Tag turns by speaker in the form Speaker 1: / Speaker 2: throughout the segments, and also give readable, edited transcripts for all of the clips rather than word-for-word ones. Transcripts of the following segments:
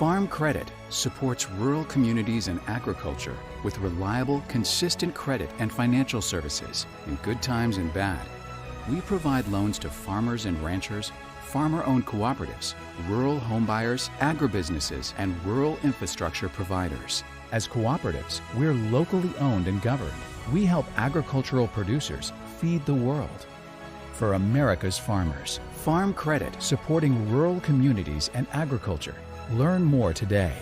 Speaker 1: Farm Credit supports rural communities and agriculture with reliable, consistent credit and financial services in good times and bad. We provide loans to farmers and ranchers, farmer-owned cooperatives, rural homebuyers, agribusinesses, and rural infrastructure providers. As cooperatives, we're locally owned and governed. We help agricultural producers feed the world. For America's farmers, Farm Credit, supporting rural communities and agriculture. Learn more today.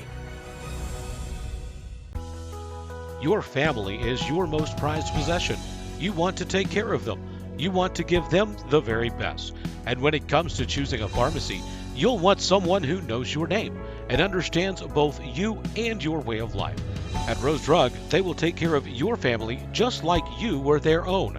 Speaker 2: Your family is your most prized possession. You want to take care of them. You want to give them the very best. And when it comes to choosing a pharmacy, you'll want someone who knows your name and understands both you and your way of life. At Rose Drug, they will take care of your family just like you were their own.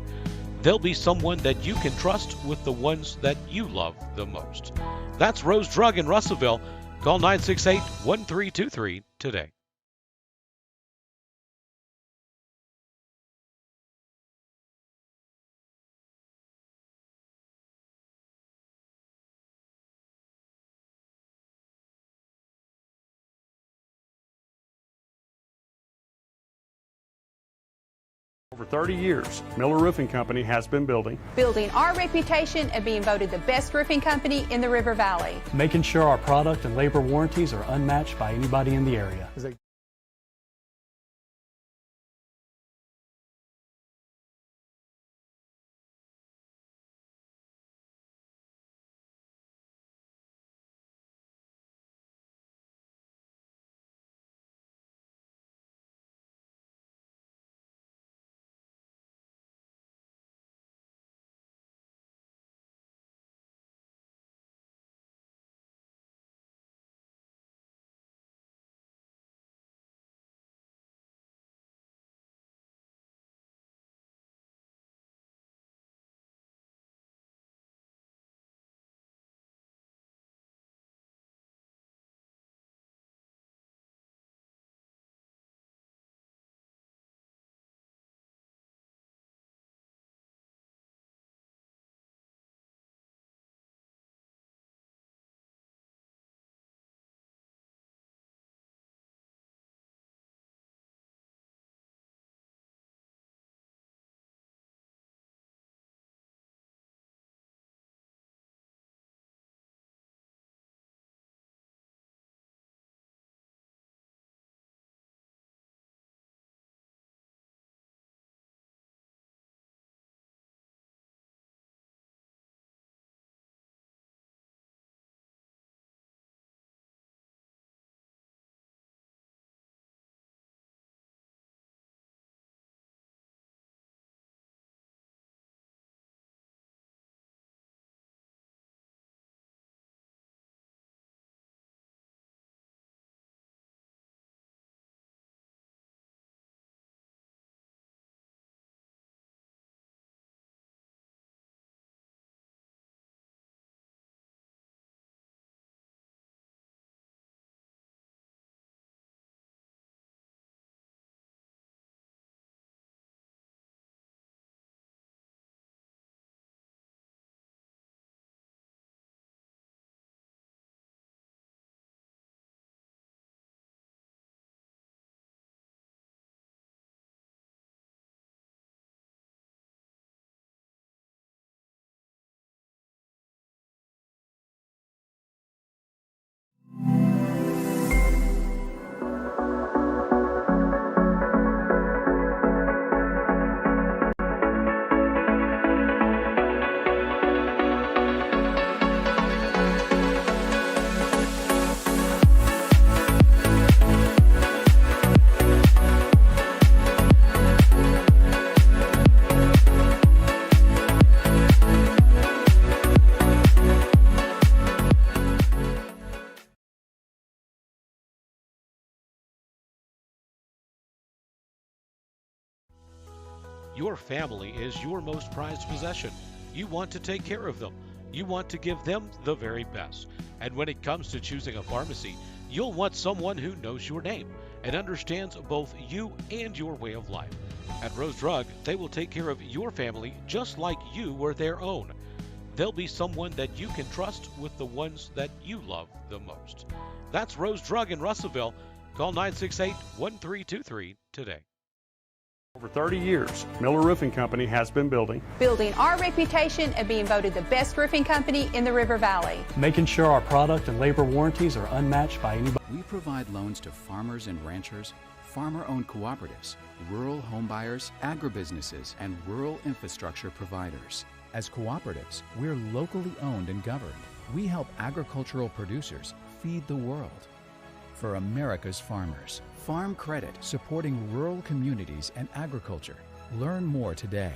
Speaker 2: They'll be someone that you can trust with the ones that you love the most. That's Rose Drug in Russellville. Call 968-1323 today.
Speaker 3: Over 30 years, Miller Roofing Company has been building
Speaker 4: our reputation and being voted the best roofing company in the River Valley.
Speaker 5: Making sure our product and labor warranties are unmatched by anybody in the area.
Speaker 2: Your family is your most prized possession. You want to take care of them. You want to give them the very best. And when it comes to choosing a pharmacy, you'll want someone who knows your name and understands both you and your way of life. At Rose Drug, they will take care of your family just like you were their own. they'll be someone that you can trust with the ones that you love the most. That's Rose Drug in Russellville. Call 968-1323 today.
Speaker 3: Over 30 years, Miller Roofing Company has been building
Speaker 4: our reputation of being voted the best roofing company in the River Valley.
Speaker 5: Making sure our product and labor warranties are unmatched by anybody.
Speaker 1: We provide loans to farmers and ranchers, farmer-owned cooperatives, rural homebuyers, agribusinesses, and rural infrastructure providers. As cooperatives, we're locally owned and governed. We help agricultural producers feed the world. For America's farmers, Farm Credit, supporting rural communities and agriculture. Learn more today.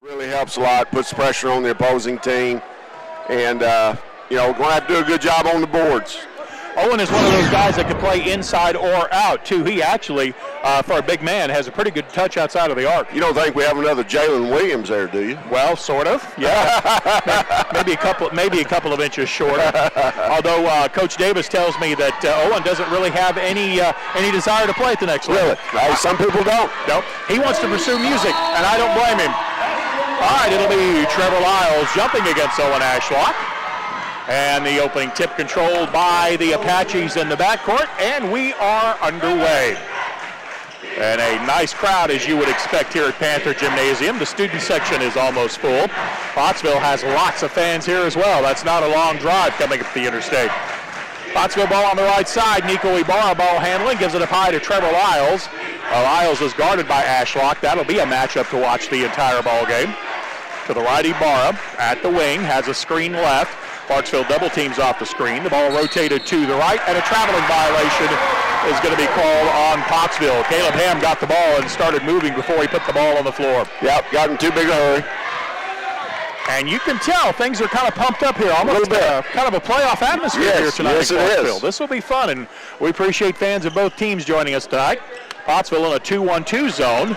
Speaker 6: Really helps a lot, puts pressure on the opposing team, and we're going to have to do a good job on the boards.
Speaker 7: Owen is one of those guys that can play inside or out, too. He actually, for a big man, has a pretty good touch outside of the arc.
Speaker 6: You don't think we have another Jalen Williams there, do you?
Speaker 7: Well, sort of, yeah. maybe a couple of inches shorter. Although Coach Davis tells me that Owen doesn't really have any desire to play at the next level.
Speaker 6: Really? Some people don't.
Speaker 7: Nope. He wants to pursue music, and I don't blame him. All right, it'll be Trevor Lyles jumping against Owen Ashlock. And the opening tip controlled by the Apaches in the backcourt, and we are underway. And a nice crowd, as you would expect here at Panther Gymnasium. The student section is almost full. Pottsville has lots of fans here as well. That's not a long drive coming up the interstate. Pottsville ball on the right side. Nico Ibarra ball handling, gives it up high to Trevor Lyles. Lyles is guarded by Ashlock. That'll be a matchup to watch the entire ball game. To the right, Ibarra at the wing, has a screen left. Clarksville double teams off the screen. The ball rotated to the right, and a traveling violation is going to be called on Pottsville. Caleb Ham got the ball and started moving before he put the ball on the floor.
Speaker 6: Yep, got in too big a hurry.
Speaker 7: And you can tell things are kind of pumped up here. Almost kind of a playoff atmosphere here tonight in Clarksville. This will be fun, and we appreciate fans of both teams joining us tonight. Pottsville in a 2-1-2 zone.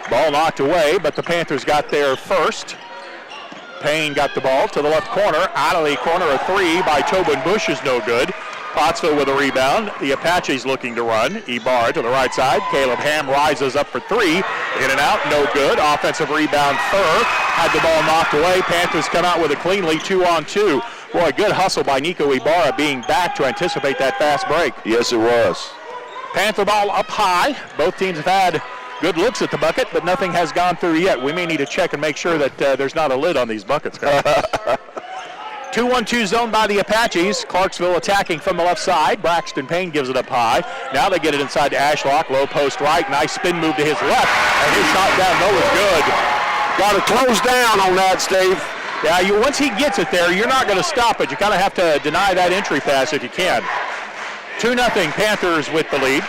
Speaker 7: Ball knocked away, but the Panthers got there first. Payne got the ball to the left corner. Out of the corner, a three by Tobin Bush is no good. Pottsville with a rebound. The Apaches looking to run. Ibarra to the right side. Caleb Ham rises up for three. In and out, no good. Offensive rebound, Furr. Had the ball knocked away. Panthers come out with a clean lead, 2-on-2. Boy, good hustle by Nico Ibarra being back to anticipate that fast break.
Speaker 6: Yes, it was.
Speaker 7: Panther ball up high. Both teams have had good looks at the bucket, but nothing has gone through yet. We may need to check and make sure that there's not a lid on these buckets. 2-1-2 zone by the Apaches. Clarksville attacking from the left side. Braxton Payne gives it up high. Now they get it inside to Ashlock. Low post right. Nice spin move to his left. And his shot down low is good.
Speaker 6: Got to close down on that, Steve.
Speaker 7: Yeah, once he gets it there, you're not going to stop it. You kind of have to deny that entry pass if you can. 2-0 Panthers with the lead.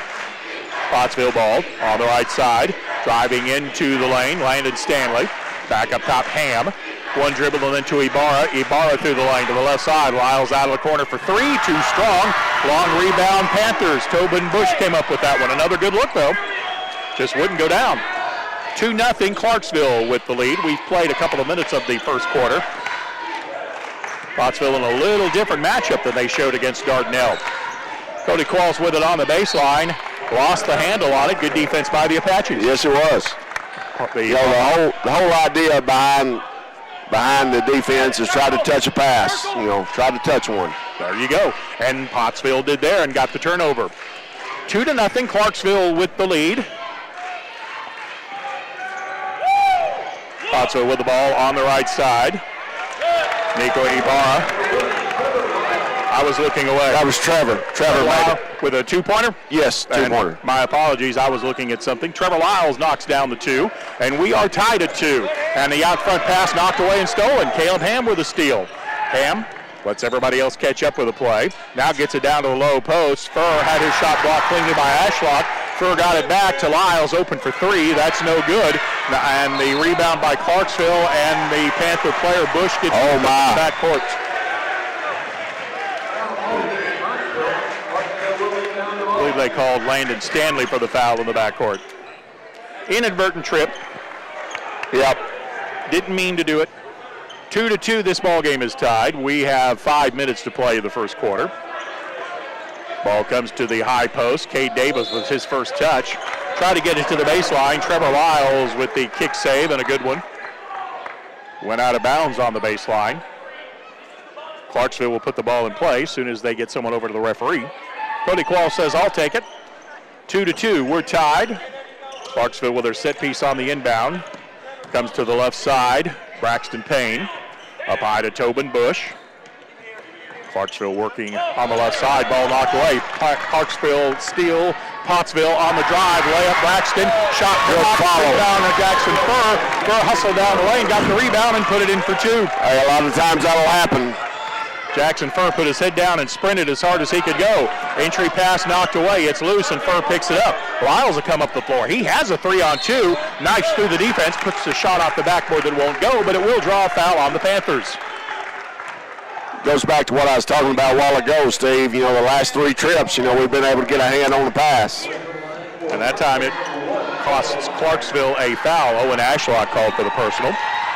Speaker 7: Pottsville ball on the right side. Driving into the lane, Landon Stanley. Back up top, Ham. One dribble and then to Ibarra. Ibarra through the lane to the left side. Lyles out of the corner for three. Too strong. Long rebound, Panthers. Tobin Bush came up with that one. Another good look, though. Just wouldn't go down. 2-0 Clarksville with the lead. We've played a couple of minutes of the first quarter. Pottsville in a little different matchup than they showed against Dardanelle. Cody Qualls with it on the baseline. Lost the handle on it. Good defense by the Apaches.
Speaker 6: Yes, it was. The whole idea behind the defense is try to touch a pass. Try to touch one.
Speaker 7: There you go. And Pottsville did there and got the turnover. 2-0 Clarksville with the lead. Pottsville with the ball on the right side. Nico Ibarra. I was looking away.
Speaker 6: That was Trevor. Trevor
Speaker 7: Lyle with a two-pointer?
Speaker 6: Yes, two-pointer.
Speaker 7: My apologies, I was looking at something. Trevor Lyles knocks down the two, and we are tied at 2. And the out front pass knocked away and stolen. Caleb Ham with a steal. Ham lets everybody else catch up with a play. Now gets it down to the low post. Furr had his shot blocked cleanly by Ashlock. Furr got it back to Lyles, open for 3. That's no good. And the rebound by Clarksville, and the Panther player Bush gets in the backcourt. I believe they called Landon Stanley for the foul in the backcourt. Inadvertent trip. Yep. Didn't mean to do it. 2-2, this ball game is tied. We have 5 minutes to play in the first quarter. Ball comes to the high post. Cade Davis with his first touch. Try to get it to the baseline. Trevor Lyles with the kick save and a good one. Went out of bounds on the baseline. Clarksville will put the ball in play as soon as they get someone over to the referee. Cody Quall says, I'll take it. 2-2, we're tied. Clarksville with their set piece on the inbound. Comes to the left side, Braxton Payne. Up high to Tobin Bush. Clarksville working on the left side, ball knocked away. Clarksville steal, Pottsville on the drive, layup Braxton, shot blocked down to Jackson Furr. Furr hustled down the lane, got the rebound and put it in for 2.
Speaker 6: Hey, a lot of times that'll happen.
Speaker 7: Jackson Furr put his head down and sprinted as hard as he could go. Entry pass knocked away. It's loose and Furr picks it up. Lyles will come up the floor. He has a 3-on-2. Knifes through the defense, puts the shot off the backboard that won't go, but it will draw a foul on the Panthers.
Speaker 6: Goes back to what I was talking about a while ago, Steve. The last 3 trips, we've been able to get a hand on the pass.
Speaker 7: And that time it costs Clarksville a foul. Owen Ashlock called for the personal.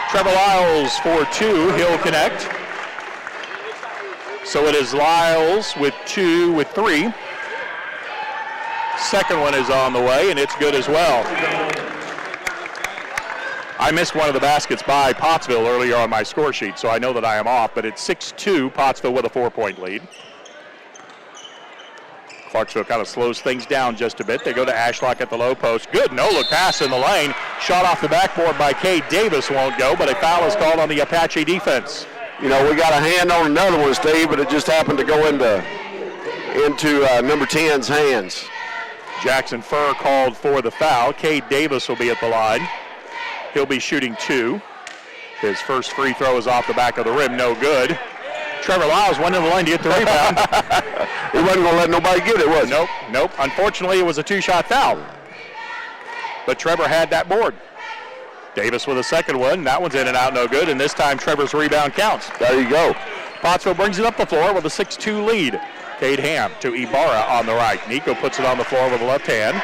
Speaker 7: Trevor Lyles for 2. He'll connect. So it is Lyles with 2 with 3. Second one is on the way, and it's good as well. I missed one of the baskets by Pottsville earlier on my score sheet, so I know that I am off, but it's 6-2, Pottsville with a 4-point lead. Clarksville kind of slows things down just a bit. They go to Ashlock at the low post. Good no-look pass in the lane. Shot off the backboard by Cade Davis won't go, but a foul is called on the Apache defense.
Speaker 6: We got a hand on another one, Steve, but it just happened to go into number 10's hands.
Speaker 7: Jackson Furr called for the foul. Cade Davis will be at the line. He'll be shooting 2. His first free throw is off the back of the rim, no good. Trevor Lyles went in the lane to get the rebound.
Speaker 6: He wasn't going to let nobody get it, was he?
Speaker 7: Nope. Unfortunately, it was a 2-shot foul. But Trevor had that board. Davis with a second one. That one's in and out, no good. And this time, Trevor's rebound counts.
Speaker 6: There you go.
Speaker 7: Pottsville brings it up the floor with a 6-2 lead. Cade Ham to Ibarra on the right. Nico puts it on the floor with the left hand.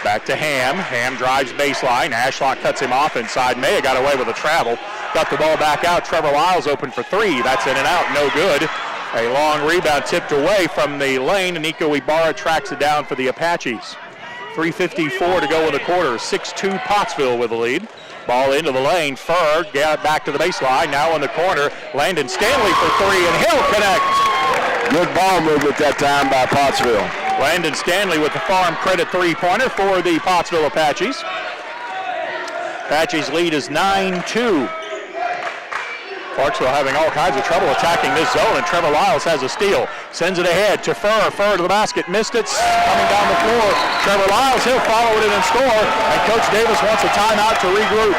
Speaker 7: Back to Ham. Ham drives baseline. Ashlock cuts him off inside. Maya got away with a travel. Got the ball back out. Trevor Lyles open for 3. That's in and out, no good. A long rebound tipped away from the lane. And Nico Ibarra tracks it down for the Apaches. 3:54 to go in the quarter. 6-2 Pottsville with the lead. Ball into the lane. Furr got it back to the baseline. Now in the corner. Landon Stanley for 3, and he'll connect.
Speaker 6: Good ball movement that time by Pottsville.
Speaker 7: Landon Stanley with the farm credit 3-pointer for the Pottsville Apaches. Apaches lead is 9-2. Clarksville having all kinds of trouble attacking this zone, and Trevor Lyles has a steal. Sends it ahead to Furr. Furr to the basket. Missed it. Coming down the floor. Trevor Lyles, he'll follow it in and score. And Coach Davis wants a timeout to regroup.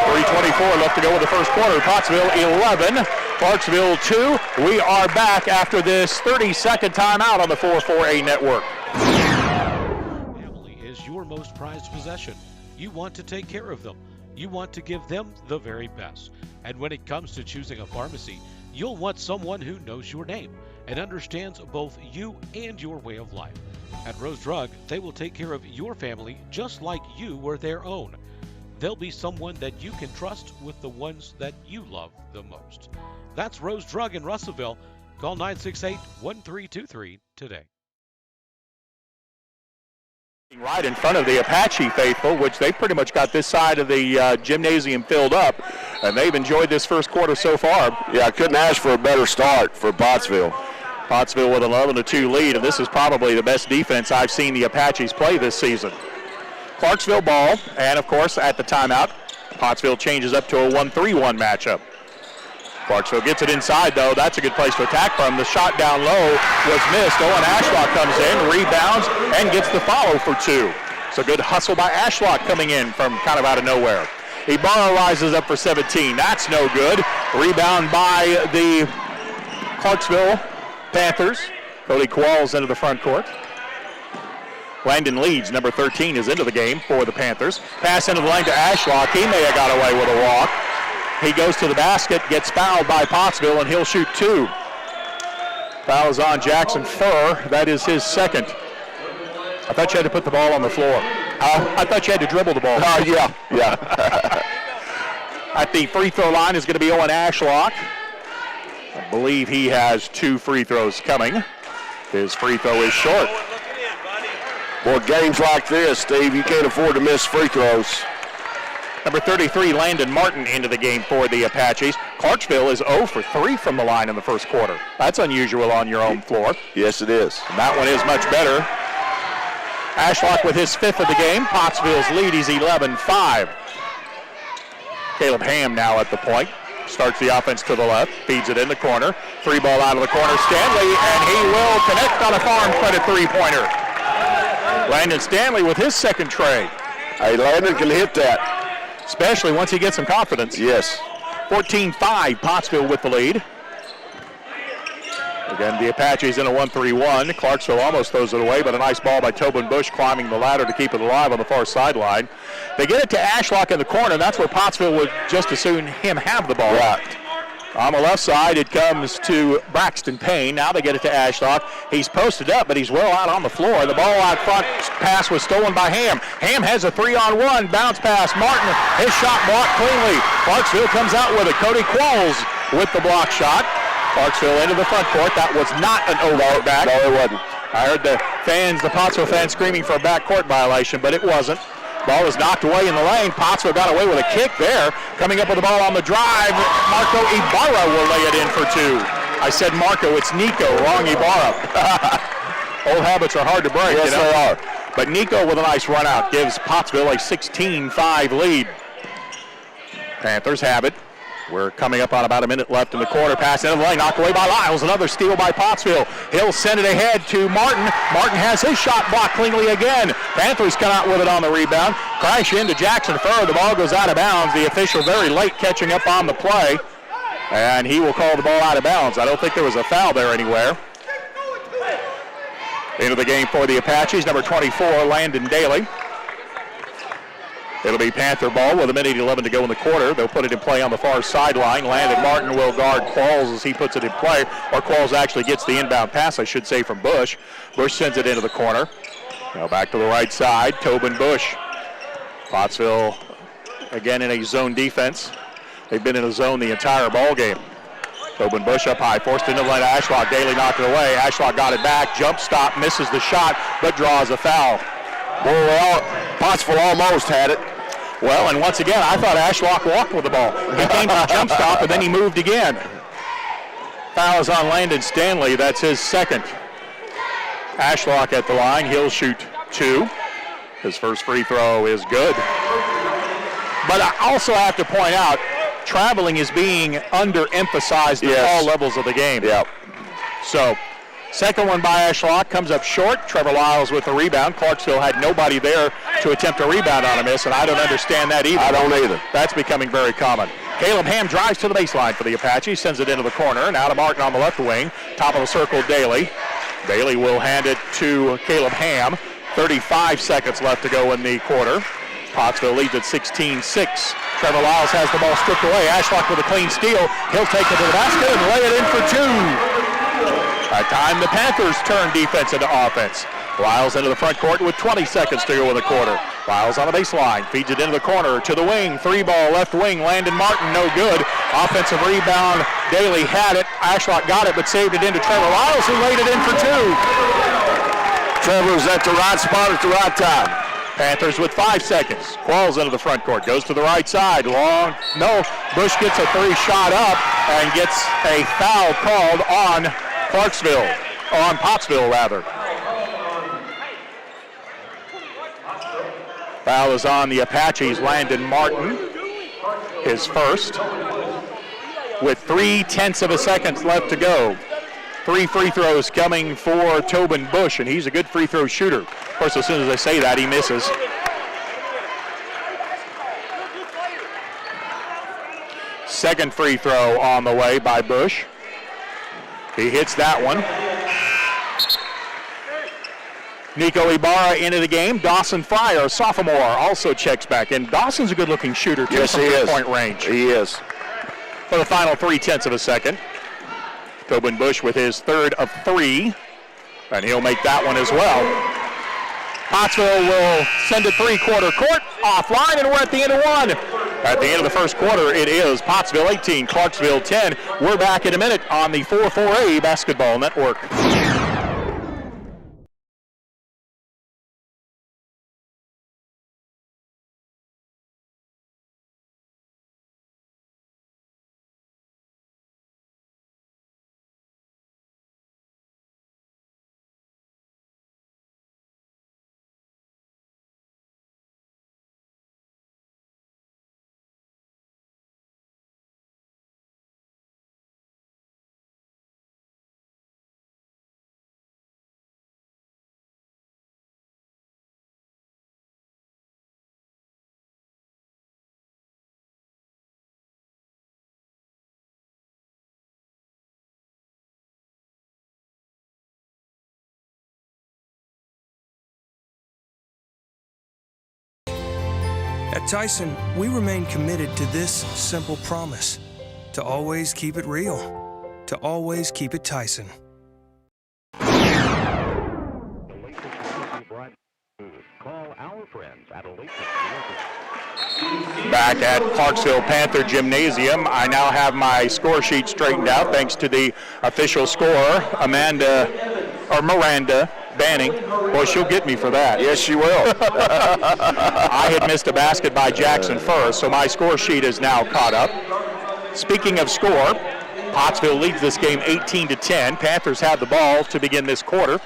Speaker 7: 3:24 left to go with the first quarter. Pottsville 11, Clarksville 2. We are back after this 30-second timeout on the 4-4A network.
Speaker 2: Family is your most prized possession. You want to take care of them. You want to give them the very best. And when it comes to choosing a pharmacy, you'll want someone who knows your name and understands both you and your way of life. At Rose Drug, they will take care of your family just like you were their own. They'll be someone that you can trust with the ones that you love the most. That's Rose Drug in Russellville. Call 968-1323 today.
Speaker 7: Right in front of the Apache faithful, which they pretty much got this side of the gymnasium filled up, and they've enjoyed this first quarter so far.
Speaker 6: Yeah, I couldn't ask for a better start for Pottsville.
Speaker 7: Pottsville with an 11-2 lead, and this is probably the best defense I've seen the Apaches play this season. Clarksville ball, and of course at the timeout, Pottsville changes up to a 1-3-1 matchup. Clarksville gets it inside, though. That's a good place to attack from. The shot down low was missed. Owen Ashlock comes in, rebounds, and gets the follow for 2. It's a good hustle by Ashlock coming in from kind of out of nowhere. Ibarra rises up for 17. That's no good. Rebound by the Clarksville Panthers. Cody Qualls into the front court. Landon Leeds, number 13, is into the game for the Panthers. Pass into the lane to Ashlock. He may have got away with a walk. He goes to the basket, gets fouled by Pottsville, and he'll shoot 2. Foul is on Jackson Furr. That is his second. I thought you had to put the ball on the floor. I thought you had to dribble the ball.
Speaker 6: Oh, yeah.
Speaker 7: At the free throw line is going to be Owen Ashlock. I believe he has 2 free throws coming. His free throw is short.
Speaker 6: Well, games like this, Steve, you can't afford to miss free throws.
Speaker 7: Number 33, Landon Martin, into the game for the Apaches. Clarksville is 0 for 3 from the line in the first quarter. That's unusual on your own floor.
Speaker 6: Yes, it is.
Speaker 7: And that one is much better. Ashlock with his 5th of the game. Pottsville's lead is 11-5. Caleb Ham now at the point. Starts the offense to the left, feeds it in the corner. 3 ball out of the corner, Stanley, and he will connect on a farm credit 3-pointer. Landon Stanley with his second tray.
Speaker 6: Hey, Landon can hit that.
Speaker 7: Especially once he gets some confidence.
Speaker 6: Yes.
Speaker 7: 14-5, Pottsville with the lead. Again, the Apaches in a 1-3-1. Clarksville almost throws it away, but a nice ball by Tobin Bush climbing the ladder to keep it alive on the far sideline. They get it to Ashlock in the corner. That's where Pottsville would just as soon him have the ball.
Speaker 6: Right.
Speaker 7: On the left side, it comes to Braxton Payne. Now they get it to Ashlock. He's posted up, but he's well out on the floor. The ball out front pass was stolen by Ham. Ham has a 3-on-1 bounce pass. Martin, his shot blocked cleanly. Clarksville comes out with it. Cody Qualls with the block shot. Clarksville into the front court. That was not an over back.
Speaker 6: No, it wasn't.
Speaker 7: I heard the Pottsville fans screaming for a backcourt violation, but it wasn't. Ball is knocked away in the lane. Pottsville got away with a kick there. Coming up with the ball on the drive, Marco Ibarra will lay it in for 2. I said Marco, it's Nico, wrong Ibarra. Old habits are hard to break.
Speaker 6: Yes, they are.
Speaker 7: But Nico with a nice run out gives Pottsville a 16-5 lead. Panthers have it. We're coming up on about a minute left in the quarter. Pass into the lane, knocked away by Lyles. Another steal by Pottsville. He'll send it ahead to Martin. Martin has his shot blocked cleanly again. Panthers come out with it on the rebound. Crash into Jackson Furr. The ball goes out of bounds. The official very late catching up on the play. And he will call the ball out of bounds. I don't think there was a foul there anywhere. Into the game for the Apaches, number 24, Landon Daly. It'll be Panther ball with 1:11 to go in the quarter. They'll put it in play on the far sideline. Landon Martin will guard Qualls as he puts it in play, or Qualls actually gets the inbound pass, I should say, from Bush. Bush sends it into the corner. Now back to the right side, Tobin Bush. Pottsville again in a zone defense. They've been in a zone the entire ball game. Tobin Bush up high, forced into the lane to Ashlock. Daly knocked it away. Ashlock got it back, jump stop, misses the shot, but draws a foul.
Speaker 6: Boy, Pottsville almost had it.
Speaker 7: Well, and once again, I thought Ashlock walked with the ball. He came to the jump stop, and then he moved again. Foul is on Landon Stanley. That's his second. Ashlock at the line. He'll shoot 2. His first free throw is good. But I also have to point out, traveling is being underemphasized at all levels of the game.
Speaker 6: Yeah.
Speaker 7: So Second one by Ashlock comes up short. Trevor Lyles with the rebound. Clarksville had nobody there to attempt a rebound on a miss, and I don't understand that either.
Speaker 6: I don't either.
Speaker 7: That's becoming very common. Caleb Ham drives to the baseline for the Apaches, sends it into the corner. Now to Martin on the left wing. Top of the circle, Daly. Daly will hand it to Caleb Ham. 35 seconds left to go in the quarter. Pottsville leads at 16-6. Trevor Lyles has the ball stripped away. Ashlock with a clean steal. He'll take it to the basket and lay it in for two. That time the Panthers turn defense into offense. Lyles into the front court with 20 seconds to go in the quarter. Lyles on the baseline, feeds it into the corner, to the wing, three ball, left wing, Landon Martin, no good. Offensive rebound, Daly had it, Ashlock got it, but saved it into Trevor Lyles, who laid it in for two.
Speaker 6: Trevor's at the right spot at the right time.
Speaker 7: Panthers with 5 seconds. Qualls into the front court, goes to the right side, long, no. Bush gets a three shot up and gets a foul called on Clarksville, or on Pottsville rather. Foul is on the Apaches, Landon Martin, his first, with 0.3 of a second left to go. 3 free throws coming for Tobin Bush, and he's a good free throw shooter. Of course, as soon as I say that, he misses. Second free throw on the way by Bush. He hits that one. Nico Ibarra into the game. Dawson Fryer, sophomore, also checks back in. Dawson's a good-looking shooter, too,
Speaker 6: yes,
Speaker 7: from
Speaker 6: he is.
Speaker 7: three-point range.
Speaker 6: He is.
Speaker 7: For the final 0.3 of a second. Tobin Bush with his third of 3, and he'll make that one as well. Pottsville will send it three-quarter court, offline, and we're at the end of one. At the end of the first quarter, it is Pottsville 18, Clarksville 10. We're back in a minute on the 4-4A Basketball Network.
Speaker 8: At Tyson, we remain committed to this simple promise: to always keep it real, to always keep it Tyson.
Speaker 7: Back at Clarksville Panther Gymnasium, I now have my score sheet straightened out thanks to the official scorer, Miranda Banning. Boy, she'll get me for that.
Speaker 6: Yes, she will.
Speaker 7: I had missed a basket by Jackson first, so my score sheet is now caught up. Speaking of score, Pottsville leads this game 18-10. Panthers have the ball to begin this quarter.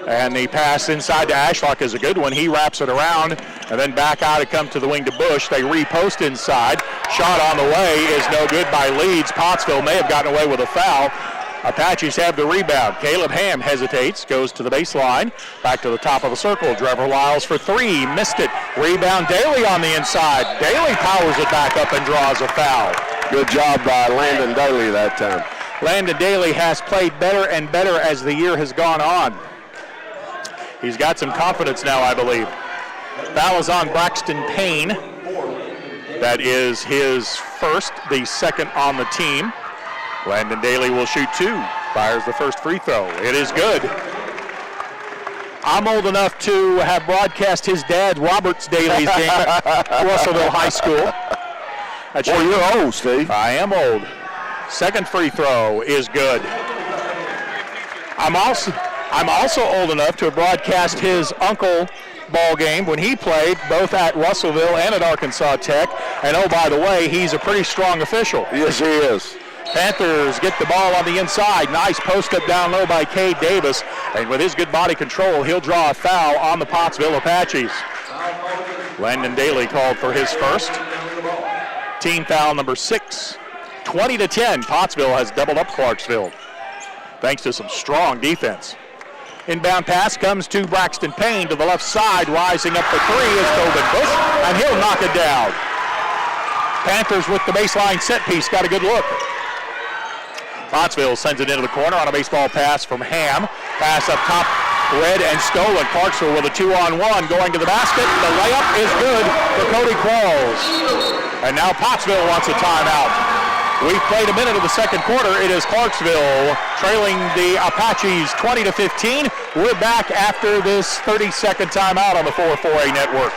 Speaker 7: And the pass inside to Ashlock is a good one. He wraps it around, and then back out it comes to the wing to Bush. They repost inside. Shot on the way is no good by Leeds. Pottsville may have gotten away with a foul. Apaches have the rebound. Caleb Ham hesitates, goes to the baseline, back to the top of the circle. Trevor Lyles for 3, missed it. Rebound Daly on the inside. Daly powers it back up and draws a foul.
Speaker 6: Good job by Landon Daly that time.
Speaker 7: Landon Daly has played better and better as the year has gone on. He's got some confidence now, I believe. Foul is on Braxton Payne. That is his first, the second on the team. Landon Daly will shoot 2, fires the first free throw. It is good. I'm old enough to have broadcast his dad, Roberts Daly's game at Russellville High School.
Speaker 6: Well, you're old, Steve.
Speaker 7: I am old. Second free throw is good. I'm also old enough to have broadcast his uncle ball game when he played both at Russellville and at Arkansas Tech. And oh, by the way, he's a pretty strong official.
Speaker 6: Yes, he is.
Speaker 7: Panthers get the ball on the inside. Nice post up down low by Cade Davis. And with his good body control, he'll draw a foul on the Pottsville Apaches. Landon Daly called for his first. Team foul number 6. 20-10. Pottsville has doubled up Clarksville. thanks to some strong defense. Inbound pass comes to Braxton Payne to the left side. Rising up the three is Tobin Bush, and he'll knock it down. Panthers with the baseline set piece. Got a good look. Pottsville sends it into the corner on a baseball pass from Ham. Pass up top, read and stolen. Clarksville with a 2-on-1 going to the basket. The layup is good for Cody Qualls. And now Pottsville wants a timeout. We've played a minute of the second quarter. It is Clarksville trailing the Apaches 20-15. We're back after this 30-second timeout on the 4-4A network.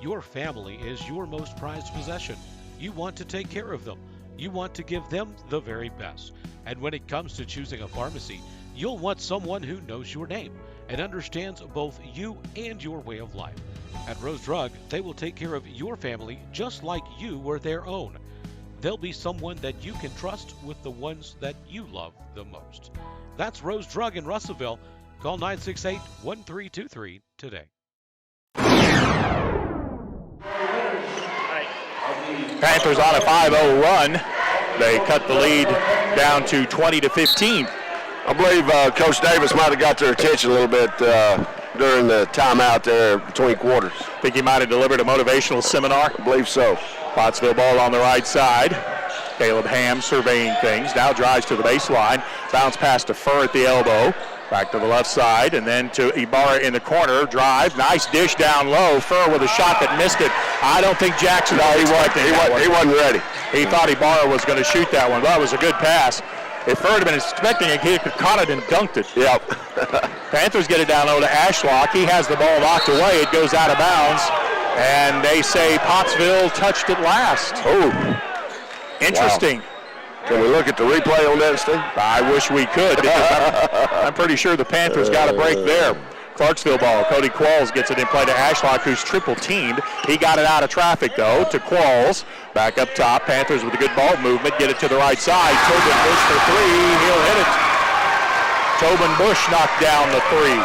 Speaker 2: Your family is your most prized possession. You want to take care of them. You want to give them the very best. And when it comes to choosing a pharmacy, you'll want someone who knows your name and understands both you and your way of life. At Rose Drug, they will take care of your family just like you were their own. They'll be someone that you can trust with the ones that you love the most. That's Rose Drug in Russellville. Call 968-1323 today.
Speaker 7: Panthers on a 5-0 run. They cut the lead down to 20-15.
Speaker 6: I believe Coach Davis might have got their attention a little bit during the timeout there between quarters.
Speaker 7: Think he might have delivered a motivational seminar?
Speaker 6: I believe so.
Speaker 7: Pottsville ball on the right side. Caleb Ham surveying things. Now drives to the baseline. Bounce pass to Furr at the elbow. Back to the left side, and then to Ibarra in the corner. Drive, nice dish down low. Furr with a shot that missed it. I don't think Jackson
Speaker 6: he wasn't ready.
Speaker 7: He thought Ibarra was going to shoot that one. That was a good pass. If Furr had been expecting it, he could have caught it and dunked it.
Speaker 6: Yep.
Speaker 7: Panthers get it down low to Ashlock. He has the ball knocked away. It goes out of bounds, and they say Pottsville touched it last.
Speaker 6: Oh,
Speaker 7: interesting.
Speaker 6: Wow. Can we look at the replay on that, Steve?
Speaker 7: I wish we could, because I'm pretty sure the Panthers got a break there. Clarksville ball. Cody Qualls gets it in play to Ashlock, who's triple teamed. He got it out of traffic, though, to Qualls. Back up top. Panthers with a good ball movement. Get it to the right side. Tobin Bush for three. He'll hit it. Tobin Bush knocked down the three.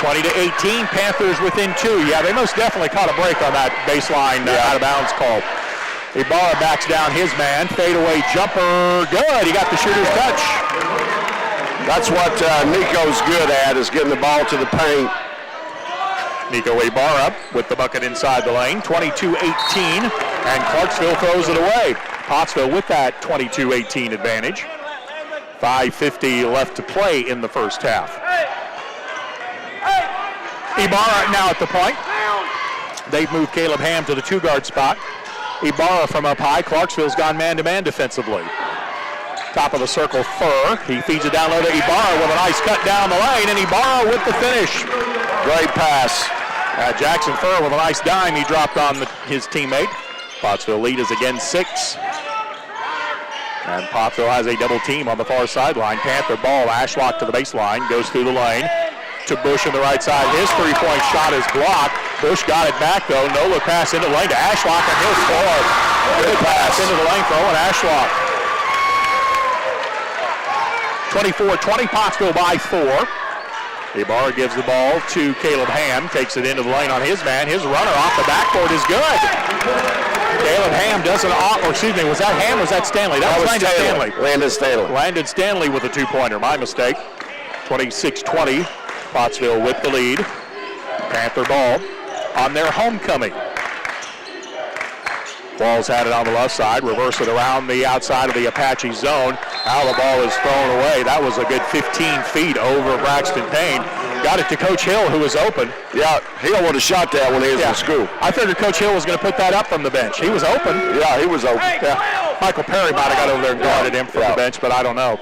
Speaker 7: 20-18. Panthers within two. Yeah, they most definitely caught a break on that baseline out of bounds call. Ibarra backs down his man. Fadeaway jumper. Good. He got the shooter's touch.
Speaker 6: That's what Nico's good at, is getting the ball to the paint.
Speaker 7: Nico Ibarra with the bucket inside the lane. 22-18. And Clarksville throws it away. Pottsville with that 22-18 advantage. 5:50 left to play in the first half. Ibarra now at the point. They've moved Caleb Ham to the two-guard spot. Ibarra from up high. Clarksville's gone man-to-man defensively. Top of the circle, Furr. He feeds it down low to Ibarra with a nice cut down the lane, and Ibarra with the finish.
Speaker 6: Great pass.
Speaker 7: Jackson Furr with a nice dime he dropped on his teammate. Pottsville lead is again 6. And Pottsville has a double team on the far sideline. Panther ball, Ashlock to the baseline, goes through the lane to Bush on the right side. His three-point shot is blocked. Bush got it back, though. No-look pass into the lane to Ashlock, and he'll score. Good pass into the lane for Owen Ashlock. 24-20, Pottsville by 4. Ibarra gives the ball to Caleb Ham, takes it into the lane on his man. His runner off the backboard is good. Caleb Ham doesn't, was that Ham or was that Stanley? That was Landon Stanley.
Speaker 6: Landon Stanley.
Speaker 7: Landon Stanley with a two-pointer, my mistake. 26-20, Pottsville with the lead. Panther ball on their homecoming. Qualls had it on the left side, reverse it around the outside of the Apache zone. Now the ball is thrown away. That was a good 15 feet over Braxton Payne. Got it to Coach Hill, who was open.
Speaker 6: Yeah, Hill would have shot that when he was in school.
Speaker 7: I figured Coach Hill was going to put that up from the bench. He was open.
Speaker 6: Yeah, he was open.
Speaker 7: Yeah. Michael Perry might have got over there and guarded him from the bench, but I don't know.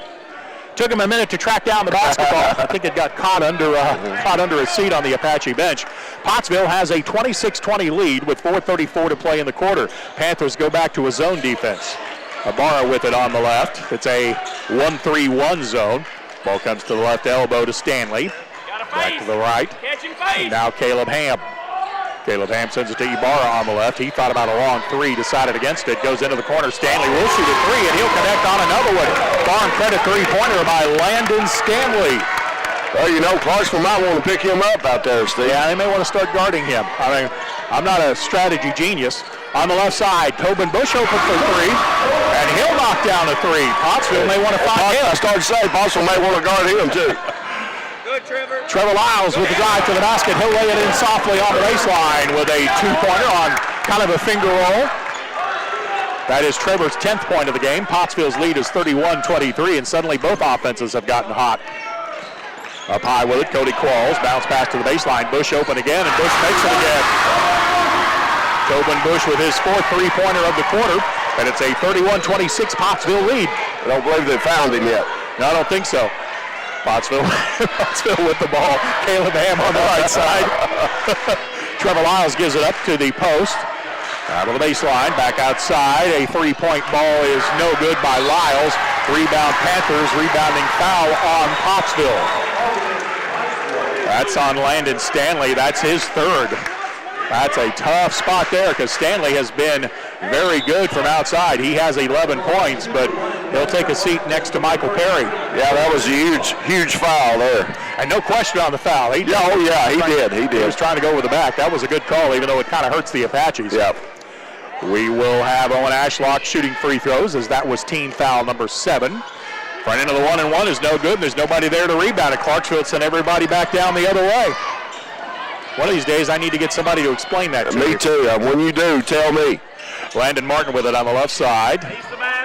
Speaker 7: Took him a minute to track down the basketball. I think it got caught under a seat on the Apache bench. Pottsville has a 26-20 lead with 4:34 to play in the quarter. Panthers go back to a zone defense. Ibarra with it on the left. It's a 1-3-1 zone. Ball comes to the left elbow to Stanley. Back to the right. And now Caleb Ham. Caleb Ham sends it to Ibarra on the left. He thought about a long three, decided against it. Goes into the corner. Stanley will shoot a three, and he'll connect on another one. Farm credit three-pointer by Landon Stanley.
Speaker 6: Well, you know, Clarksville might want to pick him up out there, Steve.
Speaker 7: Yeah, they may want to start guarding him. I mean, I'm not a strategy genius, On the left side, Tobin Bush open for three, and he'll knock down a three. Pottsville may want to find him.
Speaker 6: I started to say Pottsville may want to guard him, too.
Speaker 7: Good, Trevor. Trevor Lyles with the drive to the basket. He'll lay it in softly on the baseline with a two-pointer on kind of a finger roll. That is Trevor's 10th point of the game. Pottsville's lead is 31-23, and suddenly both offenses have gotten hot. Up high with it, Cody Qualls. Bounce pass to the baseline. Bush open again, and Bush makes it again. Tobin Bush with his fourth three-pointer of the quarter, and it's a 31-26 Pottsville lead.
Speaker 6: I don't believe they found him yet.
Speaker 7: No, I don't think so. Pottsville with the ball. Caleb Ham on the right side. Trevor Lyles gives it up to the post. Out of the baseline, back outside. A three-point ball is no good by Lyles. Rebound Panthers, rebounding foul on Pottsville. That's on Landon Stanley. That's his third. That's a tough spot there because Stanley has been very good from outside. He has 11 points, but he'll take a seat next to Michael Perry.
Speaker 6: Yeah, that was a huge foul there.
Speaker 7: And no question on the foul. He
Speaker 6: did. He
Speaker 7: was trying to go with the back. That was a good call, even though it kind of hurts the Apaches.
Speaker 6: Yep.
Speaker 7: We will have Owen Ashlock shooting free throws as that was team foul number 7. Front end of the 1-and-1 is no good, and there's nobody there to rebound it. Clarksville sent everybody back down the other way. One of these days, I need to get somebody to explain that to me.
Speaker 6: Me too. When you do, tell me.
Speaker 7: Landon Martin with it on the left side.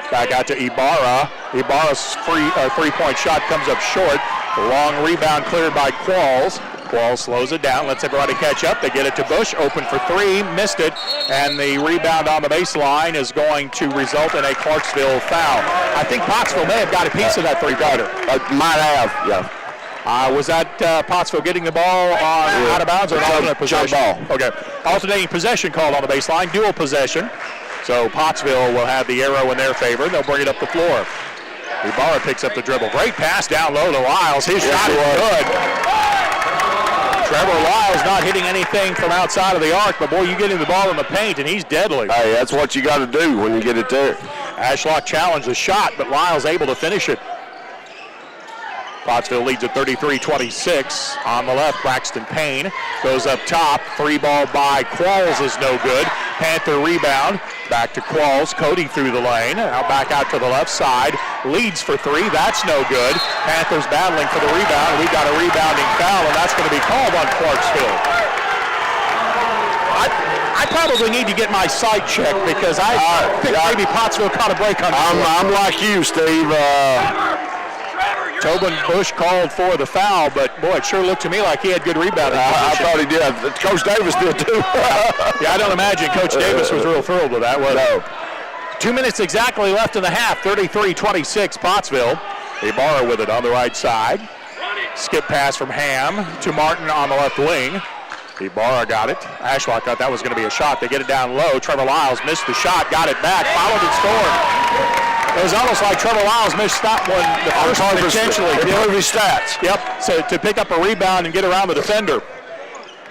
Speaker 7: Back out to Ibarra. Ibarra's three-point shot comes up short. The long rebound cleared by Qualls. Qualls slows it down, lets everybody catch up. They get it to Bush, open for three, missed it, and the rebound on the baseline is going to result in a Clarksville foul. I think Pottsville may have got a piece of that three-pointer.
Speaker 6: Might have, yeah.
Speaker 7: Was that Pottsville getting the ball out of bounds or an alternate possession?
Speaker 6: Ball.
Speaker 7: Okay. Alternating possession called on the baseline, dual possession. So Pottsville will have the arrow in their favor. They'll bring it up the floor. Ibarra picks up the dribble. Great pass down low to Lyles. His shot is good. Trevor Lyles not hitting anything from outside of the arc, but boy, you get him the ball in the paint and he's deadly.
Speaker 6: Hey, that's what you got to do when you get it there.
Speaker 7: Ashlock challenged the shot, but Lyles able to finish it. Pottsville leads at 33-26. On the left, Braxton Payne goes up top. Three ball by Qualls is no good. Panther rebound. Back to Qualls. Cody through the lane. Now back out to the left side. Leads for three. That's no good. Panthers battling for the rebound. We've got a rebounding foul, and that's going to be called on Clarksville. I probably need to get my sight checked because I think maybe Pottsville caught a break on this one.
Speaker 6: I'm like you, Steve.
Speaker 7: Tobin Bush called for the foul, but boy, it sure looked to me like he had good rebounding.
Speaker 6: I thought he did. Coach Davis did too.
Speaker 7: Yeah, I don't imagine Coach Davis was real thrilled with that. No. 2 minutes exactly left in the half. 33-26 Pottsville. Ibarra with it on the right side. Skip pass from Ham to Martin on the left wing. Ibarra got it. Ashlock thought that was going to be a shot. They get it down low. Trevor Lyles missed the shot, got it back, followed and scored. It was almost like Trevor Lyles missed that one the first one intentionally.
Speaker 6: Improve his stats.
Speaker 7: Yep, so to pick up a rebound and get around the defender.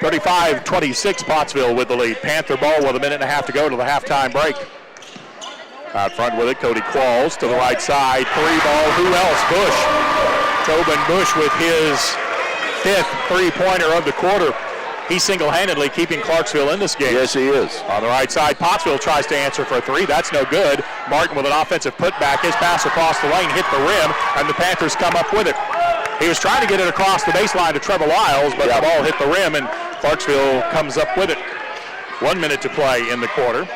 Speaker 7: 35-26 Pottsville with the lead. Panther ball with a minute and a half to go to the halftime break. Out front with it, Cody Qualls to the right side. Three ball, who else? Bush. Tobin Bush with his fifth three-pointer of the quarter. He's single-handedly keeping Clarksville in this game.
Speaker 6: Yes, he is.
Speaker 7: On the right side, Pottsville tries to answer for a three. That's no good. Martin with an offensive putback. His pass across the lane hit the rim, and the Panthers come up with it. He was trying to get it across the baseline to Trevor Lyles, but the ball hit the rim, and Clarksville comes up with it. 1 minute to play in the quarter.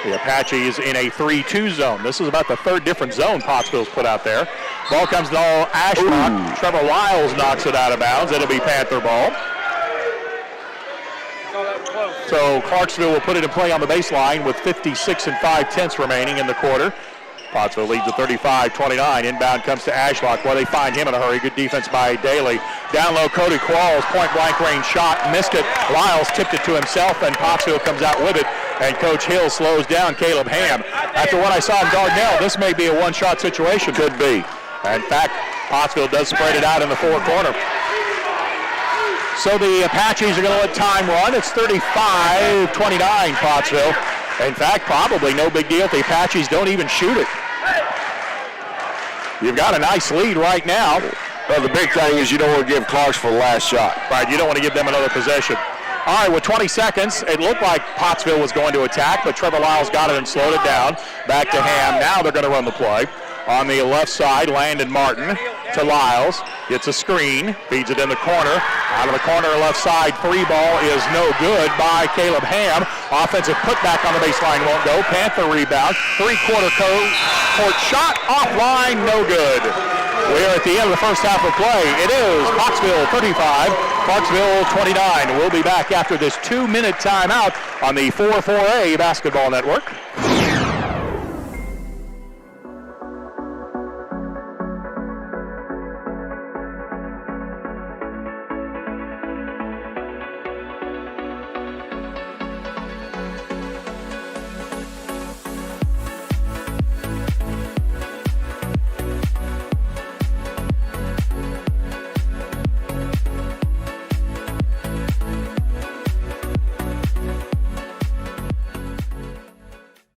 Speaker 7: The Apaches in a 3-2 zone. This is about the third different zone Pottsville's put out there. Ball comes to Ashlock. Trevor Lyles knocks it out of bounds. It'll be Panther ball. So Clarksville will put it in play on the baseline with 56 5/10 remaining in the quarter. Pottsville leads at 35-29. Inbound comes to Ashlock. Well, they find him in a hurry. Good defense by Daly. Down low, Cody Qualls, point-blank range shot, missed it. Lyles tipped it to himself, and Pottsville comes out with it. And Coach Hill slows down Caleb Ham. After what I saw in Dardanelle, this may be a one-shot situation.
Speaker 6: Could be.
Speaker 7: In fact, Pottsville does spread it out in the fourth corner. So the Apaches are going to let time run. It's 35-29 Pottsville. In fact, probably no big deal if the Apaches don't even shoot it. You've got a nice lead right now.
Speaker 6: Well, the big thing is you don't want to give Clarksville the last shot.
Speaker 7: Right, you don't want to give them another possession. All right, with 20 seconds, it looked like Pottsville was going to attack, but Trevor Lyles got it and slowed it down. Back to Ham. Now they're going to run the play. On the left side, Landon Martin to Lyles. Gets a screen, feeds it in the corner. Out of the corner left side, three ball is no good by Caleb Ham. Offensive putback on the baseline won't go. Panther rebound. Three-quarter court shot offline, no good. We are at the end of the first half of play. It is Pottsville 35, Clarksville 29. We'll be back after this 2-minute timeout on the 4-4A Basketball Network.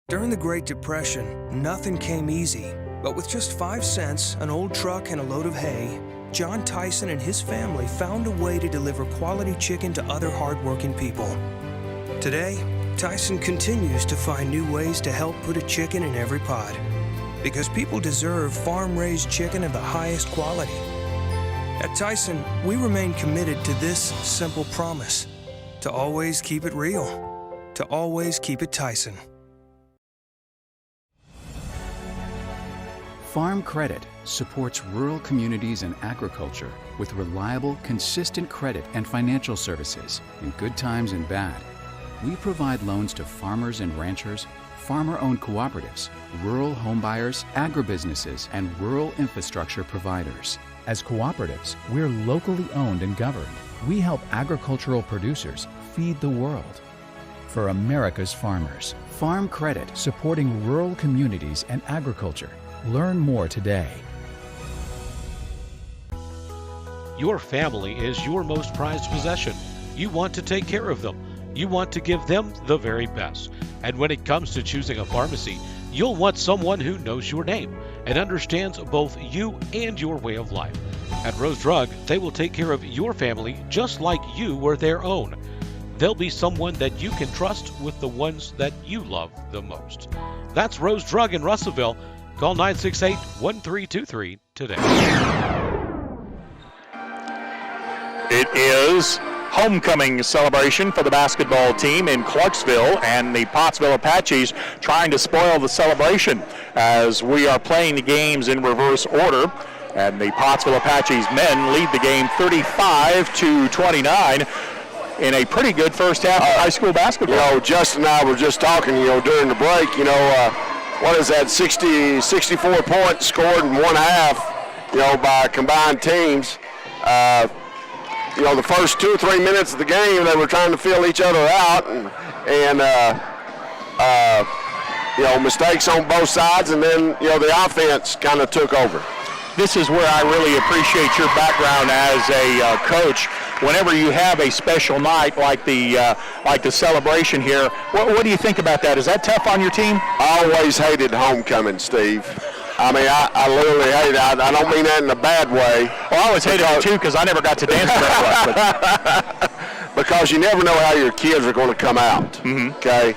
Speaker 8: During the Great Depression, nothing came easy. But with just 5 cents, an old truck, and a load of hay, John Tyson and his family found a way to deliver quality chicken to other hardworking people. Today, Tyson continues to find new ways to help put a chicken in every pot. Because people deserve farm-raised chicken of the highest quality. At Tyson, we remain committed to this simple promise: to always keep it real, to always keep it Tyson.
Speaker 1: Farm Credit supports rural communities and agriculture with reliable, consistent credit and financial services in good times and bad. We provide loans to farmers and ranchers, farmer-owned cooperatives, rural homebuyers, agribusinesses, and rural infrastructure providers. As cooperatives, we're locally owned and governed. We help agricultural producers feed the world. For America's farmers, Farm Credit supporting rural communities and agriculture. Learn more today.
Speaker 2: Your family is your most prized possession. You want to take care of them. You want to give them the very best. And when it comes to choosing a pharmacy, you'll want someone who knows your name and understands both you and your way of life. At Rose Drug, they will take care of your family just like you were their own. They'll be someone that you can trust with the ones that you love the most. That's Rose Drug in Russellville. Call 968-1323 today.
Speaker 7: It is homecoming celebration for the basketball team in Clarksville, and the Pottsville Apaches trying to spoil the celebration as we are playing the games in reverse order. And the Pottsville Apaches men lead the game 35-29 in a pretty good first half of high school basketball.
Speaker 6: You know, Justin and I were just talking, during the break, what is that, 64 points scored in one half, by combined teams. The first 2 or 3 minutes of the game, they were trying to fill each other out, and mistakes on both sides, and then, the offense kind of took over.
Speaker 7: This is where I really appreciate your background as a coach. Whenever you have a special night like the celebration here, what do you think about that? Is that tough on your team?
Speaker 6: I always hated homecoming, Steve. I mean, I literally hate it. I don't mean that in a bad way.
Speaker 7: Well, I always hated it too because I never got to dance that much.
Speaker 6: Because you never know how your kids are going to come out. Mm-hmm. Okay,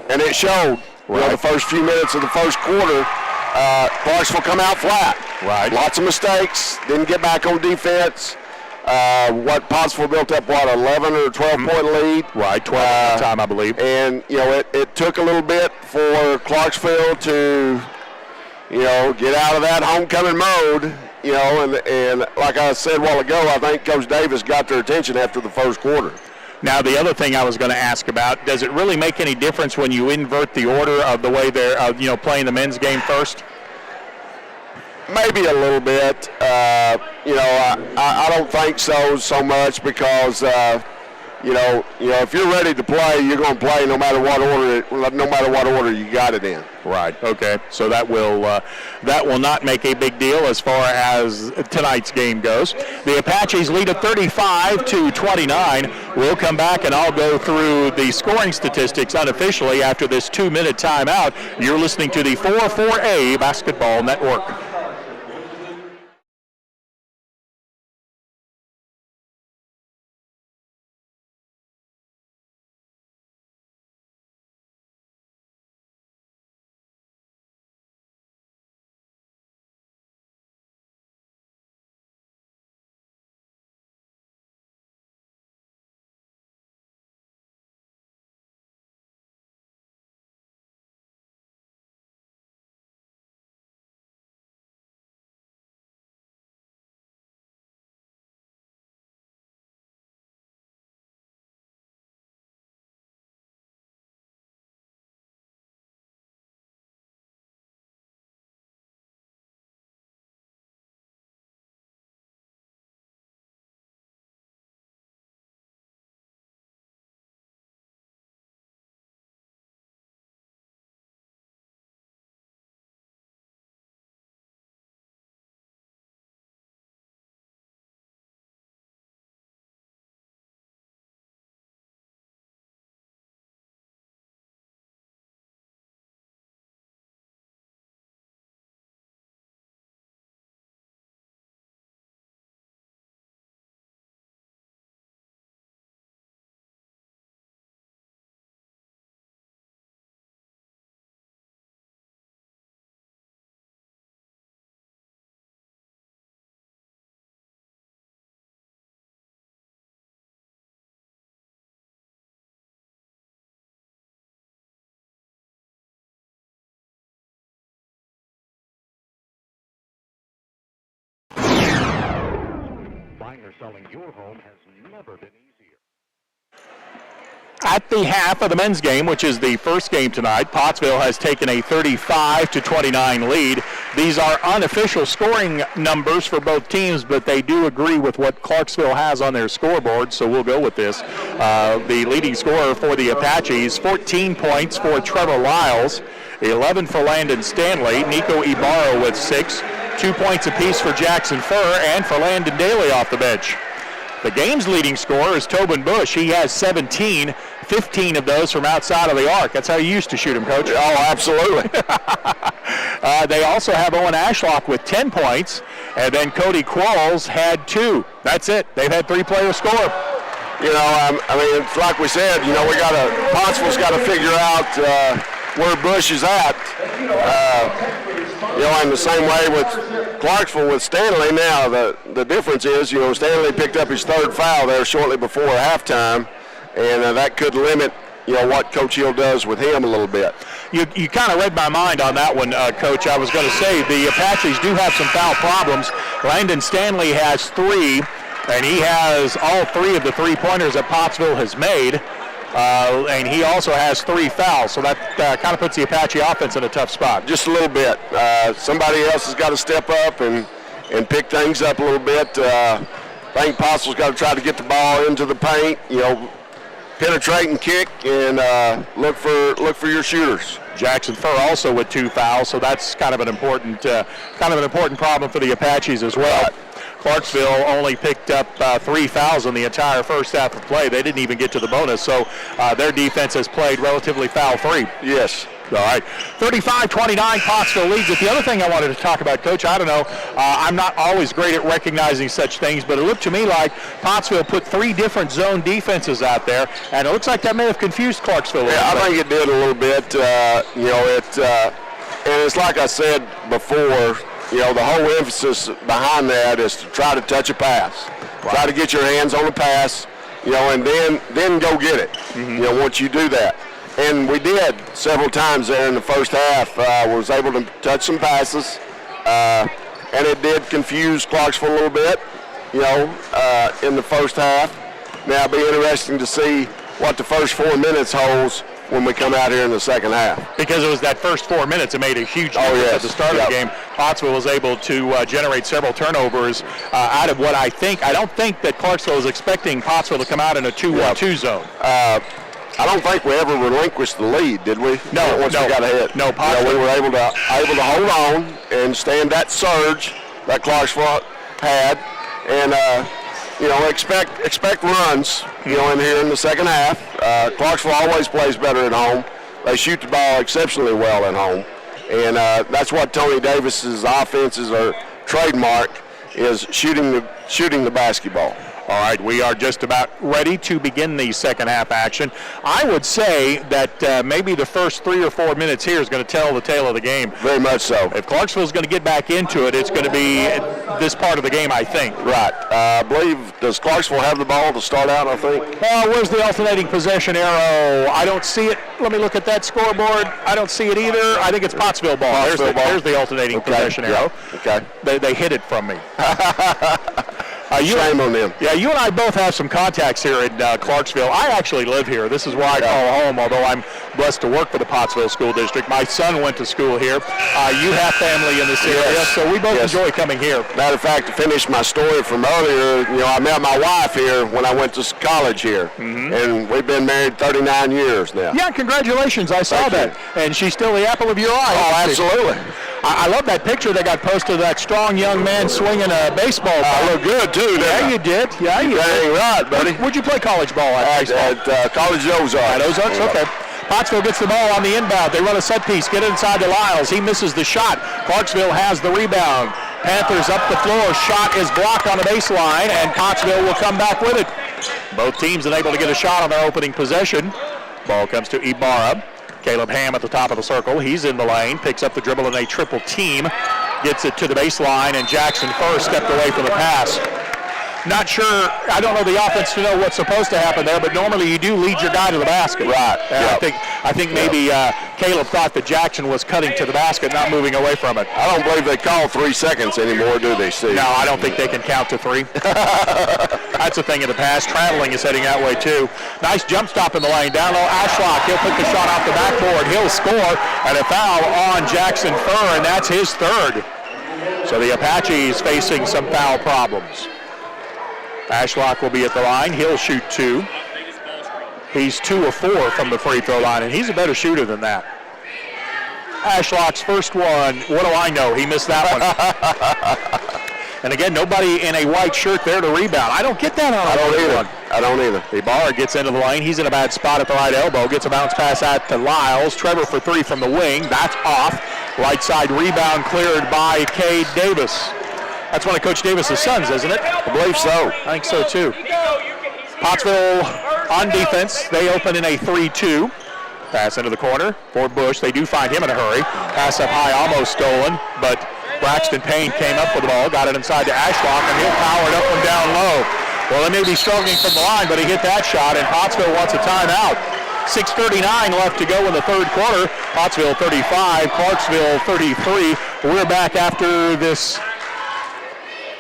Speaker 6: and it showed. Right. The first few minutes of the first quarter, Clarksville come out flat.
Speaker 7: Right.
Speaker 6: Lots of mistakes. Didn't get back on defense. Pottsville built up, 11 or 12-point lead?
Speaker 7: Right, 12 at the time, I believe.
Speaker 6: And, it took a little bit for Clarksville to, get out of that homecoming mode, and like I said a while ago, I think Coach Davis got their attention after the first quarter.
Speaker 7: Now, the other thing I was going to ask about, does it really make any difference when you invert the order of the way they're, playing the men's game first?
Speaker 6: Maybe a little bit. I don't think so much because, if you're ready to play, you're going to play no matter what order you got it in.
Speaker 7: Right. Okay. So that will not make a big deal as far as tonight's game goes. The Apaches lead at 35-29. We'll come back and I'll go through the scoring statistics unofficially after this 2-minute timeout. You're listening to the 4-4A Basketball Network.
Speaker 9: buying or selling your home has never been easier.
Speaker 7: At the half of the men's game, which is the first game tonight, Pottsville has taken a 35-29 lead. These are unofficial scoring numbers for both teams, but they do agree with what Clarksville has on their scoreboard, so we'll go with this. The leading scorer for the Apaches, 14 points for Trevor Lyles, 11 for Landon Stanley, Nico Ibarra with 6, 2 points apiece for Jackson Furr, and for Landon Daly off the bench. The game's leading scorer is Tobin Bush. He has 17, 15 of those from outside of the arc. That's how you used to shoot him, Coach.
Speaker 6: Oh, absolutely.
Speaker 7: They also have Owen Ashlock with 10 points, and then Cody Qualls had 2. That's it. They've had 3 players score.
Speaker 6: You know, I mean, it's like we said, you know, Pottsville's got to figure out where Bush is at. You know, in the same way with Clarksville with Stanley now, the difference is, you know, Stanley picked up his 3rd foul there shortly before halftime, and that could limit, you know, what Coach Hill does with him a little bit.
Speaker 7: You kind of read my mind on that one, Coach. I was going to say the Apaches do have some foul problems. Landon Stanley has 3, and he has all 3 of the 3-pointers that Pottsville has made. And he also has 3 fouls, so that kind of puts the Apache offense in a tough spot.
Speaker 6: Just a little bit. Somebody else has got to step up and pick things up a little bit. I think Pottsville's got to try to get the ball into the paint, you know, penetrate and kick, and look for your shooters.
Speaker 7: Jackson Furr also with 2 fouls, so that's kind of an important problem for the Apaches as well. Right. Clarksville only picked up 3 fouls in the entire first half of play. They didn't even get to the bonus, so their defense has played relatively foul-free.
Speaker 6: Yes.
Speaker 7: All right. 35-29, Pottsville leads it. The other thing I wanted to talk about, Coach, I don't know, I'm not always great at recognizing such things, but it looked to me like Pottsville put 3 different zone defenses out there, and it looks like that may have confused Clarksville.
Speaker 6: Yeah, I think it did a little bit. You know, and it's like I said before, you know, the whole emphasis behind that is to try to touch a pass. Wow. Try to get your hands on the pass, you know, and then go get it, you know, once you do that. And we did several times there in the first half. Was able to touch some passes, and it did confuse Clarksville a little bit, you know, in the first half. Now, it'll be interesting to see what the first 4 minutes holds when we come out here in the second half.
Speaker 7: Because it was that first 4 minutes, it made a huge difference at the start of the game. Pottsville was able to generate several turnovers out of what I don't think that Clarksville was expecting Pottsville to come out in a 2-1-2 zone.
Speaker 6: I don't think we ever relinquished the lead, did we?
Speaker 7: No,
Speaker 6: once we got ahead.
Speaker 7: No,
Speaker 6: Pottsville. You know, we were able to hold on and stand that surge that Clarksville had, and you know, expect runs, you know, in here in the second half. Clarksville always plays better at home. They shoot the ball exceptionally well at home, and that's what Tony Davis's offenses are trademark, is shooting the basketball.
Speaker 7: All right, we are just about ready to begin the second half action. I would say that maybe the first 3 or 4 minutes here is going to tell the tale of the game.
Speaker 6: Very much so.
Speaker 7: If Clarksville's going to get back into it, it's going to be this part of the game, I think.
Speaker 6: Right. I believe, does Clarksville have the ball to start out, I think?
Speaker 7: Where's the alternating possession arrow? I don't see it. Let me look at that scoreboard. I don't see it either. I think it's Pottsville ball. There's the alternating possession arrow.
Speaker 6: Okay.
Speaker 7: They hid it from me.
Speaker 6: Shame on them.
Speaker 7: Yeah, you and I both have some contacts here in Clarksville. I actually live here. This is why I call home, although I'm blessed to work for the Pottsville School District. My son went to school here. You have family in this area, so we both enjoy coming here.
Speaker 6: Matter of fact, to finish my story from earlier, you know, I met my wife here when I went to college here, and we've been married 39 years now.
Speaker 7: Yeah, congratulations. I saw that. And she's still the apple of your eye.
Speaker 6: Oh, absolutely.
Speaker 7: I love that picture that got posted of that strong young man swinging a baseball ball.
Speaker 6: I look good, too, didn't I?
Speaker 7: You did. Yeah, you did.
Speaker 6: Dang right, buddy.
Speaker 7: Where'd you play college ball at?
Speaker 6: College Ozarks.
Speaker 7: At Ozarks? Okay. Pottsville gets the ball on the inbound. They run a set piece, get it inside to Lyles. He misses the shot. Clarksville has the rebound. Panthers up the floor. Shot is blocked on the baseline, and Pottsville will come back with it. Both teams unable to get a shot on their opening possession. Ball comes to Ibarra. Caleb Ham at the top of the circle. He's in the lane, picks up the dribble in a triple team, gets it to the baseline, and Jackson Furr stepped away from the pass. Not sure, I don't know the offense to know what's supposed to happen there, but normally you do lead your guy to the basket.
Speaker 6: Right.
Speaker 7: And I think maybe Caleb thought that Jackson was cutting to the basket, not moving away from it.
Speaker 6: I don't believe they call 3 seconds anymore, do they, Steve?
Speaker 7: No, I don't think they can count to 3. That's a thing in the past. Traveling is heading that way, too. Nice jump stop in the lane. Down low, Ashlock. He'll put the shot off the backboard. He'll score, and a foul on Jackson Furr, and that's his 3rd. So the Apaches facing some foul problems. Ashlock will be at the line. He'll shoot 2. He's 2 of 4 from the free throw line, and he's a better shooter than that. Ashlock's first one, what do I know? He missed that one. And again, nobody in a white shirt there to rebound. I don't get that on
Speaker 6: I don't either.
Speaker 7: Ibarra gets into the lane. He's in a bad spot at the right elbow. Gets a bounce pass out to Lyles. Trevor for 3 from the wing. That's off. Right side rebound cleared by Cade Davis. That's one of Coach Davis's sons, isn't it?
Speaker 6: I believe so.
Speaker 7: I think so, too. Pottsville on defense. They open in a 3-2. Pass into the corner for Bush. They do find him in a hurry. Pass up high, almost stolen, but Braxton Payne came up with the ball, got it inside to Ashlock, and he'll power it up and down low. Well, they may be struggling from the line, but he hit that shot, and Pottsville wants a timeout. 6:39 left to go in the 3rd quarter. Pottsville 35, Clarksville 33. We're back after this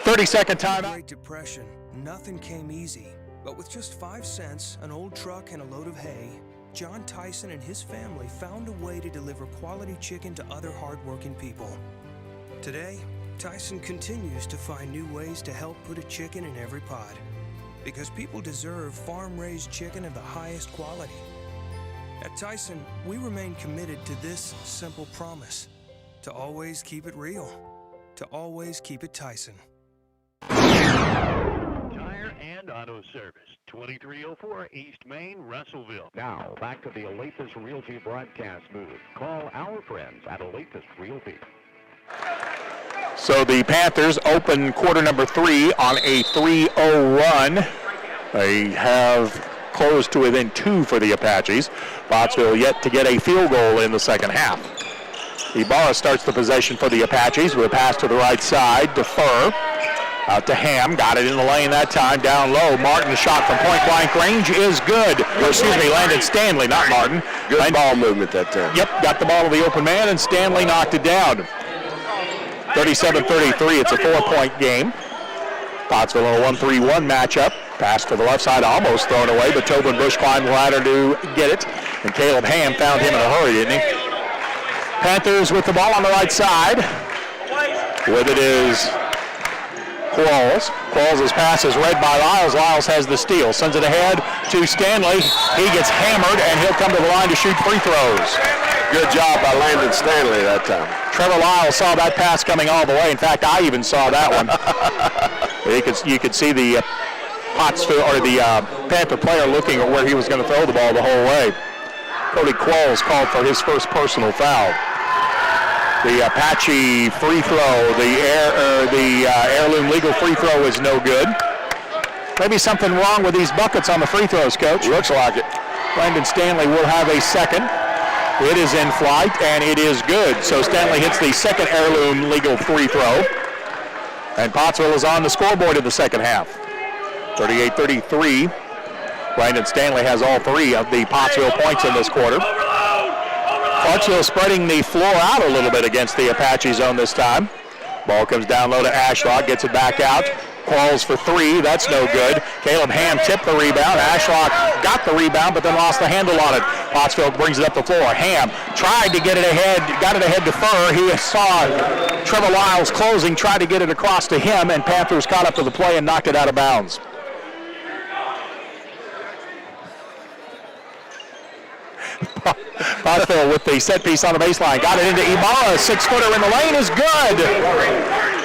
Speaker 7: 30-second timeout.
Speaker 8: Great Depression, nothing came easy. But with just 5 cents, an old truck, and a load of hay, John Tyson and his family found a way to deliver quality chicken to other hardworking people. Today, Tyson continues to find new ways to help put a chicken in every pot. Because people deserve farm-raised chicken of the highest quality. At Tyson, we remain committed to this simple promise: to always keep it real, to always keep it Tyson.
Speaker 9: Tire and Auto Service, 2304 East Main, Russellville. Now, back to the Olathe Realty broadcast booth. Call our friends at Olathe Realty.
Speaker 7: So the Panthers open quarter number 3 on a 3-0 run. They have closed to within 2 for the Apaches. Pottsville yet to get a field goal in the second half. Ibarra starts the possession for the Apaches with a pass to the right side to Furr. Out to Ham, got it in the lane that time, down low. Martin's shot from point-blank range is good. Or, excuse me, Landon Stanley, not Martin.
Speaker 6: Good ball movement that time.
Speaker 7: Yep, got the ball to the open man, and Stanley knocked it down. 37-33, it's a 4-point game. Pottsville in a 1-3-1 matchup. Pass to the left side, almost thrown away, but Tobin Bush climbed the ladder to get it. And Caleb Ham found him in a hurry, didn't he? Panthers with the ball on the right side. With it is Qualls. Qualls' pass is read by Lyles. Lyles has the steal. Sends it ahead to Stanley. He gets hammered, and he'll come to the line to shoot free throws.
Speaker 6: Good job by Landon Stanley that time.
Speaker 7: Trevor Lyles saw that pass coming all the way. In fact, I even saw that one. You could see the Pottsville or the Panther player looking at where he was going to throw the ball the whole way. Cody Qualls called for his first personal foul. The Apache free throw, the heirloom legal free throw is no good. Maybe something wrong with these buckets on the free throws, Coach.
Speaker 6: Looks like it.
Speaker 7: Landon Stanley will have a second. It is in flight, and it is good. So Stanley hits the second heirloom legal free throw. And Pottsville is on the scoreboard in the second half. 38-33. Landon Stanley has all 3 of the Pottsville points in this quarter. Clarksville spreading the floor out a little bit against the Apache zone this time. Ball comes down low to Ashlock, gets it back out. Qualls for 3, that's no good. Caleb Ham tipped the rebound. Ashlock got the rebound, but then lost the handle on it. Pottsville brings it up the floor. Ham tried to get it ahead, got it ahead to Furr. He saw Trevor Lyles closing, tried to get it across to him, and Panthers caught up to the play and knocked it out of bounds. Pottsville with the set piece on the baseline. Got it into Ibarra. 6-footer in the lane is good.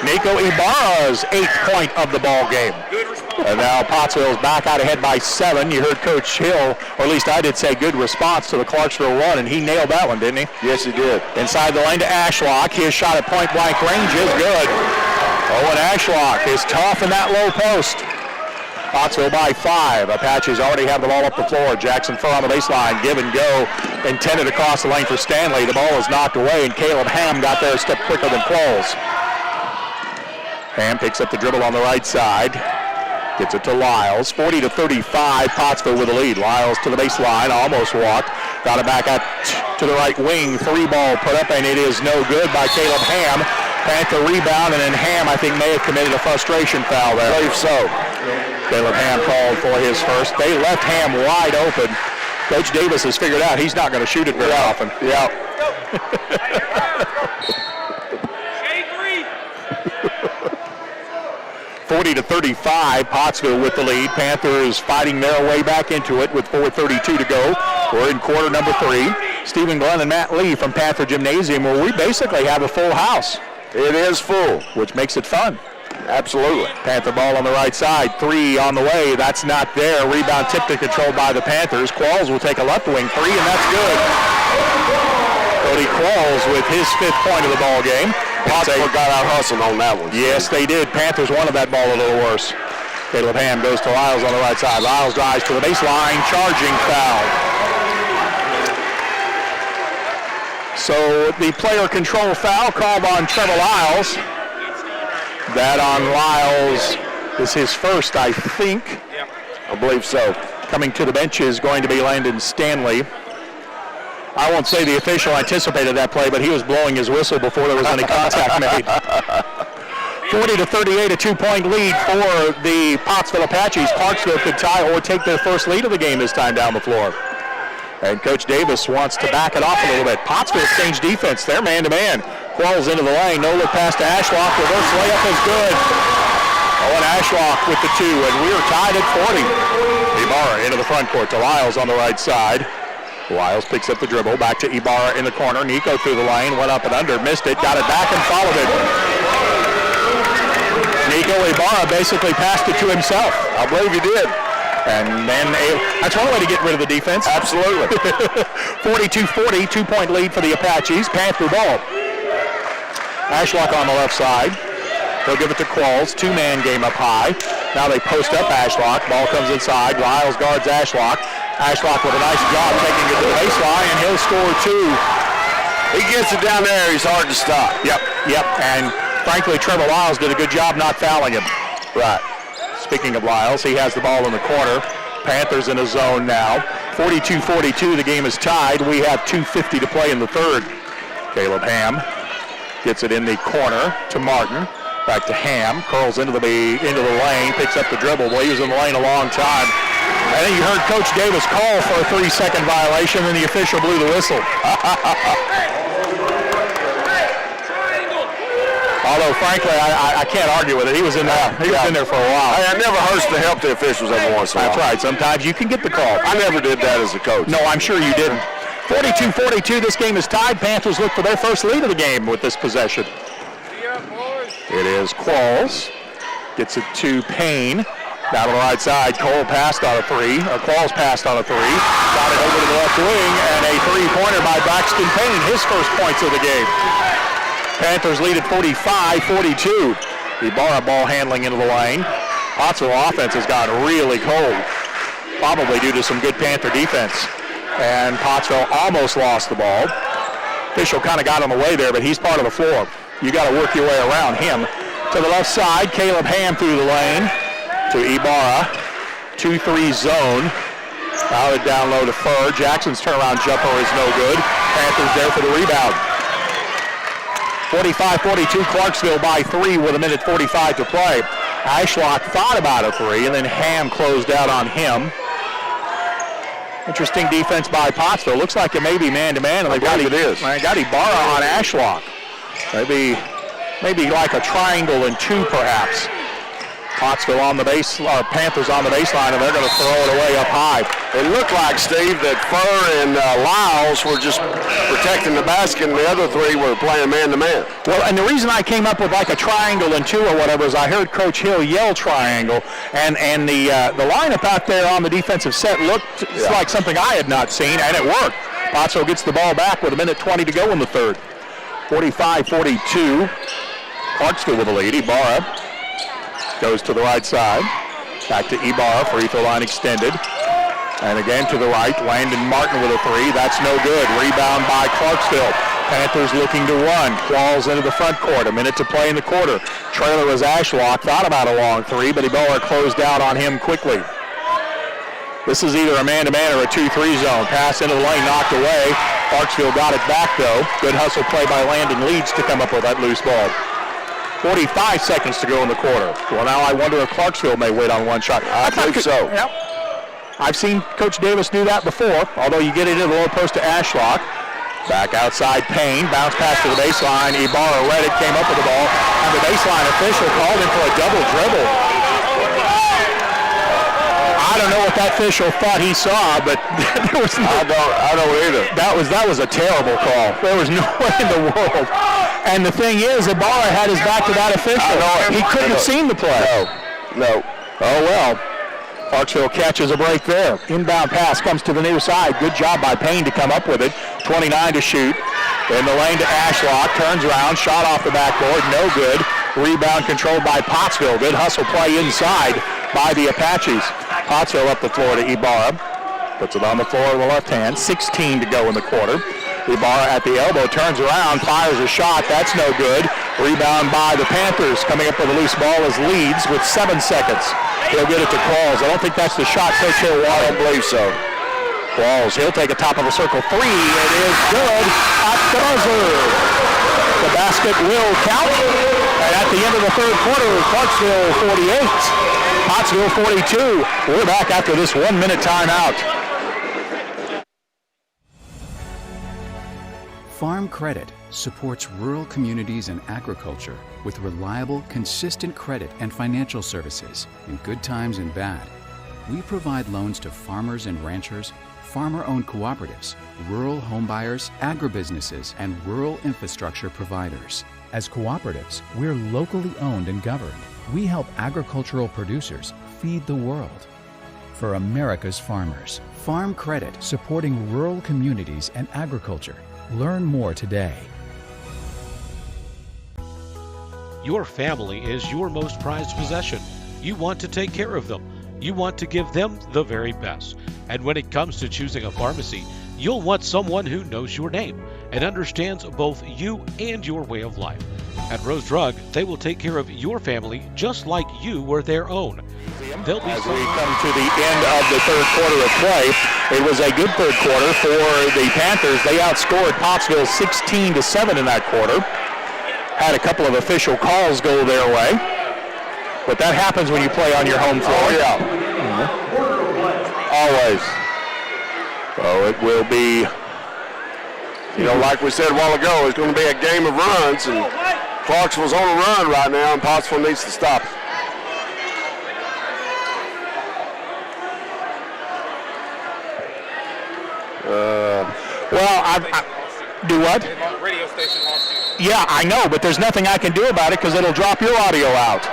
Speaker 7: Nico Ibarra's 8th point of the ball game. And now Pottsville's back out ahead by 7. You heard Coach Hill, or at least I did say good response to the Clarksville run, and he nailed that one, didn't he?
Speaker 6: Yes, he did.
Speaker 7: Inside the lane to Ashlock. His shot at point-blank range is good. Owen Ashlock is tough in that low post. Pottsville by 5. Apaches already have the ball up the floor. Jackson Furr on the baseline. Give and go. Intended across the lane for Stanley. The ball is knocked away, and Caleb Ham got there a step quicker than Qualls. Ham picks up the dribble on the right side. Gets it to Lyles. 40-35, Pottsville with the lead. Lyles to the baseline, almost walked. Got it back out to the right wing. 3-ball put up, and it is no good by Caleb Ham. Panther rebound, and then Ham, I think, may have committed a frustration foul there.
Speaker 6: I believe so.
Speaker 7: Caleb Ham called for his first. They left Ham wide open. Coach Davis has figured out he's not going to shoot it very often.
Speaker 6: Yeah.
Speaker 7: 40-35, Pottsville with the lead. Panthers fighting their way back into it with 4:32 to go. We're in quarter number 3. Stephen Glenn and Matt Lee from Panther Gymnasium, where we basically have a full house.
Speaker 6: It is full.
Speaker 7: Which makes it fun.
Speaker 6: Absolutely.
Speaker 7: Panther ball on the right side. 3 on the way. That's not there. Rebound tipped and controlled by the Panthers. Qualls will take a left wing 3, and that's good. Cody Qualls with his 5th point of the ball game.
Speaker 6: Pottsville got out hustled on that one.
Speaker 7: Yes, they did. Panthers wanted that ball a little worse. Caleb Ham goes to Lyles on the right side. Lyles drives to the baseline. Charging foul. So the player control foul called on Trevor Lyles. That on Lyles is his first, I think.
Speaker 6: I believe so.
Speaker 7: Coming to the bench is going to be Landon Stanley. I won't say the official anticipated that play, but he was blowing his whistle before there was any contact made. 40-38, a 2-point lead for the Pottsville Apaches. Clarksville could tie or take their first lead of the game this time down the floor. And Coach Davis wants to back it off a little bit. Pottsville's changed defense. They're man-to-man. Qualls into the lane. No look pass to Ashlock. Reverse layup is good. Owen Ashlock with the 2, and we're tied at 40. Ibarra into the front court to Lyles on the right side. Lyles picks up the dribble. Back to Ibarra in the corner. Nico through the lane. Went up and under. Missed it. Got it back and followed it. Nico Ibarra basically passed it to himself.
Speaker 6: I believe he did.
Speaker 7: And then that's one way to get rid of the defense.
Speaker 6: Absolutely.
Speaker 7: 42-40, 2-point lead for the Apaches. Panther ball. Ashlock on the left side. They'll give it to Qualls. 2-man game up high. Now they post up Ashlock. Ball comes inside. Lyles guards Ashlock. Ashlock with a nice job taking it to the baseline, and he'll score 2.
Speaker 6: He gets it down there. He's hard to stop.
Speaker 7: Yep. And frankly, Trevor Lyles did a good job not fouling him.
Speaker 6: Right.
Speaker 7: Speaking of Lyles, he has the ball in the corner. Panthers in a zone now. 42-42, the game is tied. We have 2:50 to play in the third. Caleb Ham gets it in the corner to Martin. Back to Ham, curls into the lane, picks up the dribble. Well, he was in the lane a long time. I think you heard Coach Davis call for a 3-second violation, and the official blew the whistle. Although, frankly, I can't argue with it. He was in there. He was in there for a while.
Speaker 6: Hey, it never hurts to help the officials every once in a while.
Speaker 7: That's right. Sometimes you can get the call.
Speaker 6: I never did that as a coach.
Speaker 7: No, I'm sure you didn't. 42-42, this game is tied. Panthers look for their first lead of the game with this possession. It is Qualls. Gets it to Payne. Down on the right side, Cole passed on a 3, or Qualls passed on a 3. Got it over to the left wing, and a 3-pointer by Braxton Payne, his first points of the game. Panthers lead at 45-42. Ibarra ball handling into the lane. Pottsville offense has gotten really cold, probably due to some good Panther defense. And Pottsville almost lost the ball. Official kind of got on the way there, but he's part of the floor. You got to work your way around him. To the left side, Caleb Ham through the lane to Ibarra. 2-3 zone. Now it down low to Furr. Jackson's turnaround jumper is no good. Panthers there for the rebound. 45-42, Clarksville by 3 with 1:45 to play. Ashlock thought about a 3, and then Ham closed out on him. Interesting defense by Pottsville. Looks like it may be man-to-man, and they've got Ibarra on Ashlock. Maybe like a triangle and 2, perhaps. Pottsville on the base, or Panthers on the baseline, and they're going to throw it away up high.
Speaker 6: It looked like, Steve, that Furr and Lyles were just protecting the basket, and the other 3 were playing man-to-man.
Speaker 7: Well, and the reason I came up with like a triangle and 2 or whatever is I heard Coach Hill yell triangle, and the lineup out there on the defensive set looked like something I had not seen, and it worked. Pottsville gets the ball back with 1:20 to go in the third. 45-42. Clarksville with the lead. Ibarra goes to the right side. Back to Ibarra, free throw line extended. And again to the right, Landon Martin with a 3. That's no good. Rebound by Clarksville. Panthers looking to run. Qualls into the front court. 1 minute to play in the quarter. Trailer was Ashlock, thought about a long three, but Ibarra closed out on him quickly. This is either a man-to-man or a 2-3 zone. Pass into the lane, knocked away. Clarksville got it back, though. Good hustle play by Landon Leeds to come up with that loose ball. 45 seconds to go in the quarter. Well, now I wonder if Clarksville may wait on one shot.
Speaker 6: I think so.
Speaker 7: Yep. I've seen Coach Davis do that before, although you get it into the low post to Ashlock. Back outside Payne, bounce pass to the baseline. Ibarra read it, came up with the ball, and the baseline official called him for a double dribble. I don't know what that official thought he saw, but there was no,
Speaker 6: I don't either.
Speaker 7: That was a terrible call. There was no way in the world. And the thing is, Ibarra had his back to that official. He couldn't have seen the play.
Speaker 6: No.
Speaker 7: Oh well. Clarksville catches a break there. Inbound pass comes to the near side. Good job by Payne to come up with it. 29 to shoot. In the lane to Ashlock. Turns around. Shot off the backboard. No good. Rebound controlled by Pottsville. Good hustle play inside by the Apaches. Pottsville up the floor to Ibarra. Puts it on the floor with the left hand. 16 to go in the quarter. Ibarra at the elbow. Turns around. Fires a shot. That's no good. Rebound by the Panthers. Coming up with a loose ball is Leeds with 7 seconds. He'll get it to Qualls. I don't think that's the shot Coach Hill wanted.
Speaker 6: I don't believe so.
Speaker 7: Qualls, he'll take a top of a circle three. It is good at the buzzer. The basket will count. And at the end of the third quarter, Clarksville 48, Pottsville 42. We're back after this 1 minute timeout.
Speaker 1: Farm Credit supports rural communities and agriculture with reliable, consistent credit and financial services in good times and bad. We provide loans to farmers and ranchers, farmer-owned cooperatives, rural homebuyers, agribusinesses, and rural infrastructure providers. As cooperatives, we're locally owned and governed. We help agricultural producers feed the world. For America's farmers, Farm Credit supporting rural communities and agriculture. Learn more today.
Speaker 2: Your family is your most prized possession. You want to take care of them. You want to give them the very best. And when it comes to choosing a pharmacy, you'll want someone who knows your name and understands both you and your way of life. At Rose Drug, they will take care of your family just like you were their own. They'll be
Speaker 7: As we come to the end of the third quarter of play, it was a good third quarter for the Panthers. They outscored Pottsville 16-7 in that quarter. Had a couple of official calls go their way. But that happens when you play on your home floor.
Speaker 6: Oh, yeah. Always.
Speaker 7: So it will be,
Speaker 6: like we said a while ago, it's going to be a game of runs, and Clarksville's on a run right now, and Pottsville needs to stop it.
Speaker 7: Do what?
Speaker 10: Radio station lost you.
Speaker 7: Yeah, I know, but there's nothing I can do about it because it'll drop your audio out.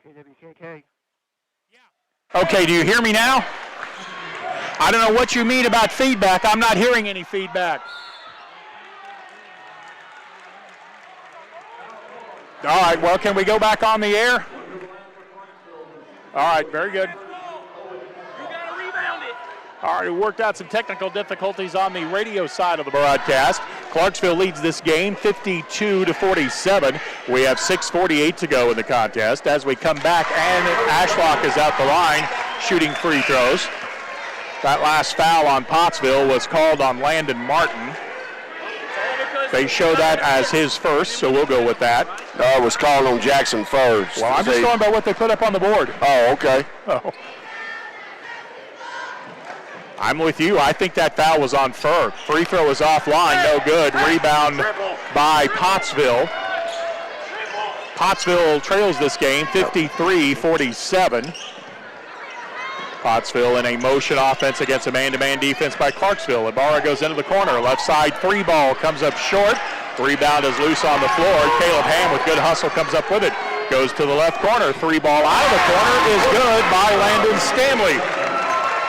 Speaker 9: KWKK.
Speaker 7: Okay, do you hear me now? I don't know what you mean about feedback. I'm not hearing any feedback. All right, well, can we go back on the air? All right, very good.
Speaker 10: You got to rebound it.
Speaker 7: All right, we worked out some technical difficulties on the radio side of the broadcast. Clarksville leads this game 52-47. We have 6:48 to go in the contest as we come back, and Ashlock is out the line shooting free throws. That last foul on Pottsville was called on Landon Martin. They show that as his first, so we'll go with that.
Speaker 6: No, it was called on Jackson first.
Speaker 7: Well, I'm just going by what they put up on the board.
Speaker 6: Oh, okay.
Speaker 7: Oh. I'm with you. I think that foul was on Fur. Free throw is offline, no good. Rebound by Pottsville. Pottsville trails this game 53-47. Pottsville in a motion offense against a man-to-man defense by Clarksville. Ibarra goes into the corner. Left side three ball comes up short. Rebound is loose on the floor. Caleb Ham with good hustle comes up with it. Goes to the left corner. Three ball out of the corner is good by Landon Stanley.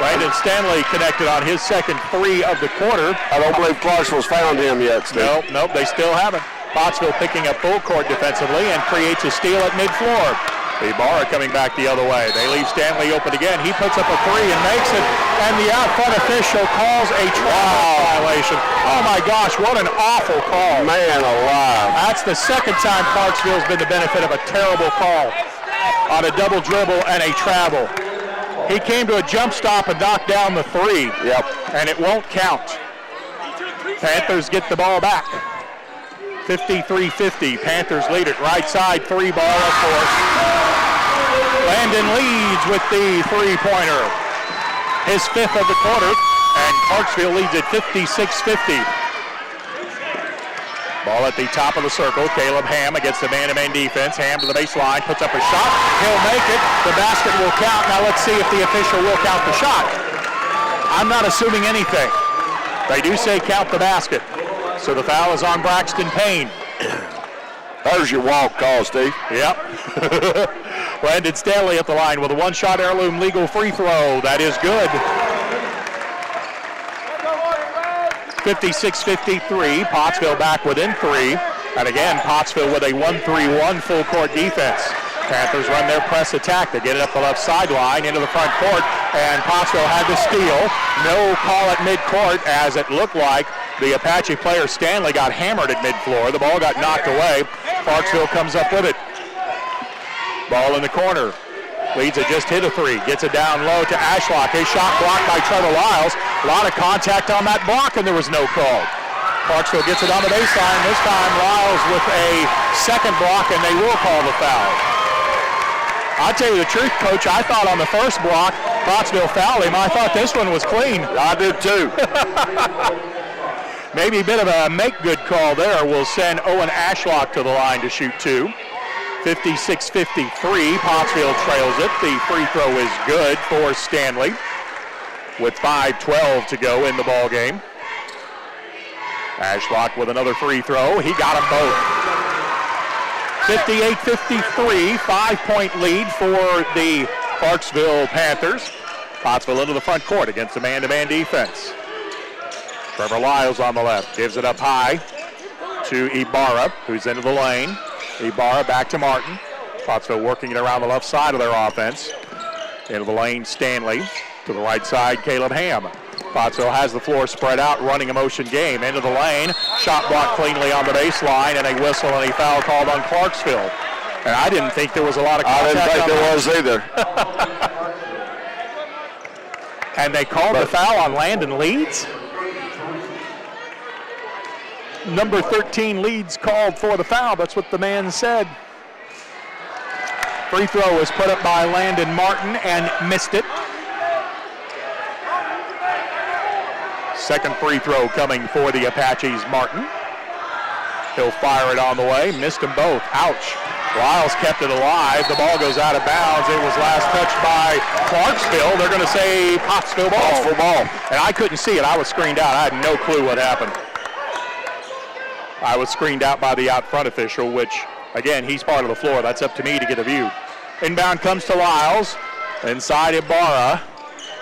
Speaker 7: Landon Stanley connected on his second three of the quarter.
Speaker 6: I don't believe Clarksville's found him yet, Steve.
Speaker 7: Nope, they still haven't. Pottsville picking up full court defensively and creates a steal at midfloor. Ibarra coming back the other way. They leave Stanley open again. He puts up a three and makes it, and the out front official calls a travel violation. Oh my gosh, what an awful call.
Speaker 6: Man alive.
Speaker 7: That's the second time Clarksville's been the benefit of a terrible call on a double dribble and a travel. He came to a jump stop and knocked down the three.
Speaker 6: Yep.
Speaker 7: And it won't count. Panthers get the ball back. 53-50. Panthers lead it. Right side three ball, of course. Landon leads with the three-pointer. His fifth of the quarter. And Clarksville leads at 56-50. Ball at the top of the circle. Caleb Ham against the man-to-man defense. Ham to the baseline, puts up a shot. He'll make it. The basket will count. Now let's see if the official will count the shot. I'm not assuming anything. They do say count the basket. So the foul is on Braxton Payne.
Speaker 6: There's your walk call, Steve.
Speaker 7: Yep. Landon Stanley at the line with a one-shot heirloom legal free throw. That is good. 56-53. Pottsville back within three. And again, Pottsville with a 1-3-1 full court defense. Panthers run their press attack. They get it up the left sideline into the front court, and Pottsville had the steal. No call at midcourt, as it looked like the Apache player Stanley got hammered at midfloor. The ball got knocked away. Clarksville comes up with it. Ball in the corner. Leads it, just hit a three. Gets it down low to Ashlock. His shot blocked by Trevor Lyles. A lot of contact on that block, and there was no call. Clarksville gets it on the baseline. This time Lyles with a second block, and they will call the foul. I'll tell you the truth, Coach, I thought on the first block, Pottsville fouled him. I thought this one was clean.
Speaker 6: I did too.
Speaker 7: Maybe a bit of a make-good call there. We'll send Owen Ashlock to the line to shoot two. 56-53, Pottsville trails it. The free throw is good for Stanley with 5:12 to go in the ball game. Ashlock with another free throw. He got them both. 58-53, 5-point lead for the Clarksville Panthers. Pottsville into the front court against the man-to-man defense. Trevor Lyles on the left, gives it up high to Ibarra, who's into the lane. Ibarra back to Martin. Pottsville working it around the left side of their offense. Into the lane, Stanley. To the right side, Caleb Ham. Pottsville has the floor spread out, running a motion game. Into the lane, shot blocked cleanly on the baseline, and a whistle and a foul called on Clarksville. And I didn't think there was a lot of contact.
Speaker 6: I didn't think there was either.
Speaker 7: And they called the foul on Landon Leeds. Number 13 Leeds called for the foul. That's what the man said. Free throw was put up by Landon Martin and missed it. Second free throw coming for the Apaches, Martin. He'll fire it on the way. Missed them both. Ouch. Lyles kept it alive. The ball goes out of bounds. It was last touched by Clarksville. They're going to say Pottsville ball.
Speaker 6: Pottsville ball.
Speaker 7: And I couldn't see it. I was screened out. I had no clue what happened. I was screened out by the out front official, which, again, he's part of the floor. That's up to me to get a view. Inbound comes to Lyles. Inside Ibarra.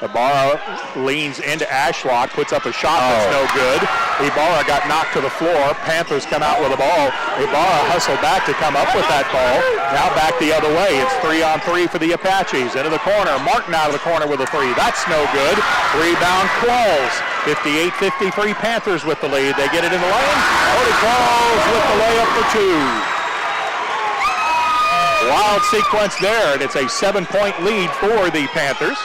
Speaker 7: Ibarra leans into Ashlock, puts up a shot that's no good. Ibarra got knocked to the floor. Panthers come out with the ball. Ibarra hustled back to come up with that ball. Now back the other way. It's 3-on-3 for the Apaches. Into the corner. Martin out of the corner with a three. That's no good. Rebound Qualls. 58-53 Panthers with the lead. They get it in the lane. Cody Qualls with the layup for two. Wild sequence there, and it's a 7-point lead for the Panthers.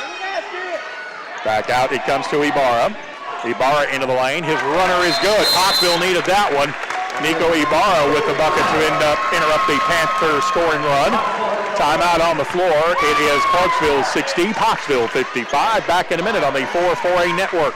Speaker 7: Back out, it comes to Ibarra. Ibarra into the lane. His runner is good. Pottsville needed that one. Nico Ibarra with the bucket to interrupt the Panther scoring run. Timeout on the floor. It is Clarksville 60, Pottsville 55. Back in a minute on the 4-4A network.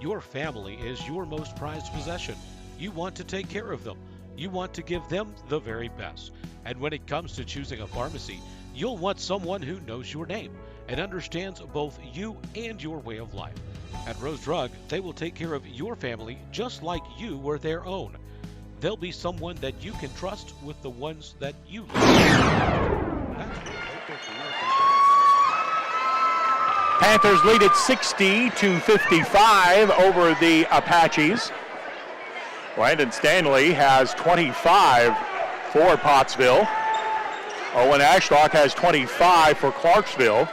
Speaker 2: Your family is your most prized possession. You want to take care of them. You want to give them the very best. And when it comes to choosing a pharmacy, you'll want someone who knows your name and understands both you and your way of life. At Rose Drug, they will take care of your family just like you were their own. They'll be someone that you can trust with the ones that you love.
Speaker 7: Panthers lead at 60-55 over the Apaches. Landon Stanley has 25 for Pottsville. Owen Ashlock has 25 for Clarksville.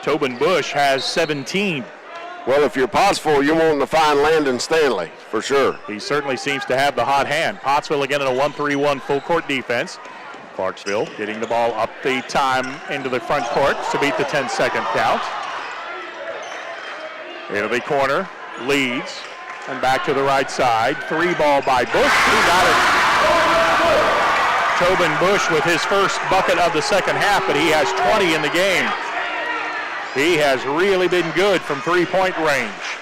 Speaker 7: Tobin Bush has 17.
Speaker 6: Well, if you're Pottsville, you're wanting to find Landon Stanley, for sure.
Speaker 7: He certainly seems to have the hot hand. Pottsville again in a 1-3-1 full court defense. Clarksville getting the ball up the time into the front court to beat the 10-second count. Into the corner, leads, and back to the right side. Three ball by Bush. He got it. Tobin Bush with his first bucket of the second half, but he has 20 in the game. He has really been good from three-point range.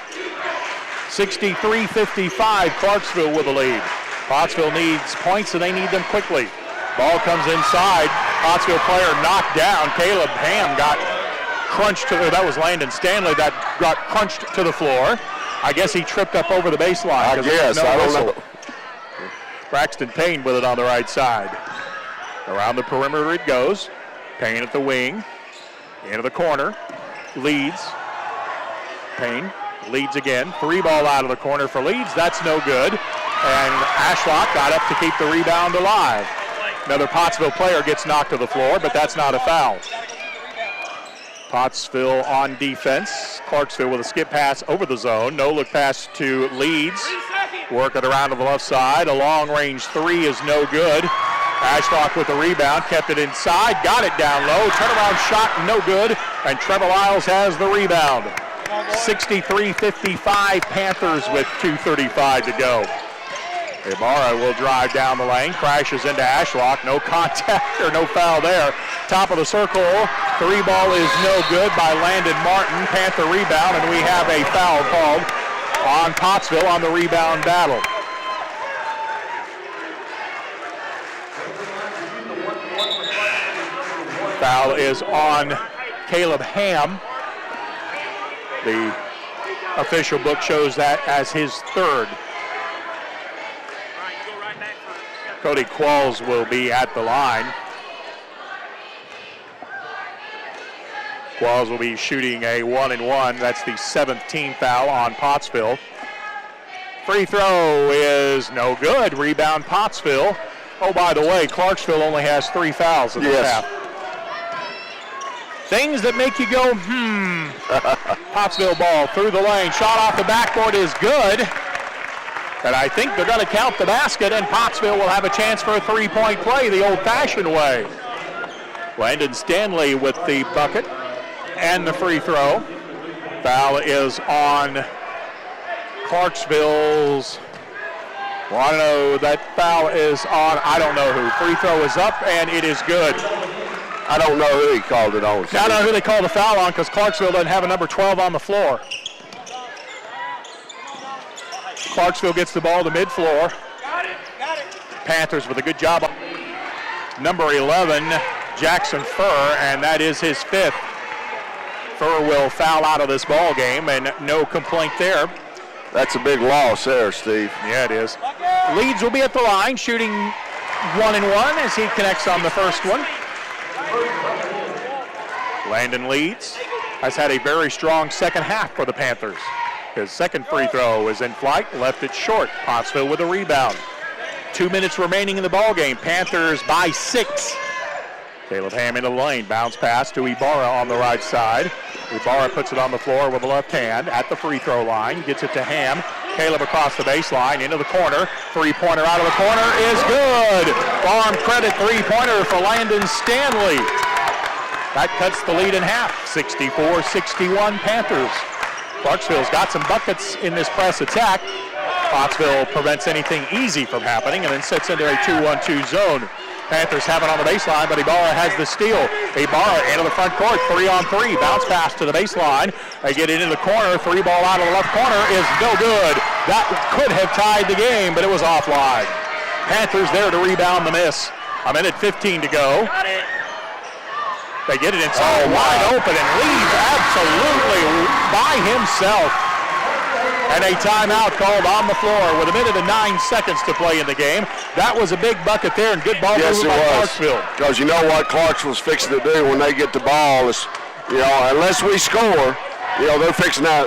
Speaker 7: 63-55, Clarksville with the lead. Pottsville needs points, and they need them quickly. Ball comes inside. Pottsville player knocked down. Caleb Ham got crunched to, that was Landon Stanley that got crunched to the floor. I guess he tripped up over the baseline.
Speaker 6: I guess, I don't know.
Speaker 7: Braxton Payne with it on the right side. Around the perimeter it goes. Payne at the wing. Into the corner. Leads. Payne leads again. Three ball out of the corner for Leeds. That's no good. And Ashlock got up to keep the rebound alive. Another Pottsville player gets knocked to the floor, but that's not a foul. Pottsville on defense. Clarksville with a skip pass over the zone. No look pass to Leeds. Work it around to the left side. A long range three is no good. Ashlock with the rebound. Kept it inside. Got it down low. Turnaround shot no good. And Trevor Lyles has the rebound. 63-55 Panthers with 2:35 to go. Ibarra will drive down the lane, crashes into Ashlock. No contact or no foul there. Top of the circle, three ball is no good by Landon Martin. Panther rebound, and we have a foul called on Pottsville on the rebound battle. Foul is on Caleb Ham. The official book shows that as his third. Cody Qualls will be at the line. Qualls will be shooting a 1-and-1. That's the 7th team foul on Pottsville. Free throw is no good. Rebound Pottsville. Oh, by the way, Clarksville only has 3 fouls in this half. Things that make you go, Pottsville ball through the lane. Shot off the backboard is good. And I think they're going to count the basket, and Pottsville will have a chance for a three-point play the old-fashioned way. Landon Stanley with the bucket and the free throw. Foul is on Clarksville's Well, I don't know. That foul is on. I don't know who. Free throw is up, and it is good.
Speaker 6: I don't know who he called it on.
Speaker 7: I don't know who they called the foul on because Clarksville doesn't have a number 12 on the floor. Clarksville gets the ball to mid-floor. Panthers with a good job. Number 11, Jackson Furr, and that is his 5th. Furr will foul out of this ball game, and no complaint there.
Speaker 6: That's a big loss there, Steve.
Speaker 7: Yeah, it is. Leeds will be at the line, shooting 1-1 as he connects on the first one. Landon Leeds has had a very strong second half for the Panthers. His second free throw is in flight, left it short. Pottsville with a rebound. 2 minutes remaining in the ball game. Panthers by 6. Caleb Ham into the lane. Bounce pass to Ibarra on the right side. Ibarra puts it on the floor with the left hand at the free throw line. Gets it to Ham. Caleb across the baseline into the corner. Three-pointer out of the corner is good. Farm credit three-pointer for Landon Stanley. That cuts the lead in half. 64-61 Panthers. Clarksville's got some buckets in this press attack. Pottsville prevents anything easy from happening and then sets into a 2-1-2 zone. Panthers have it on the baseline, but Ibarra has the steal. Ibarra into the front court, 3-on-3. Bounce pass to the baseline. They get it into the corner. Three ball out of the left corner is no good. That could have tied the game, but it was offline. Panthers there to rebound the miss. A minute 15 to go. They get it inside wide open, and Leeds absolutely by himself. And a timeout called on the floor with 1 minute and 9 seconds to play in the game. That was a big bucket there and good ball movement by Clarksville.
Speaker 6: Because you know what Clarksville's fixing to do when they get the ball is, unless we score, they're fixing to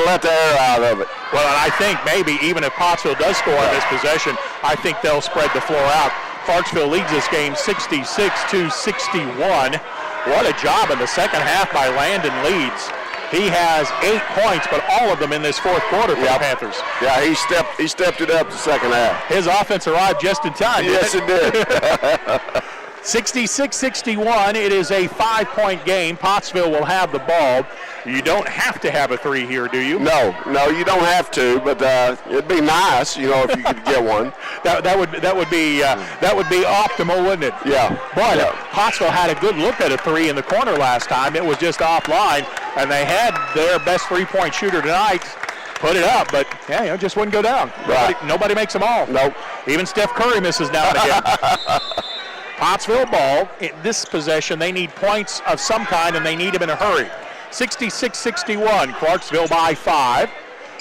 Speaker 6: let the air out of it.
Speaker 7: Well, and I think maybe even if Pottsville does score on this possession, I think they'll spread the floor out. Clarksville leads this game 66-61. What a job in the second half by Landon Leeds. He has 8 points, but all of them in this fourth quarter for the Panthers.
Speaker 6: Yeah, he stepped it up the second half.
Speaker 7: His offense arrived just in time.
Speaker 6: Yes, it did.
Speaker 7: 66-61. It is a 5-point game. Pottsville will have the ball. You don't have to have a three here, do you?
Speaker 6: No, you don't have to, but it'd be nice, if you could get one.
Speaker 7: that would be optimal, wouldn't it?
Speaker 6: Yeah.
Speaker 7: But Pottsville had a good look at a three in the corner last time. It was just offline, and they had their best three-point shooter tonight put it up, but just wouldn't go down.
Speaker 6: Right.
Speaker 7: Nobody makes them all.
Speaker 6: Nope.
Speaker 7: Even Steph Curry misses now and again. Pottsville ball. In this possession, they need points of some kind, and they need them in a hurry. 66-61, Clarksville by 5.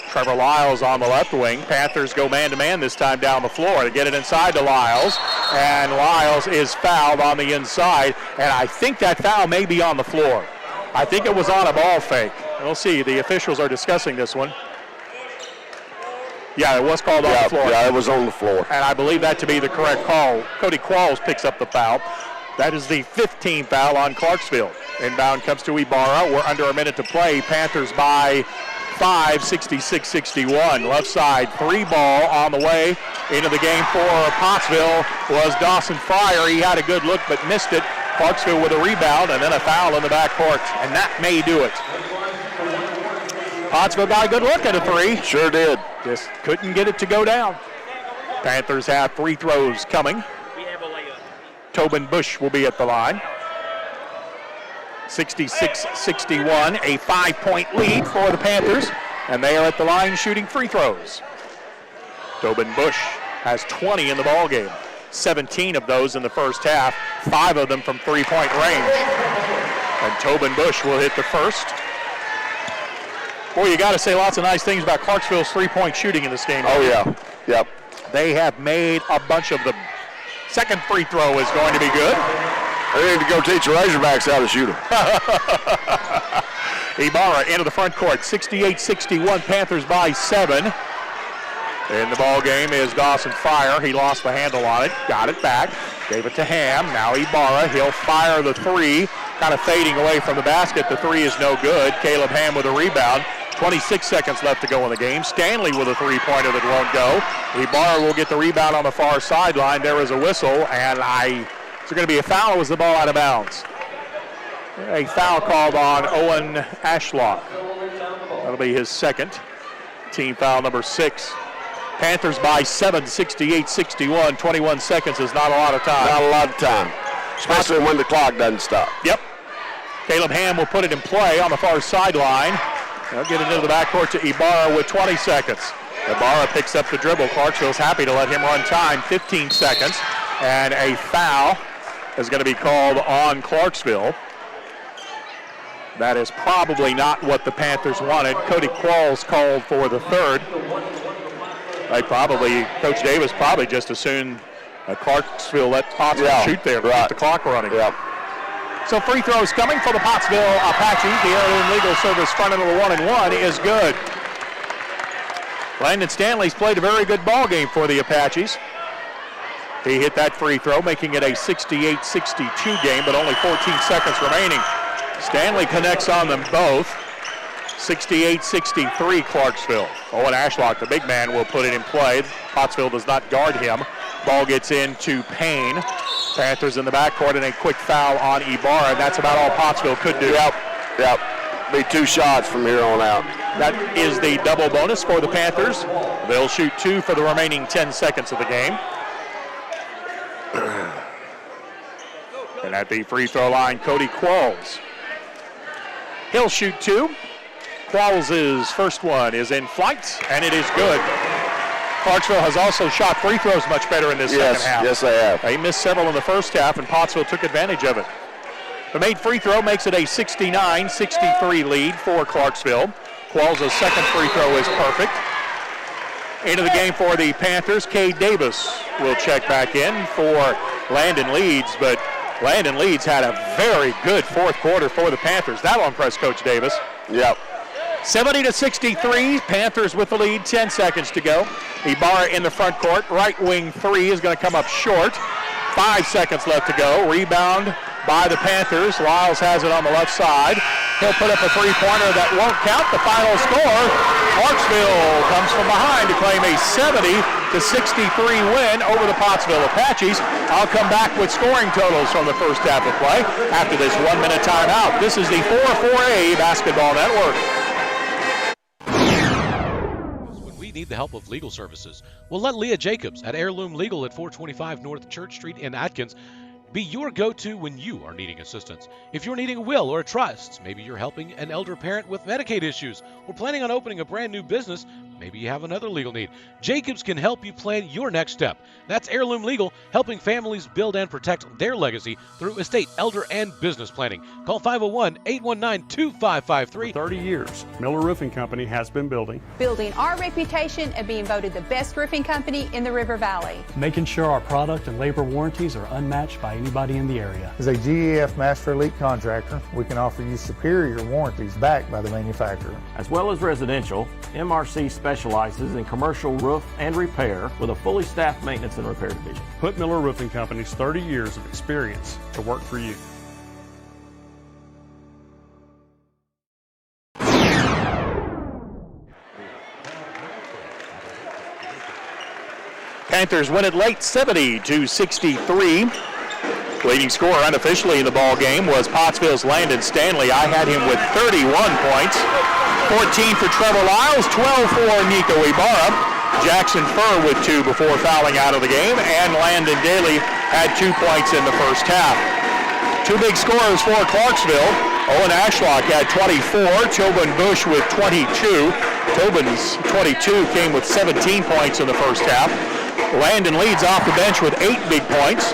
Speaker 7: Trevor Lyles on the left wing. Panthers go man-to-man this time down the floor to get it inside to Lyles. And Lyles is fouled on the inside, and I think that foul may be on the floor. I think it was on a ball fake. We'll see. The officials are discussing this one. Yeah, it was called on the floor.
Speaker 6: Yeah, it was on the floor.
Speaker 7: And I believe that to be the correct call. Cody Qualls picks up the foul. That is the 15th foul on Clarksville. Inbound comes to Ibarra. We're under a minute to play. Panthers by 5, 66-61. Left side, three ball on the way into the game for Pottsville was Dawson Fryer. He had a good look but missed it. Clarksville with a rebound and then a foul in the backcourt, and that may do it. Pottsville got a good look at a three.
Speaker 6: Sure did.
Speaker 7: Just couldn't get it to go down. Panthers have free throws coming. Tobin Bush will be at the line. 66-61, a 5-point lead for the Panthers, and they are at the line shooting free throws. Tobin Bush has 20 in the ball game. 17 of those in the first half, 5 of them from three-point range. And Tobin Bush will hit the first. Boy, you got to say lots of nice things about Clarksville's three-point shooting in this game.
Speaker 6: Oh, yeah. Yep.
Speaker 7: They have made a bunch of them. Second free throw is going to be good.
Speaker 6: They need to go teach the Razorbacks how to shoot them.
Speaker 7: Ibarra into the front court, 68-61, Panthers by 7. In the ball game is Dawson Fryer. He lost the handle on it, got it back, gave it to Ham. Now Ibarra, he'll fire the three, kind of fading away from the basket. The three is no good. Caleb Ham with a rebound. 26 seconds left to go in the game. Stanley with a three-pointer that won't go. Ibarra will get the rebound on the far sideline. There is a whistle, and is there going to be a foul or was the ball out of bounds? A foul called on Owen Ashlock. That'll be his second. Team foul number 6. Panthers by 7, 68-61. 21 seconds is not a lot of time.
Speaker 6: Not a lot of time, especially when the clock doesn't stop.
Speaker 7: Yep. Caleb Ham will put it in play on the far sideline. They'll get it into the backcourt to Ibarra with 20 seconds. Ibarra picks up the dribble. Clarksville's happy to let him run time, 15 seconds. And a foul is going to be called on Clarksville. That is probably not what the Panthers wanted. Cody Qualls called for the third. Coach Davis probably just assumed Clarksville let Pottsville shoot there, keep the clock running.
Speaker 6: Yeah.
Speaker 7: So free throws coming for the Pottsville Apaches. The Heirloom Legal Service front end of the 1-and-1 is good. Landon Stanley's played a very good ball game for the Apaches. He hit that free throw, making it a 68-62 game, but only 14 seconds remaining. Stanley connects on them both. 68-63 Clarksville. Owen Ashlock, the big man, will put it in play. Pottsville does not guard him. Ball gets into Payne. Panthers in the backcourt and a quick foul on Ibarra. That's about all Pottsville could do.
Speaker 6: Yep. Be 2 shots from here on out.
Speaker 7: That is the double bonus for the Panthers. They'll shoot 2 for the remaining 10 seconds of the game. And at the free throw line, Cody Qualls. He'll shoot 2. Qualls' first one is in flight, and it is good. Clarksville has also shot free throws much better in this second half.
Speaker 6: Yes, they have.
Speaker 7: They missed several in the first half, and Pottsville took advantage of it. The made free throw makes it a 69-63 lead for Clarksville. Qualls' second free throw is perfect. Into the game for the Panthers, Cade Davis will check back in for Landon Leeds, but Landon Leeds had a very good fourth quarter for the Panthers. That'll impress Coach Davis.
Speaker 6: Yep.
Speaker 7: 70-63, Panthers with the lead, 10 seconds to go. Ibarra in the front court, right wing 3 is going to come up short. 5 seconds left to go. Rebound by the Panthers. Lyles has it on the left side. He'll put up a three-pointer that won't count. The final score, Clarksville comes from behind to claim a 70-63 win over the Pottsville Apaches. I'll come back with scoring totals from the first half of play after this 1-minute timeout. This is the 4-4A Basketball Network.
Speaker 2: When we need the help of legal services, we'll let Leah Jacobs at Heirloom Legal at 425 North Church Street in Atkins be your go-to when you are needing assistance. If you're needing a will or a trust, maybe you're helping an elder parent with Medicaid issues, or planning on opening a brand new business, maybe you have another legal need. Jacobs can help you plan your next step. That's Heirloom Legal, helping families build and protect their legacy through estate, elder, and business planning. Call 501-819-2553.
Speaker 3: For 30 years, Miller Roofing Company has been building
Speaker 4: our reputation of being voted the best roofing company in the River Valley.
Speaker 5: Making sure our product and labor warranties are unmatched by anybody in the area.
Speaker 11: As a GEF Master Elite contractor, we can offer you superior warranties backed by the manufacturer.
Speaker 12: As well as residential, MRC specializes in commercial roof and repair with a fully staffed maintenance and repair division.
Speaker 3: Put Miller Roofing Company's 30 years of experience to work for you.
Speaker 7: Panthers win it late, 70-63. Leading scorer unofficially in the ball game was Pottsville's Landon Stanley. I had him with 31 points. 14 for Trevor Lyles, 12 for Nico Ibarra. Jackson Furr with 2 before fouling out of the game, and Landon Daly had 2 points in the first half. 2 big scorers for Clarksville. Owen Ashlock had 24, Tobin Bush with 22. Tobin's 22 came with 17 points in the first half. Landon leads off the bench with 8 big points.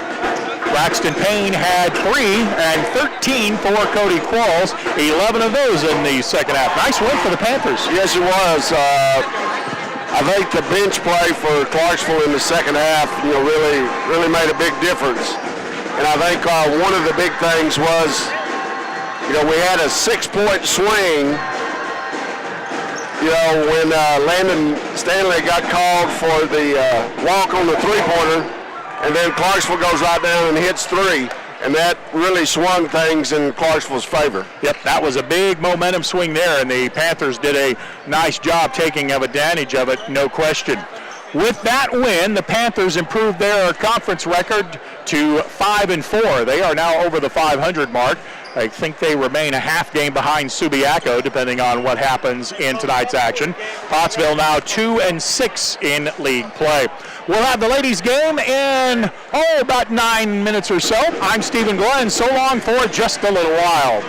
Speaker 7: Braxton Payne had 3 and 13 for Cody Qualls, 11 of those in the second half. Nice win for the Panthers.
Speaker 6: Yes, it was. I think the bench play for Clarksville in the second half, really made a big difference. And I think one of the big things was, we had a 6-point swing. When Landon Stanley got called for the walk on the three-pointer, and then Clarksville goes right down and hits 3, and that really swung things in Clarksville's favor.
Speaker 7: Yep, that was a big momentum swing there, and the Panthers did a nice job taking advantage of it, no question. With that win, the Panthers improved their conference record to 5-4. They are now over the 500 mark. I think they remain a half game behind Subiaco, depending on what happens in tonight's action. Pottsville now 2-6 in league play. We'll have the ladies' game in, about 9 minutes or so. I'm Stephen Glenn. So long for just a little while.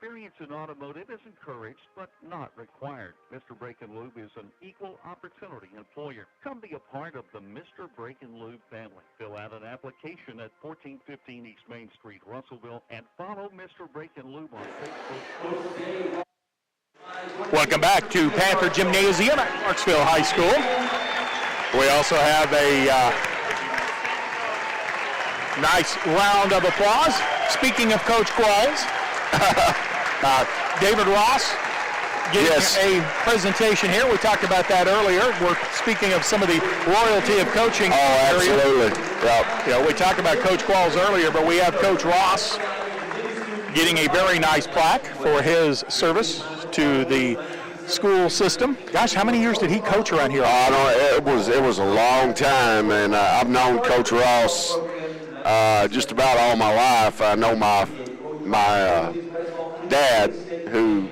Speaker 9: Experience in automotive is encouraged but not required. Mr. Brake and Lube is an equal opportunity employer. Come be a part of the Mr. Brake and Lube family. Fill out an application at 1415 East Main Street, Russellville, and follow Mr. Brake and Lube on Facebook.
Speaker 7: Welcome back to Panther Gymnasium at Clarksville High School. We also have a nice round of applause. Speaking of Coach Qualls, David Ross giving a presentation here. We talked about that earlier. We're speaking of some of the royalty of coaching.
Speaker 6: Oh, absolutely. Yep.
Speaker 7: Yeah, we talked about Coach Qualls earlier, but we have Coach Ross getting a very nice plaque for his service to the school system. Gosh, how many years did he coach around here?
Speaker 6: It was a long time, and I've known Coach Ross just about all my life. I know my dad, who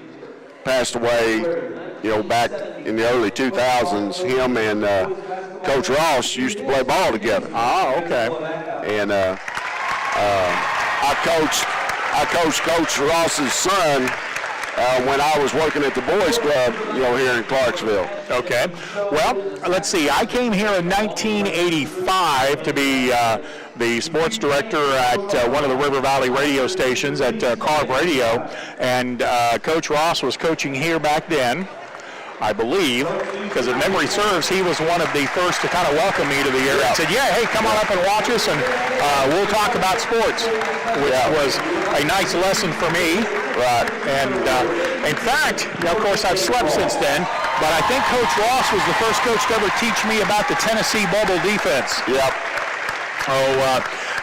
Speaker 6: passed away, back in the early 2000s. Him and Coach Ross used to play ball together.
Speaker 7: Oh, okay.
Speaker 6: And I coached Coach Ross's son when I was working at the boys club, here in Clarksville.
Speaker 7: Okay. Well, let's see. I came here in 1985 to be the sports director at one of the River Valley radio stations at Carve Radio, and Coach Ross was coaching here back then, I believe, because if memory serves, he was one of the first to kind of welcome me to the area and said, hey, come on up and watch us, and we'll talk about sports, which was a nice lesson for me.
Speaker 6: Right.
Speaker 7: And in fact, of course, I've slept since then, but I think Coach Ross was the first coach to ever teach me about the Tennessee bubble defense.
Speaker 6: Yep.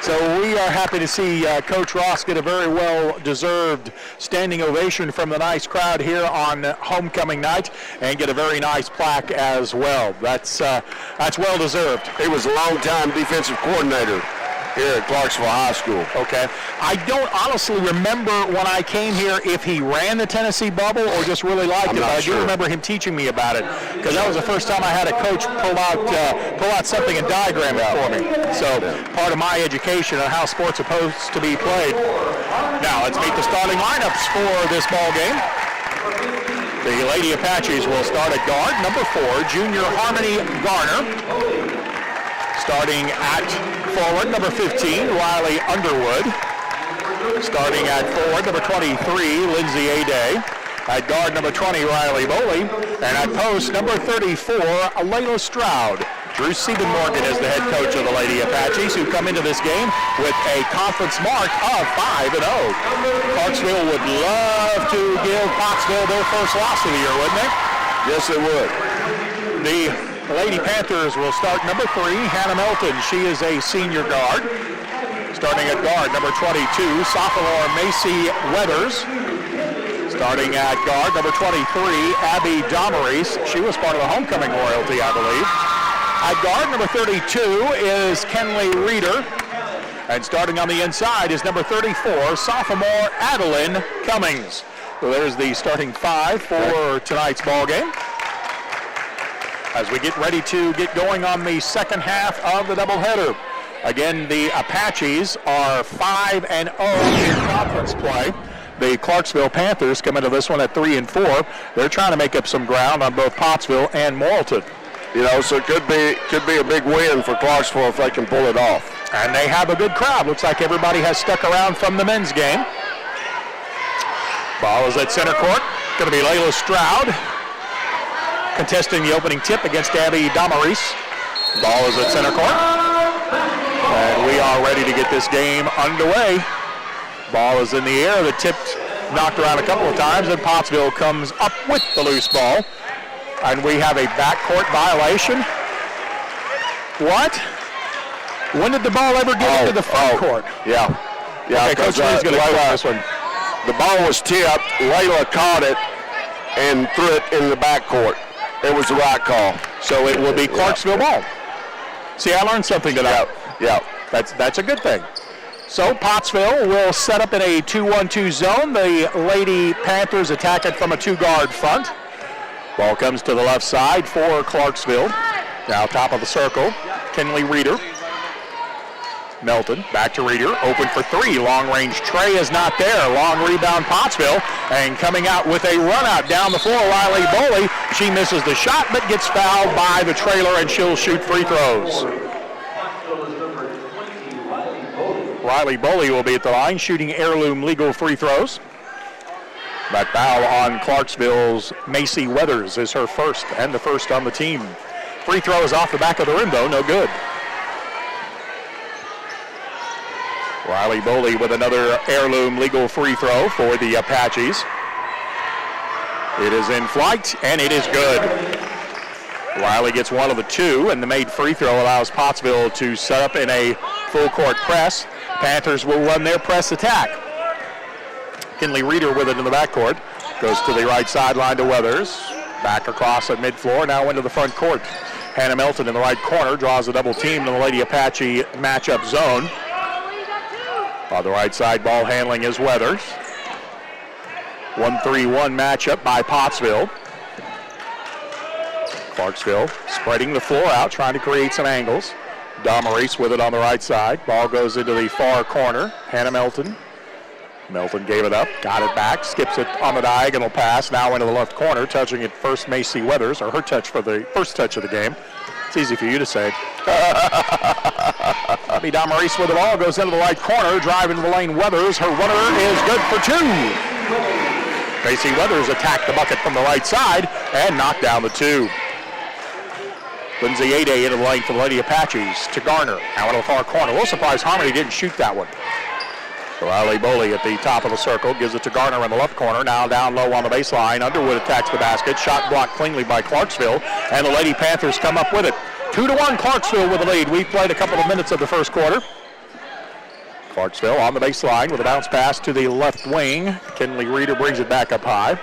Speaker 7: So we are happy to see Coach Ross get a very well-deserved standing ovation from the nice crowd here on homecoming night, and get a very nice plaque as well. That's well-deserved.
Speaker 6: He was a long-time defensive coordinator here at Clarksville High School.
Speaker 7: Okay. I don't honestly remember when I came here if he ran the Tennessee bubble or just really liked it. But I do remember him teaching me about it, because that was the first time I had a coach pull out something and diagram it for me. So part of my education on how sports are supposed to be played. Now let's meet the starting lineups for this ball game. The Lady Apaches will start at guard, number 4, Junior Harmony Garner. Starting at forward, number 15, Riley Underwood. Starting at forward, number 23, Lindsay Aday. At guard, number 20, Riley Boley. And at post, number 34, Layla Stroud. Drew Siebenmorgan is the head coach of the Lady Apaches, who come into this game with a conference mark of 5-0. Clarksville would love to give Pottsville their first loss of the year, wouldn't they?
Speaker 6: Yes, they would.
Speaker 7: The Lady Panthers will start number 3, Hannah Melton. She is a senior guard. Starting at guard, number 22, sophomore Macy Weathers. Starting at guard, number 23, Abby Domeries. She was part of the homecoming royalty, I believe. At guard, number 32 is Kenley Reeder. And starting on the inside is number 34, sophomore Adeline Cummins. So there's the starting 5 for tonight's ball game, as we get ready to get going on the second half of the doubleheader. Again, the Apaches are 5-0 in conference play. The Clarksville Panthers come into this one at 3-4. They're trying to make up some ground on both Pottsville and Morrilton.
Speaker 6: So it could be a big win for Clarksville if they can pull it off.
Speaker 7: And they have a good crowd. Looks like everybody has stuck around from the men's game. Ball is at center court. Going to be Layla Stroud contesting the opening tip against Abby Domeries. Ball is at center court. And we are ready to get this game underway. Ball is in the air. The tip knocked around a couple of times, and Pottsville comes up with the loose ball. And we have a backcourt violation. What? When did the ball ever get into the front court?
Speaker 6: Yeah.
Speaker 7: Okay, Coach Lee's going to call this one.
Speaker 6: The ball was tipped. Layla caught it and threw it in the backcourt. It was the right call.
Speaker 7: So it will be Clarksville ball. See, I learned something tonight.
Speaker 6: Yeah.
Speaker 7: That's a good thing. So Pottsville will set up in a 2-1-2 zone. The Lady Panthers attack it from a 2-guard front. Ball comes to the left side for Clarksville. Now top of the circle, Kenley Reeder. Melton back to Reeder, open for three. Long range tray is not there. Long rebound Pottsville, and coming out with a run out down the floor, Riley Boley. She misses the shot but gets fouled by the trailer, and she'll shoot free throws. Riley Boley will be at the line shooting heirloom legal free throws. That foul on Clarksville's Macy Weathers is her first and the first on the team. Free throw is off the back of the rim though, no good. Riley Boley with another heirloom legal free throw for the Apaches. It is in flight, and it is good. Riley gets one of the two, and the made free throw allows Pottsville to set up in a full court press. Panthers will run their press attack. Kinley Reeder with it in the backcourt. Goes to the right sideline to Weathers. Back across at midfloor, now into the front court. Hannah Melton in the right corner draws a double team in the Lady Apache matchup zone. On the right side, ball handling is Weathers. 1-3-1 matchup by Pottsville. Clarksville spreading the floor out, trying to create some angles. Damaris with it on the right side. Ball goes into the far corner. Hannah Melton. Melton gave it up, got it back, skips it on the diagonal pass, now into the left corner, touching it first Macy Weathers, or her touch for the first touch of the game. It's easy for you to say. Abby Damaris with the ball, goes into the right corner, driving the lane Weathers. Her runner is good for two. Macy Weathers attacked the bucket from the right side and knocked down the two. Lindsay Ade into the lane for the Lady Apaches to Garner. Now into the far corner. A little surprised Harmony didn't shoot that one. Riley Boley at the top of the circle, gives it to Garner in the left corner. Now down low on the baseline. Underwood attacks the basket. Shot blocked cleanly by Clarksville, and the Lady Panthers come up with it. 2-1 Clarksville with the lead. We played a couple of minutes of the first quarter. Clarksville on the baseline with a bounce pass to the left wing. Kinley Reeder brings it back up high.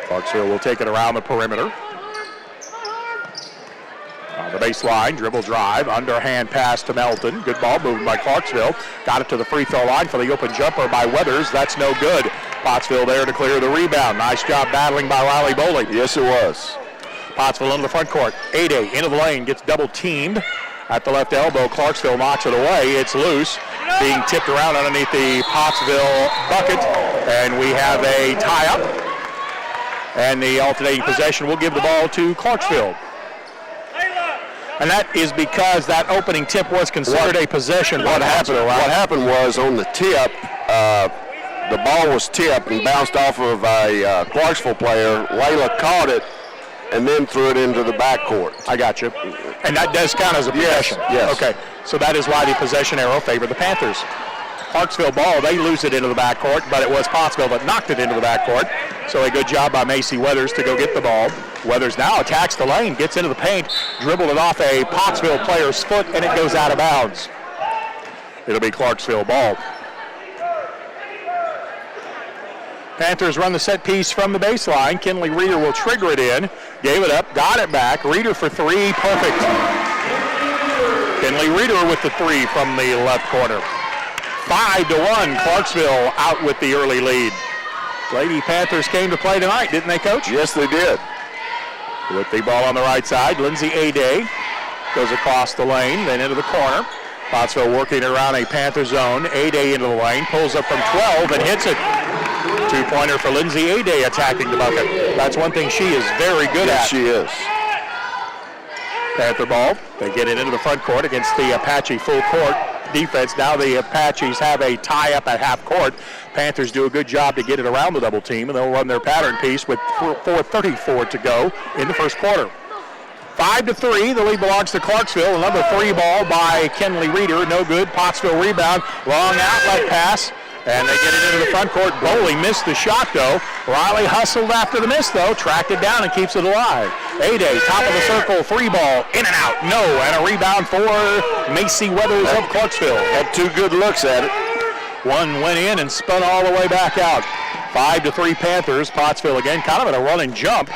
Speaker 7: Clarksville will take it around the perimeter. On the baseline, dribble drive, underhand pass to Melton. Good ball movement by Clarksville. Got it to the free throw line for the open jumper by Weathers. That's no good. Pottsville there to clear the rebound. Nice job battling by Riley Boley.
Speaker 6: Yes, it was.
Speaker 7: Pottsville into the front court. Ade into the lane, gets double teamed at the left elbow. Clarksville knocks it away. It's loose, being tipped around underneath the Pottsville bucket, and we have a tie-up. And the alternating possession will give the ball to Clarksville. And that is because that opening tip was considered a possession.
Speaker 6: What happened was on the tip, the ball was tipped and bounced off of a Clarksville player. Layla caught it and then threw it into the backcourt.
Speaker 7: I got you. And that does count as a possession?
Speaker 6: Yes.
Speaker 7: Okay, so that is why the possession arrow favored the Panthers. Clarksville ball, they lose it into the backcourt, but it was Pottsville that knocked it into the backcourt. So a good job by Macy Weathers to go get the ball. Weathers now attacks the lane, gets into the paint, dribbled it off a Pottsville player's foot, and it goes out of bounds. It'll be Clarksville ball. Panthers run the set piece from the baseline. Kinley Reeder will trigger it in. Gave it up, got it back. Reeder for three, perfect. Kinley Reeder with the three from the left corner. 5-1, Clarksville out with the early lead. Lady Panthers came to play tonight, didn't they, Coach?
Speaker 6: Yes, they did.
Speaker 7: With the ball on the right side, Lindsay Ade goes across the lane, then into the corner. Pottsville working around a Panther zone. Ade into the lane, pulls up from 12 and hits it. Two-pointer for Lindsay Ade attacking the bucket. That's one thing she is very good at.
Speaker 6: Yes, she is.
Speaker 7: Panther ball. They get it into the front court against the Apache full court defense. Now the Apaches have a tie-up at half court. Panthers do a good job to get it around the double team, and they'll run their pattern piece with 4:34 to go in the first quarter. 5-3, the lead belongs to Clarksville. Another three ball by Kinley Reeder, no good. Pottsville rebound, long outlet pass, and they get it into the front court. Boley missed the shot, though. Riley hustled after the miss, though, tracked it down and keeps it alive. Ade, top of the circle, three ball, in and out, no, and a rebound for Macy Weathers of Clarksville.
Speaker 6: Had two good looks at it.
Speaker 7: One went in and spun all the way back out. 5-3 Panthers. Pottsville again, kind of in a run and jump.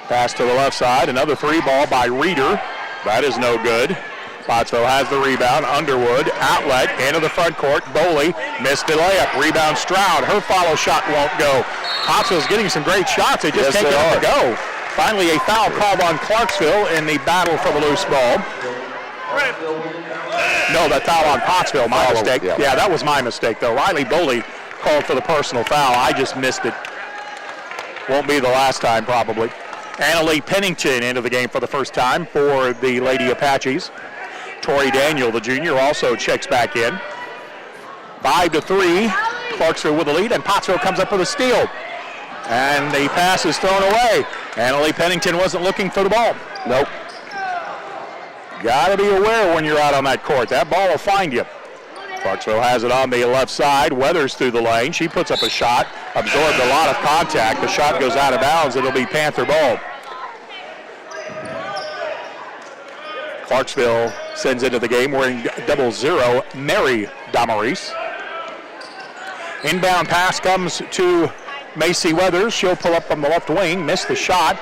Speaker 7: Pass to the left side, another three ball by Reeder. That is no good. Pottsville has the rebound. Underwood, outlet, into the front court. Boley missed the layup. Rebound Stroud. Her follow shot won't go. Pottsville's getting some great shots. They just can't get it to go. Finally, a foul called on Clarksville in the battle for the loose ball. No, that foul on Pottsville, my mistake. Yeah, that was my mistake, though. Riley Boley called for the personal foul. I just missed it. Won't be the last time, probably. Annalee Pennington into the game for the first time for the Lady Apaches. Tori Daniel, the junior, also checks back in. 5-3, Clarksville with the lead, and Pottsville comes up with a steal. And the pass is thrown away. Annalee Pennington wasn't looking for the ball. Nope. Got to be aware when you're out on that court. That ball will find you. Clarksville has it on the left side. Weathers through the lane. She puts up a shot. Absorbed a lot of contact. The shot goes out of bounds. It'll be Panther ball. Clarksville sends into the game wearing 00, Mary Damaris. Inbound pass comes to Macy Weathers. She'll pull up from the left wing. Missed the shot.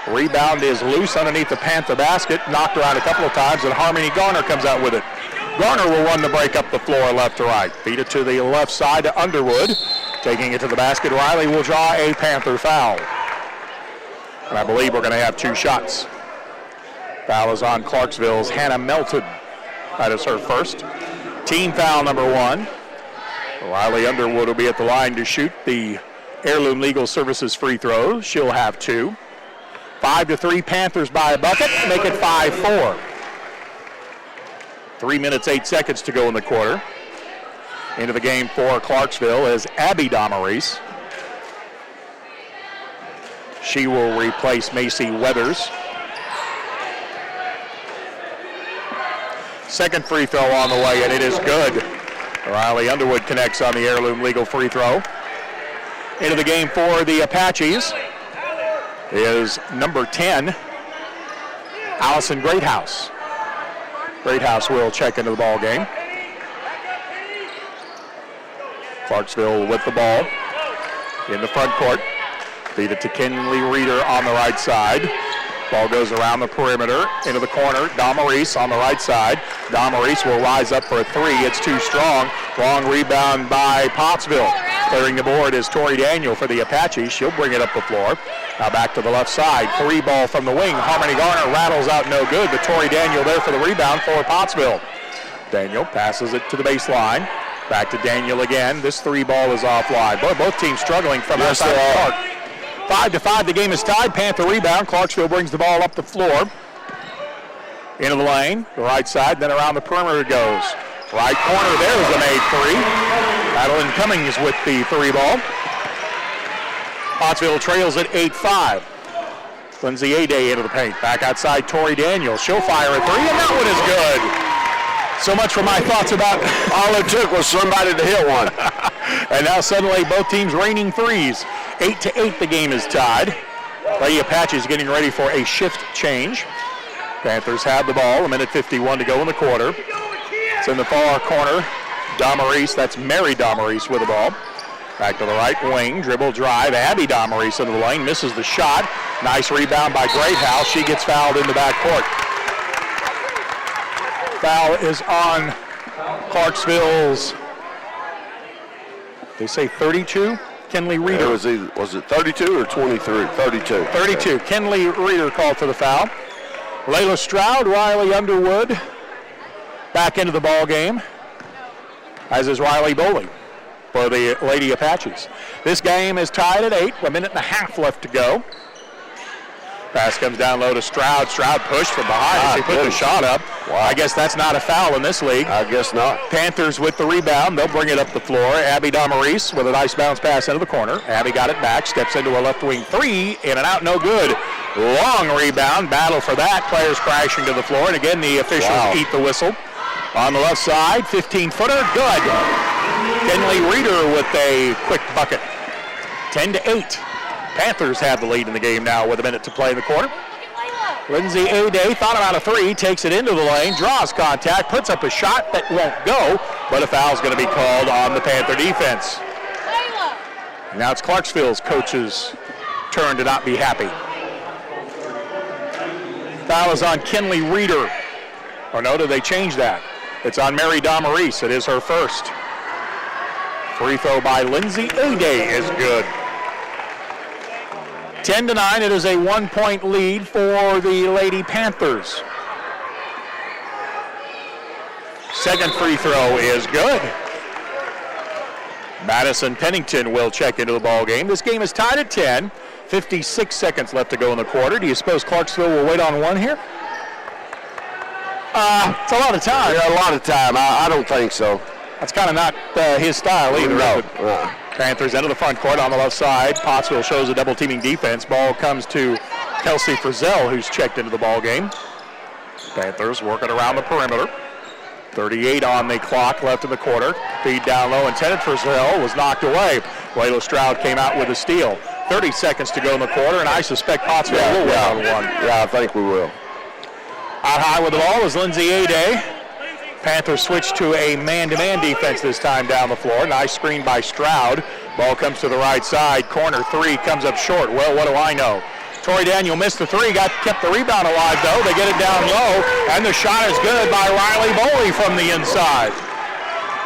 Speaker 7: Rebound is loose underneath the Panther basket. Knocked around a couple of times, and Harmony Garner comes out with it. Garner will run the break up the floor left to right. Feed it to the left side to Underwood. Taking it to the basket, Riley will draw a Panther foul. And I believe we're going to have 2 shots. Foul is on Clarksville's Hannah Melton. That is her first. Team foul number 1. Riley Underwood will be at the line to shoot the Heirloom Legal Services free throw. She'll have 2. 5-3, Panthers by a bucket, make it 5-4. 3 minutes, 8 seconds to go in the quarter. Into the game for Clarksville is Abby Damaris. She will replace Macy Weathers. Second free throw on the way, and it is good. Riley Underwood connects on the Heirloom Legal free throw. Into the game for the Apaches is number 10, Allison Greathouse. Greathouse will check into the ball game. Clarksville with the ball in the front court. Feed it to Kinley Reeder on the right side. Ball goes around the perimeter into the corner. Damaris on the right side. Damaris will rise up for a 3. It's too strong. Long rebound by Pottsville. Clearing the board is Tori Daniel for the Apaches. She'll bring it up the floor. Now back to the left side. 3 ball from the wing. Harmony Garner rattles out no good, but Tori Daniel there for the rebound for Pottsville. Daniel passes it to the baseline. Back to Daniel again. This 3 ball is offline. Both teams struggling from outside the arc. 5-5, the game is tied. Panther rebound. Clarksville brings the ball up the floor. Into the lane, the right side, then around the perimeter it goes. Right corner, there's a made 3. Adeline Cummins with the 3 ball. Pottsville trails at 8-5. Lindsay Aday into the paint. Back outside, Tori Daniel. She'll fire a 3, and that one is good. So much for my thoughts about
Speaker 6: all it took was somebody to hit one.
Speaker 7: And now suddenly both teams raining 3s. 8-8, the game is tied. Lady Apaches getting ready for a shift change. Panthers have the ball, 1:51 to go in the quarter. It's in the far corner. Damaris, that's Mary Damaris with the ball. Back to the right wing, dribble drive. Abby Damaris into the lane, misses the shot. Nice rebound by Greathouse. She gets fouled in the backcourt. Foul is on Clarksville's, they say 32? Kinley Reeder.
Speaker 6: Was it 32 or 23? 32.
Speaker 7: 32. Kinley Reeder called for the foul. Layla Stroud, Riley Underwood back into the ball game, as is Riley Boley for the Lady Apaches. This game is tied at 8, 1.5 minutes left to go. Pass comes down low to Stroud. Stroud pushed from behind as he put the shot up. Wow. I guess that's not a foul in this league.
Speaker 6: I guess not.
Speaker 7: Panthers with the rebound. They'll bring it up the floor. Abby Damaris with a nice bounce pass into the corner. Abby got it back. Steps into a left wing 3. In and out, no good. Long rebound. Battle for that. Players crashing to the floor. And again, the officials eat the whistle. On the left side, 15-footer. Good. Kinley Reeder with a quick bucket. 10-8. Panthers have the lead in the game now with 1 minute to play in the quarter. Lindsay Aday thought about a 3, takes it into the lane, draws contact, puts up a shot that won't go, but a foul's going to be called on the Panther defense. Now it's Clarksville's coach's turn to not be happy. Foul is on Kinley Reeder. Or no, did they change that? It's on Mary Damaris. It is her first. Free throw by Lindsay Aday is good. 10-9, it is a 1-point lead for the Lady Panthers. Second free throw is good. Madison Pennington will check into the ball game. This game is tied at 10. 56 seconds left to go in the quarter. Do you suppose Clarksville will wait on one here?
Speaker 6: It's a lot of time. Yeah, a lot of time. I don't think so.
Speaker 7: That's kind of not his style either.
Speaker 6: No.
Speaker 7: Panthers into the front court on the left side. Pottsville shows a double teaming defense. Ball comes to Kelsey Frizzell, who's checked into the ball game. Panthers working around the perimeter. 38 on the clock left in the quarter. Feed down low intended for Frizzell, was knocked away. Layla Stroud came out with a steal. 30 seconds to go in the quarter, and I suspect Pottsville will win on one.
Speaker 6: Yeah, I think we will.
Speaker 7: Out high with the ball is Lindsay Aday. Panthers switch to a man-to-man defense this time down the floor. Nice screen by Stroud. Ball comes to the right side. Corner three comes up short. Well, what do I know? Tori Daniel missed the three, kept the rebound alive though. They get it down low, and the shot is good by Riley Boley from the inside.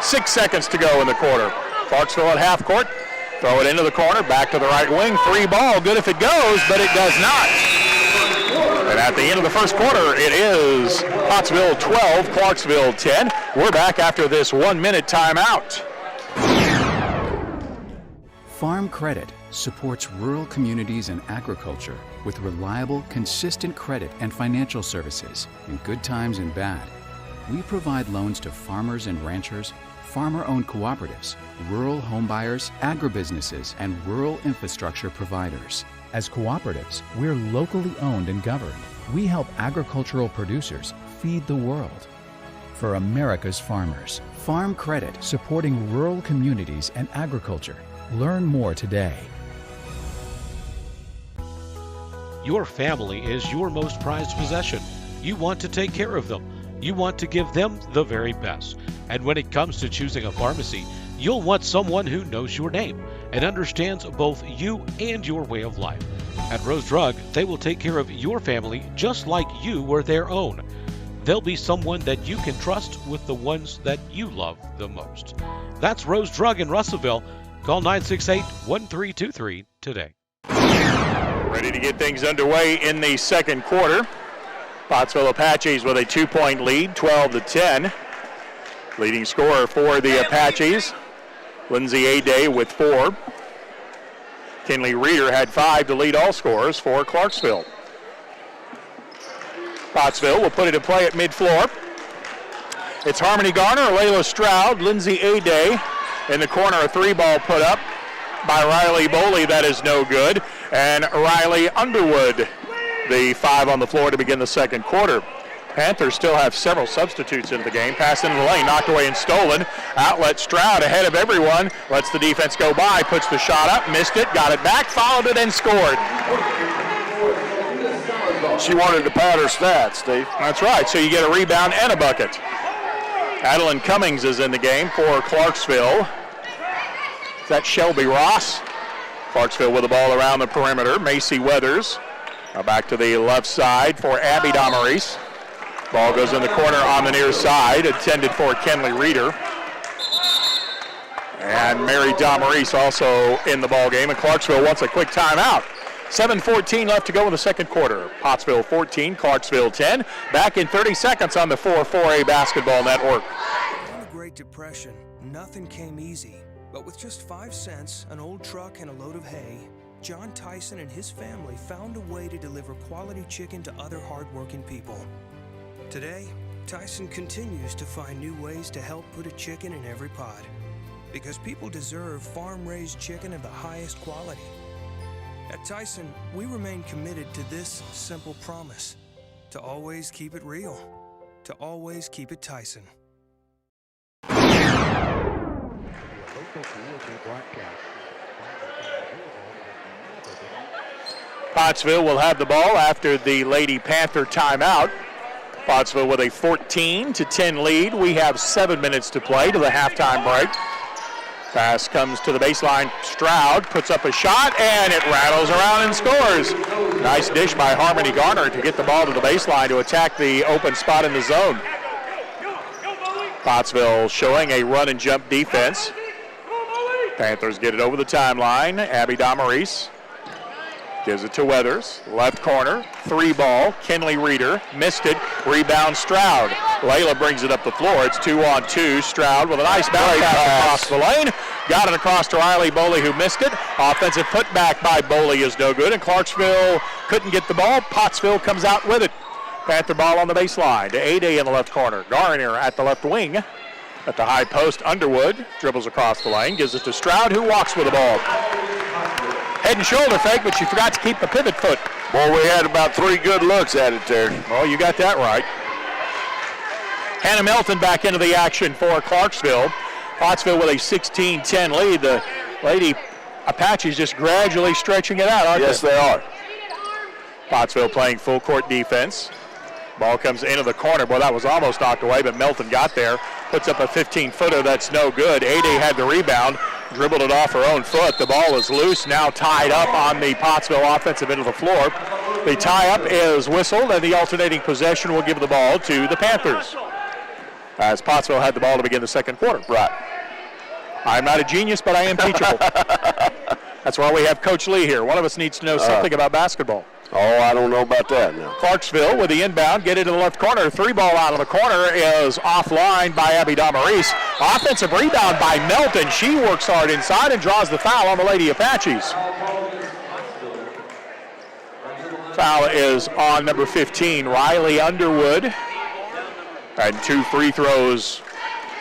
Speaker 7: 6 seconds to go in the quarter. Clarksville at half court. Throw it into the corner, back to the right wing. Free ball, good if it goes, but it does not. And at the end of the first quarter, it is Pottsville 12, Clarksville 10. We're back after this 1 minute timeout.
Speaker 1: Farm Credit supports rural communities and agriculture with reliable, consistent credit and financial services in good times and bad. We provide loans to farmers and ranchers, farmer-owned cooperatives, rural homebuyers, agribusinesses, and rural infrastructure providers. As cooperatives, we're locally owned and governed. We help agricultural producers feed the world. For America's farmers, Farm Credit, supporting rural communities and agriculture. Learn more today.
Speaker 2: Your family is your most prized possession. You want to take care of them. You want to give them the very best. And when it comes to choosing a pharmacy, you'll want someone who knows your name and understands both you and your way of life. At Rose Drug, they will take care of your family just like you were their own. They'll be someone that you can trust with the ones that you love the most. That's Rose Drug in Russellville. Call 968-1323 today.
Speaker 7: Ready to get things underway in the second quarter. Pottsville Apaches with a 2-point lead, 12-10. Leading scorer for the Apaches, Lindsay Aday with 4. Kinley Reeder had 5 to lead all scorers for Clarksville. Pottsville will put it in play at mid-floor. It's Harmony Garner, Layla Stroud, Lindsay Aday. In the corner, a 3-ball put up by Riley Boley. That is no good. And Riley Underwood, the 5 on the floor to begin the second quarter. Panthers still have several substitutes in the game. Pass into the lane, knocked away and stolen. Outlet Stroud ahead of everyone. Lets the defense go by, puts the shot up, missed it, got it back, followed it, and scored.
Speaker 6: She wanted to pad her stats, Steve.
Speaker 7: That's right, so you get a rebound and a bucket. Adeline Cummins is in the game for Clarksville. That's Shelby Ross. Clarksville with the ball around the perimeter. Macy Weathers. Now back to the left side for Abby Damaris. Ball goes in the corner on the near side, intended for Kinley Reeder. And Mary Damaris also in the ball game, and Clarksville wants a quick timeout. 7:14 left to go in the second quarter. Pottsville 14, Clarksville 10. Back in 30 seconds on the 4-4A Basketball Network.
Speaker 8: During the Great Depression, nothing came easy. But with just 5 cents, an old truck, and a load of hay, John Tyson and his family found a way to deliver quality chicken to other hardworking people. Today, Tyson continues to find new ways to help put a chicken in every pot. Because people deserve farm-raised chicken of the highest quality. At Tyson, we remain committed to this simple promise: to always keep it real, to always keep it Tyson.
Speaker 7: Pottsville will have the ball after the Lady Panther timeout. Pottsville with a 14-10 lead. We have 7 minutes to play to the halftime break. Pass comes to the baseline. Stroud puts up a shot, and it rattles around and scores. Nice dish by Harmony Garner to get the ball to the baseline to attack the open spot in the zone. Pottsville showing a run and jump defense. Panthers get it over the timeline. Abby Damaris Gives it to Weathers. Left corner. 3-ball. Kenley Reeder. Missed it. Rebound Stroud. Layla brings it up the floor. It's 2-on-2. Stroud with a nice bounce pass across the lane. Got it across to Riley Boley, who missed it. Offensive putback by Boley is no good, and Clarksville couldn't get the ball. Pottsville comes out with it. Panther ball on the baseline to A-Day in the left corner. Garner at the left wing. At the high post, Underwood dribbles across the lane, gives it to Stroud, who walks with the ball. Head and shoulder fake, but she forgot to keep the pivot foot.
Speaker 6: Boy, we had about 3 good looks at it there.
Speaker 7: Oh, you got that right. Hannah Melton back into the action for Clarksville. Pottsville with a 16-10 lead. The Lady Apaches just gradually stretching it out, aren't they?
Speaker 6: Yes, they are.
Speaker 7: Pottsville playing full court defense. Ball comes into the corner. Boy, that was almost knocked away, but Melton got there. Puts up a 15-footer that's no good. A-Day had the rebound, dribbled it off her own foot. The ball is loose, now tied up on the Pottsville offensive end of the floor. The tie-up is whistled, and the alternating possession will give the ball to the Panthers, as Pottsville had the ball to begin the second quarter.
Speaker 6: Right.
Speaker 7: I'm not a genius, but I am teachable. That's why we have Coach Lee here. One of us needs to know something about basketball.
Speaker 6: Oh, I don't know about that now.
Speaker 7: Clarksville with the inbound, get into the left corner. 3-ball out of the corner is offline by Abby Damaris. Offensive rebound by Melton. She works hard inside and draws the foul on the Lady Apaches. Foul is on number 15, Riley Underwood. And 2 free throws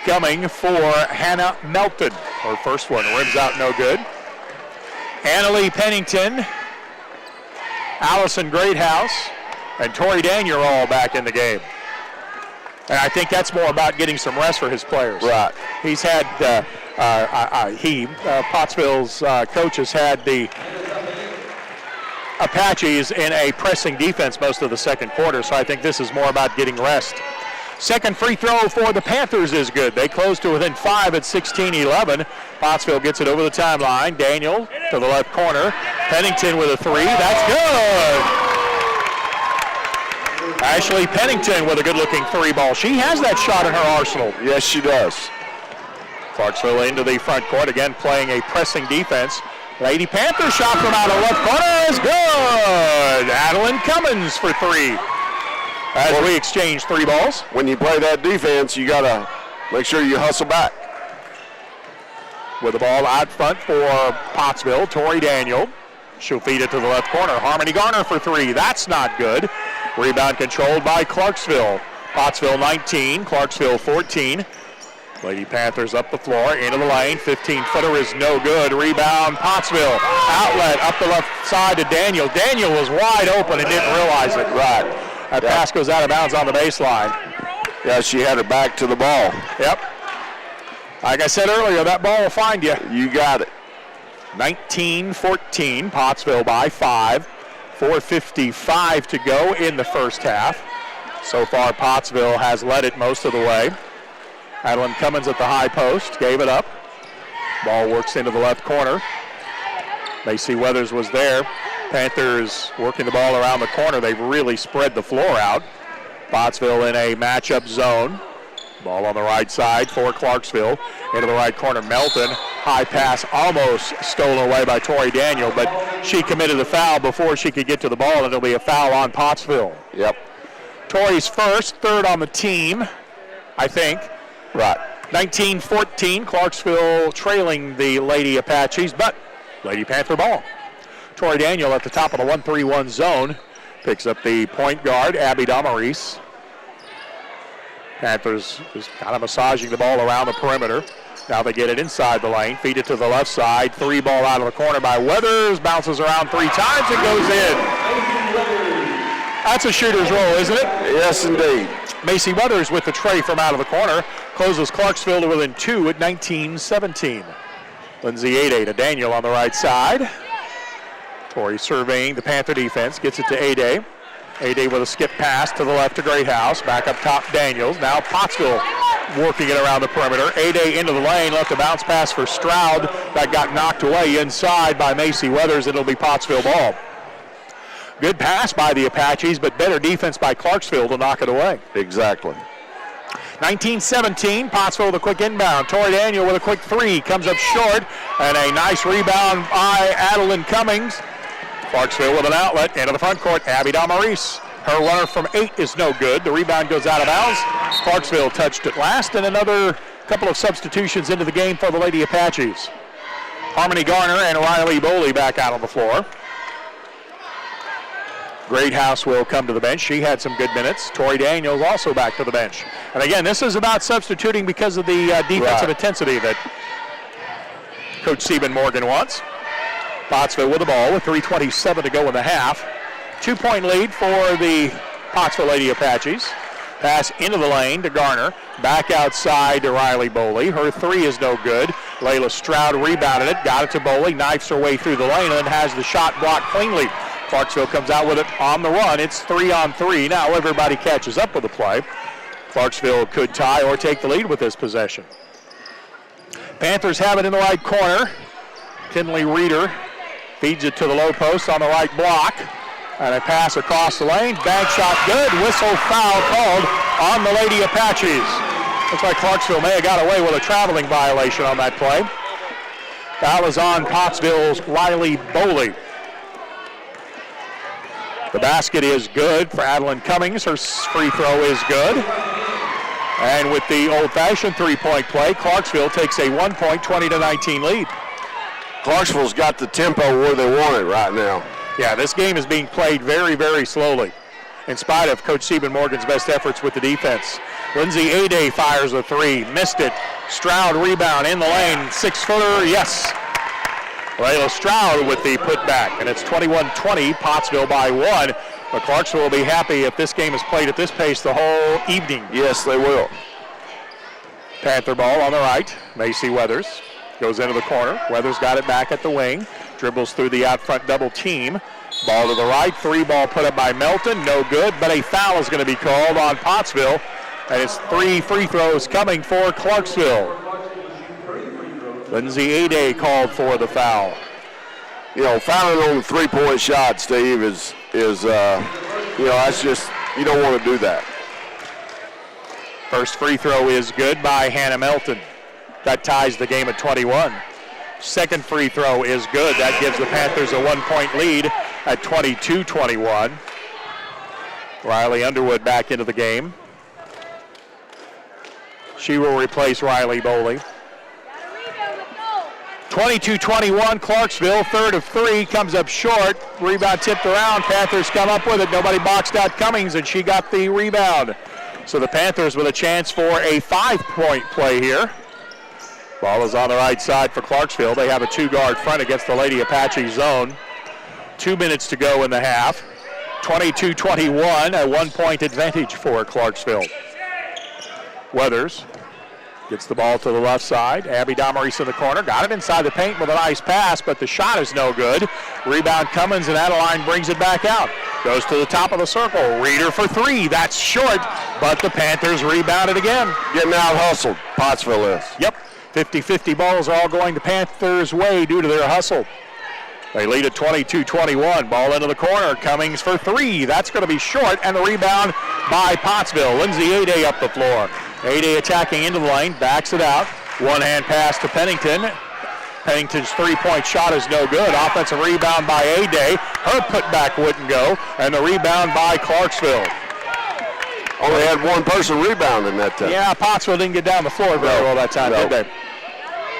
Speaker 7: coming for Hannah Melton. Her first one rims out no good. Annalie Pennington, Allison Greathouse, and Tori Daniel are all back in the game. And I think that's more about getting some rest for his players.
Speaker 6: Right.
Speaker 7: He's had, Pottsville's coach has had the Apaches in a pressing defense most of the second quarter, so I think this is more about getting rest. Second free throw for the Panthers is good. They close to within 5 at 16-11. Pottsville gets it over the timeline. Daniel to the left corner. Pennington with a 3. That's good. Ashley Pennington with a good-looking 3-ball. She has that shot in her arsenal.
Speaker 6: Yes, she does.
Speaker 7: Clarksville into the front court, again playing a pressing defense. Lady Panther shot from out of left corner is good. Adeline Cummins for 3. As we exchange 3 balls.
Speaker 6: When you play that defense, you got to make sure you hustle back.
Speaker 7: With the ball out front for Pottsville, Tori Daniel. She'll feed it to the left corner. Harmony Garner for 3. That's not good. Rebound controlled by Clarksville. Pottsville 19, Clarksville 14. Lady Panthers up the floor, into the lane. 15-footer is no good. Rebound, Pottsville. Outlet up the left side to Daniel. Daniel was wide open and didn't realize it.
Speaker 6: Right.
Speaker 7: That pass goes out of bounds on the baseline.
Speaker 6: Yeah, she had her back to the ball.
Speaker 7: Yep. Like I said earlier, that ball will find you.
Speaker 6: You got it.
Speaker 7: 19-14, Pottsville by 5. 4:55 to go in the first half. So far, Pottsville has led it most of the way. Adeline Cummins at the high post, gave it up. Ball works into the left corner. Macy Weathers was there. Panthers working the ball around the corner. They've really spread the floor out. Pottsville in a matchup zone. Ball on the right side for Clarksville. Into the right corner, Melton. High pass almost stolen away by Tori Daniel, but she committed the foul before she could get to the ball, and it'll be a foul on Pottsville.
Speaker 6: Yep.
Speaker 7: Tori's first, third on the team, I think.
Speaker 6: Right.
Speaker 7: 19-14, Clarksville trailing the Lady Apaches, but Lady Panther ball. Tori Daniel at the top of the 1-3-1 zone picks up the point guard, Abby Damaris. Panthers just kind of massaging the ball around the perimeter. Now they get it inside the lane, feed it to the left side. 3-ball out of the corner by Weathers, bounces around 3 times and goes in. That's a shooter's roll, isn't it?
Speaker 6: Yes, indeed.
Speaker 7: Macy Weathers with the tray from out of the corner closes Clarksville to within 2 at 19-17. Lindsay A-Day to Daniel on the right side. Tori surveying the Panther defense, gets it to A-Day. A-Day with a skip pass to the left to Greathouse. Back up top, Daniels. Now Pottsville working it around the perimeter. A-Day into the lane, left a bounce pass for Stroud. That got knocked away inside by Macy Weathers. It'll be Pottsville ball. Good pass by the Apaches, but better defense by Clarksville to knock it away.
Speaker 6: Exactly.
Speaker 7: 19-17, Pottsville with a quick inbound. Tori Daniel with a quick 3, comes up short, and a nice rebound by Adeline Cummins. Clarksville with an outlet into the front court. Abby Damaris. Her runner from 8 is no good. The rebound goes out of bounds. Clarksville touched it last, and another couple of substitutions into the game for the Lady Apaches. Harmony Garner and Riley Boley back out on the floor. Greathouse will come to the bench. She had some good minutes. Tori Daniels also back to the bench. And again, this is about substituting because of the defensive intensity that Coach Stephen Morgan wants. Pottsville with the ball with 3:27 to go in the half. 2-point lead for the Pottsville Lady Apaches. Pass into the lane to Garner. Back outside to Riley Boley. Her 3 is no good. Layla Stroud rebounded it, got it to Boley, knifes her way through the lane, and then has the shot blocked cleanly. Clarksville comes out with it on the run. It's 3-on-3. Now everybody catches up with the play. Clarksville could tie or take the lead with this possession. Panthers have it in the right corner. Kinley Reeder feeds it to the low post on the right block. And a pass across the lane. Bank shot good. Whistle foul called on the Lady Apaches. Looks like Clarksville may have got away with a traveling violation on that play. Foul is on Pottsville's Riley Boley. The basket is good for Adeline Cummins. Her free throw is good. And with the old-fashioned 3-point play, Clarksville takes a 1-point, 20-19 lead.
Speaker 6: Clarksville's got the tempo where they want it right now.
Speaker 7: Yeah, this game is being played very, very slowly, in spite of Coach Stephen Morgan's best efforts with the defense. Lindsay Ade fires a 3, missed it. Stroud rebound in the lane, 6-footer, yes. Layla Stroud with the putback, and it's 21-20, Pottsville by 1. But Clarksville will be happy if this game is played at this pace the whole evening.
Speaker 6: Yes, they will.
Speaker 7: Panther ball on the right, Macy Weathers goes into the corner. Weathers got it back at the wing. Dribbles through the out front double team. Ball to the right. 3 ball put up by Melton. No good, but a foul is going to be called on Pottsville. And it's 3 free throws coming for Clarksville. Lindsay Ade called for the foul.
Speaker 6: You know, fouling on the 3-point shot, Steve, is that's just, you don't want to do that.
Speaker 7: First free throw is good by Hannah Melton. That ties the game at 21. Second free throw is good. That gives the Panthers a 1-point lead at 22-21. Riley Underwood back into the game. She will replace Riley Boley. 22-21, Clarksville, 3rd of 3, comes up short. Rebound tipped around, Panthers come up with it. Nobody boxed out Cummings, and she got the rebound. So the Panthers with a chance for a 5-point play here. Ball is on the right side for Clarksville. They have a 2-guard front against the Lady Apache zone. 2 minutes to go in the half. 22-21, a 1-point advantage for Clarksville. Weathers gets the ball to the left side. Abby Damaris in the corner. Got it inside the paint with a nice pass, but the shot is no good. Rebound Cummins, and Adeline brings it back out. Goes to the top of the circle. Reeder for 3. That's short, but the Panthers rebound it again.
Speaker 6: Getting out hustled, Pottsville is.
Speaker 7: Yep. 50-50 balls are all going the Panthers' way due to their hustle. They lead at 22-21. Ball into the corner. Cummings for 3. That's going to be short, and the rebound by Pottsville. Lindsay Ade up the floor. Ade attacking into the lane, backs it out. One-hand pass to Pennington. Pennington's 3-point shot is no good. Offensive rebound by Ade. Her putback wouldn't go, and the rebound by Clarksville.
Speaker 6: Only had one person rebounding that time.
Speaker 7: Yeah, Pottsville didn't get down the floor very well that time, did they?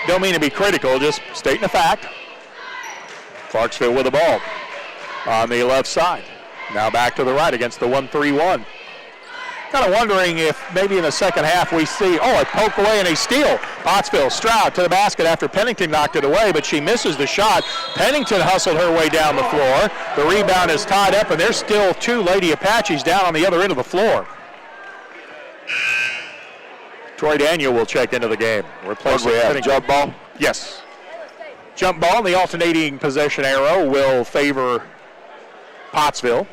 Speaker 7: Don't mean to be critical, just stating a fact. Clarksville with the ball on the left side. Now back to the right against the 1-3-1. Kind of wondering if maybe in the second half we see, a poke away and a steal. Pottsville, Stroud to the basket after Pennington knocked it away, but she misses the shot. Pennington hustled her way down the floor. The rebound is tied up, and there's still 2 Lady Apaches down on the other end of the floor. Troy Daniel will check into the game.
Speaker 6: Replacing Pennington. Jump ball?
Speaker 7: Yes. Jump ball, and the alternating possession arrow will favor Pottsville.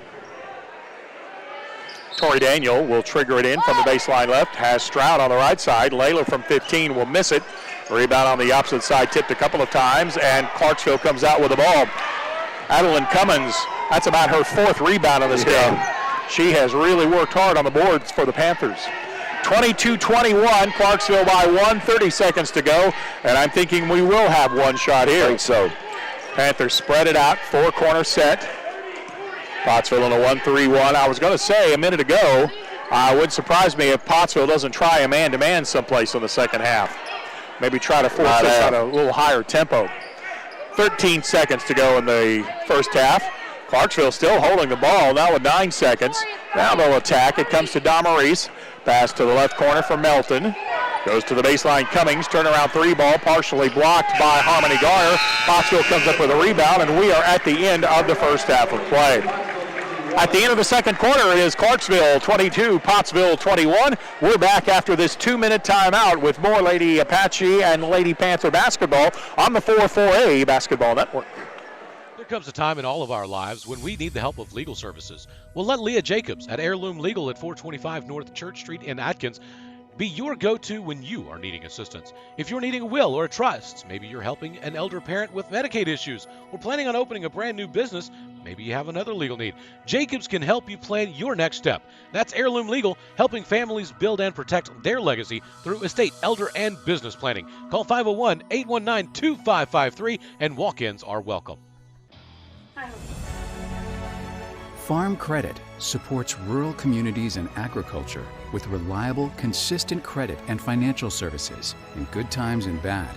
Speaker 7: Tori Daniel will trigger it in from the baseline left. Has Stroud on the right side. Layla from 15 will miss it. Rebound on the opposite side, tipped a couple of times, and Clarksville comes out with the ball. Adeline Cummins, that's about her 4th rebound in this game. She has really worked hard on the boards for the Panthers. 22-21, Clarksville by 1, 30 seconds to go, and I'm thinking we will have one shot here.
Speaker 6: I think so.
Speaker 7: Panthers spread it out, four-corner set. Pottsville in a 1-3-1. I was going to say a minute ago, it wouldn't surprise me if Pottsville doesn't try a man-to-man someplace in the second half. Maybe try to force this at a little higher tempo. 13 seconds to go in the first half. Clarksville still holding the ball, now with 9 seconds. Now they'll attack. It comes to Damaris. Pass to the left corner for Melton. Goes to the baseline. Cummings, turnaround three ball, partially blocked by Harmony Garner. Pottsville comes up with a rebound, and we are at the end of the first half of play. At the end of the second quarter, it is Clarksville 22, Pottsville 21. We're back after this 2-minute timeout with more Lady Apache and Lady Panther basketball on the 4-4A Basketball Network.
Speaker 2: There comes a time in all of our lives when we need the help of legal services. Well, let Leah Jacobs at Heirloom Legal at 425 North Church Street in Atkins be your go-to when you are needing assistance. If you're needing a will or a trust, maybe you're helping an elder parent with Medicaid issues, or planning on opening a brand new business, maybe you have another legal need. Jacobs can help you plan your next step. That's Heirloom Legal, helping families build and protect their legacy through estate, elder, and business planning. Call 501-819-2553, and walk-ins are welcome.
Speaker 1: Farm Credit supports rural communities and agriculture with reliable, consistent credit and financial services in good times and bad.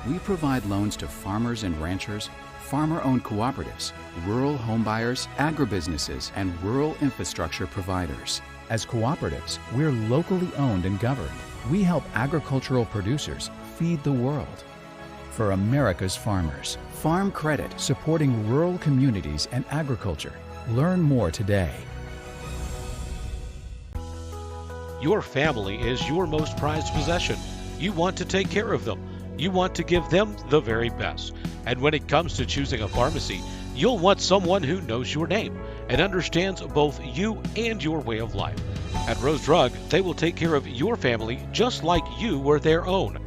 Speaker 1: We provide loans to farmers and ranchers, farmer-owned cooperatives, rural homebuyers, agribusinesses, and rural infrastructure providers. As cooperatives, we're locally owned and governed. We help agricultural producers feed the world. For America's farmers, Farm Credit, supporting rural communities and agriculture. Learn more today.
Speaker 2: Your family is your most prized possession. You want to take care of them. You want to give them the very best. And when it comes to choosing a pharmacy, you'll want someone who knows your name and understands both you and your way of life. At Rose Drug, they will take care of your family just like you were their own.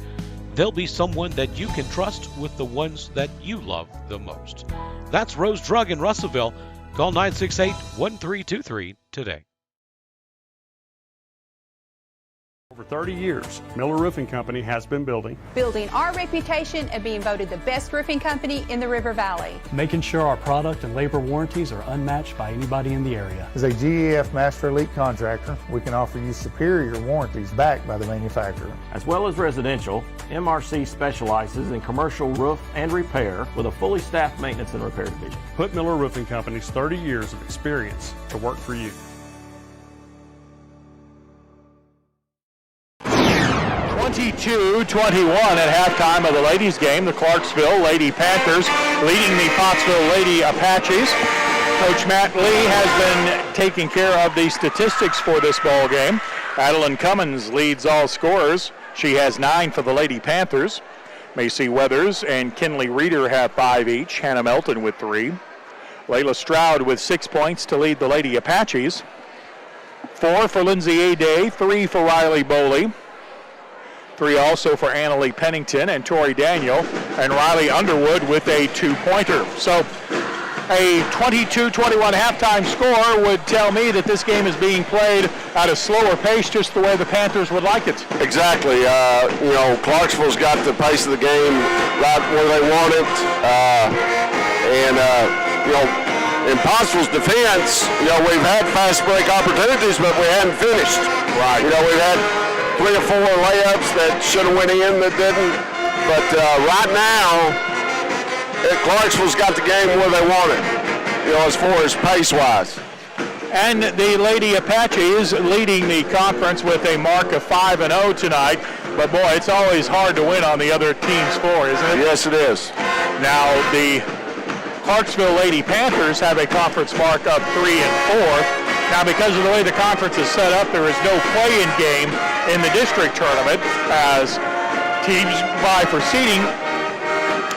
Speaker 2: They'll be someone that you can trust with the ones that you love the most. That's Rose Drug in Russellville. Call 968-1323 today.
Speaker 3: Over 30 years, Miller Roofing Company has been building
Speaker 4: our reputation of being voted the best roofing company in the River Valley.
Speaker 5: Making sure our product and labor warranties are unmatched by anybody in the area.
Speaker 11: As a GEF Master Elite contractor, we can offer you superior warranties backed by the manufacturer.
Speaker 12: As well as residential, MRC specializes in commercial roof and repair with a fully staffed maintenance and repair division.
Speaker 3: Put Miller Roofing Company's 30 years of experience to work for you.
Speaker 7: 22-21 at halftime of the ladies' game. The Clarksville Lady Panthers leading the Pottsville Lady Apaches. Coach Matt Lee has been taking care of the statistics for this ball game. Adeline Cummins leads all scorers. She has 9 for the Lady Panthers. Macy Weathers and Kinley Reeder have 5 each. Hannah Melton with 3. Layla Stroud with 6 points to lead the Lady Apaches. 4 for Lindsay A. Day, 3 for Riley Boley. 3 also for Annalie Pennington and Tori Daniel, and Riley Underwood with a 2-pointer. So a 22-21 halftime score would tell me that this game is being played at a slower pace, just the way the Panthers would like it.
Speaker 6: Exactly. Clarksville's got the pace of the game right where they want it. In Pottsville's defense, we've had fast break opportunities, but we hadn't finished.
Speaker 7: Right.
Speaker 6: We've had 3 or 4 layups that should have went in that didn't. But right now, Clarksville's got the game where they want it, as far as pace-wise.
Speaker 7: And the Lady Apaches leading the conference with a mark of 5-0 tonight. But boy, it's always hard to win on the other team's score, isn't it?
Speaker 6: Yes, it is.
Speaker 7: Now the Clarksville Lady Panthers have a conference mark of 3-4. Now, because of the way the conference is set up, there is no play-in game in the district tournament as teams vie for seeding,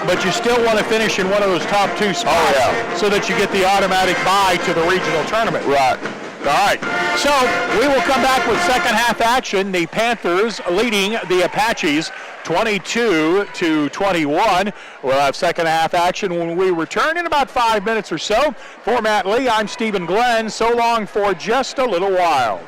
Speaker 7: but you still want to finish in one of those top 2 spots so that you get the automatic bye to the regional tournament.
Speaker 6: Right.
Speaker 7: All right. So we will come back with second half action. The Panthers leading the Apaches 22-21. We'll have second half action when we return in about 5 minutes or so. For Matt Lee, I'm Stephen Glenn. So long for just a little while.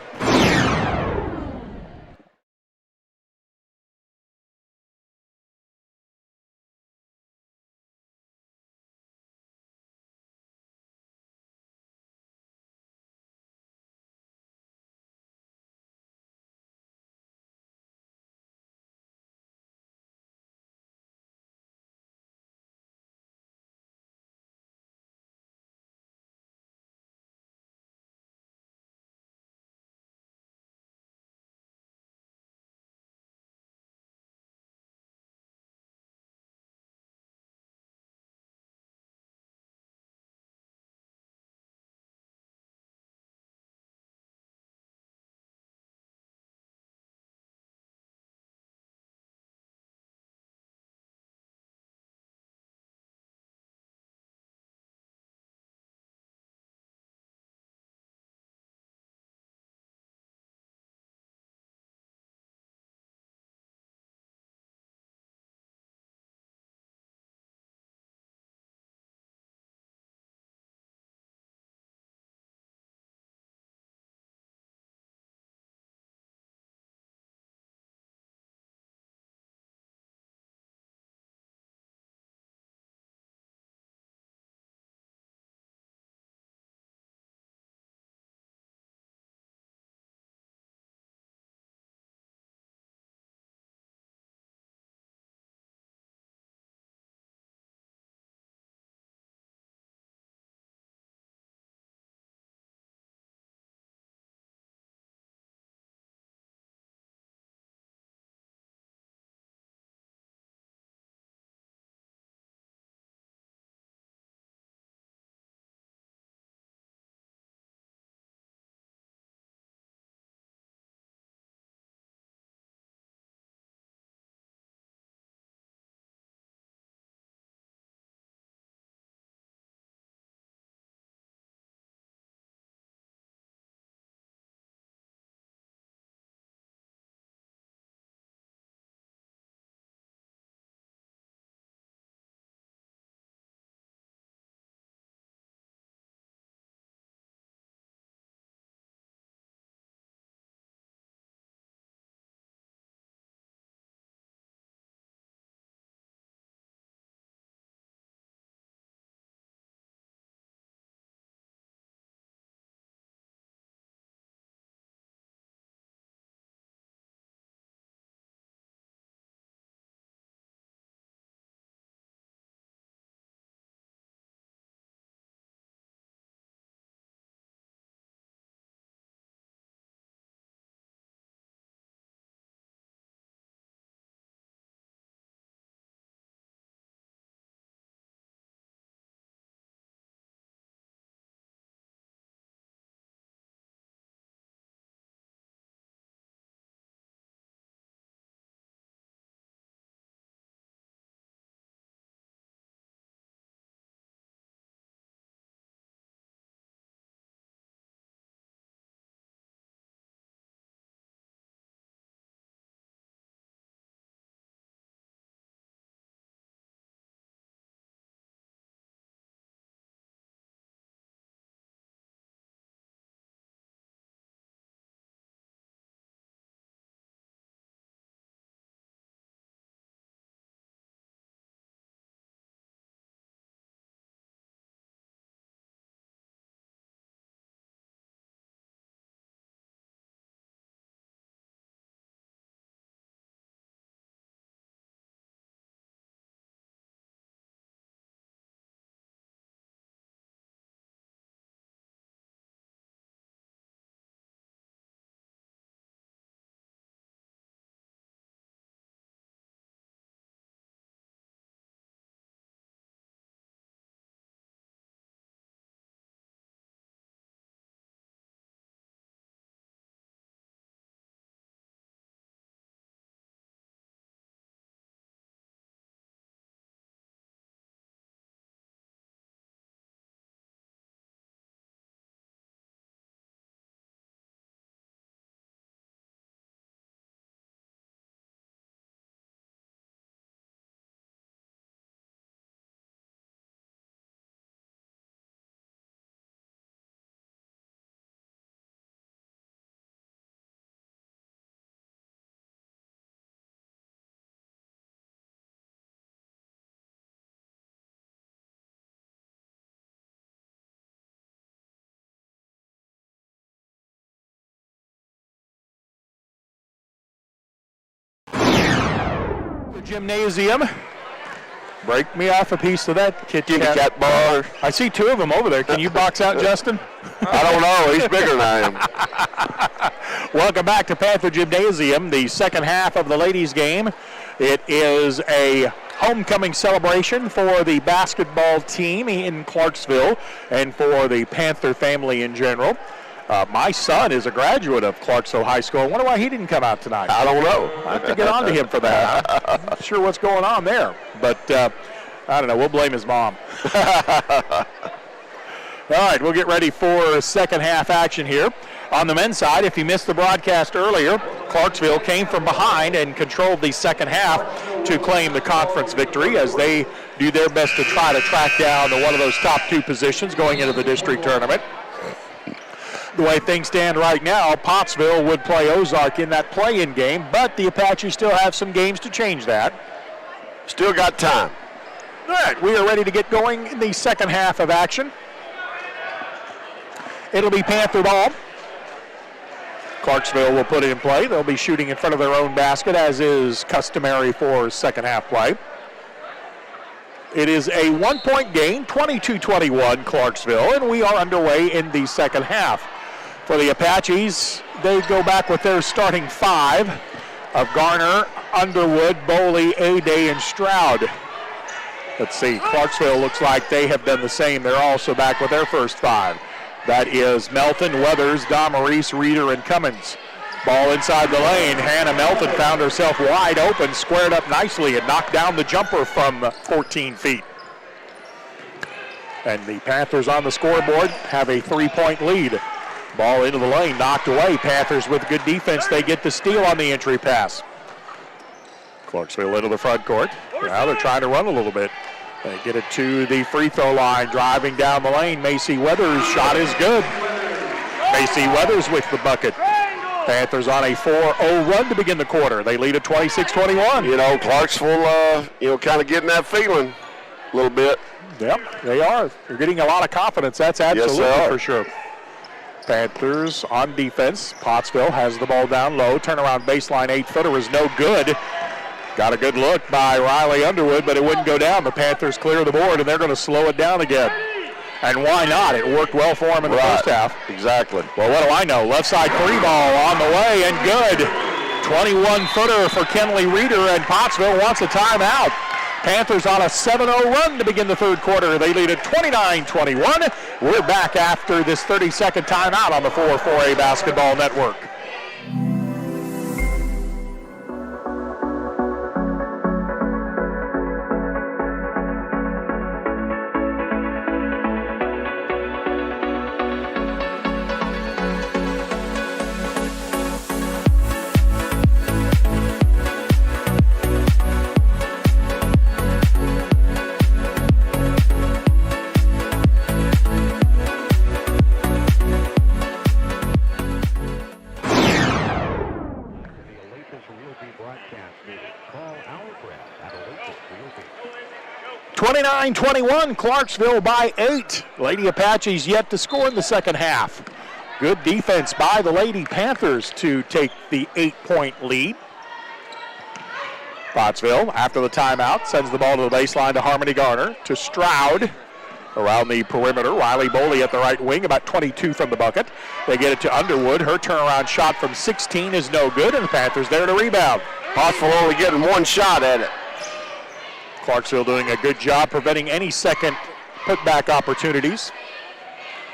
Speaker 7: Gymnasium. Break me off a piece of that Kitty
Speaker 6: Cat bar.
Speaker 7: I see two of them over there. Can you box out Justin?
Speaker 6: I don't know. He's bigger than I am.
Speaker 7: Welcome back to Panther Gymnasium, the second half of the ladies' game. It is a homecoming celebration for the basketball team in Clarksville and for the Panther family in general. My son is a graduate of Clarksville High School. I wonder why he didn't come out tonight.
Speaker 6: I don't know.
Speaker 7: I have to get on to him for that. I'm not sure what's going on there. But I don't know. We'll blame his mom. All right, we'll get ready for second half action here. On the men's side, if you missed the broadcast earlier, Clarksville came from behind and controlled the second half to claim the conference victory as they do their best to try to track down one of those top two positions going into the district tournament. The way things stand right now, Pottsville would play Ozark in that play-in game, but the Apaches still have some games to change that.
Speaker 6: Still got time.
Speaker 7: All right, we are ready to get going in the second half of action. It'll be Panther ball. Clarksville will put it in play. They'll be shooting in front of their own basket, as is customary for second half play. It is a one-point game, 22-21 Clarksville, and we are underway in the second half. For the Apaches, they go back with their starting five of Garner, Underwood, Boley, Ade, and Stroud. Let's see, Clarksville looks like they have done the same. They're also back with their first five. That is Melton, Weathers, Damaris, Reeder, and Cummins. Ball inside the lane. Hannah Melton found herself wide open, squared up nicely, and knocked down the jumper from 14 feet. And the Panthers on the scoreboard have a 3-point lead. Ball into the lane, knocked away. Panthers with good defense. They get the steal on the entry pass. Clarksville into the front court. Now they're trying to run a little bit. They get it to the free throw line, driving down the lane. Macy Weathers' shot is good. Macy Weathers with the bucket. Panthers on a 4-0 run to begin the quarter. They lead at 26-21.
Speaker 6: You know, Clarksville, kind of getting that feeling a little bit.
Speaker 7: Yep, they are. They're getting a lot of confidence. That's absolutely for sure. Panthers on defense. Pottsville has the ball down low. Turnaround baseline 8-footer is no good. Got a good look by Riley Underwood, but it wouldn't go down. The Panthers clear the board, and they're going to slow it down again. And why not? It worked well for him in the first half.
Speaker 6: Exactly.
Speaker 7: Well, what do I know? Left side free ball on the way, and good. 21-footer for Kenley Reeder, and Pottsville wants a timeout. Panthers on a 7-0 run to begin the third quarter. They lead at 29-21. We're back after this 30-second timeout on the 4-4A Basketball Network. Twenty 29-21, Clarksville by 8. Lady Apaches yet to score in the second half. Good defense by the Lady Panthers to take the 8-point lead. Pottsville, after the timeout, sends the ball to the baseline to Harmony Garner, to Stroud. Around the perimeter, Riley Boley at the right wing, about 22 from the bucket. They get it to Underwood. Her turnaround shot from 16 is no good, and the Panthers there to rebound.
Speaker 6: Pottsville only getting one shot at it.
Speaker 7: Clarksville doing a good job preventing any second putback opportunities.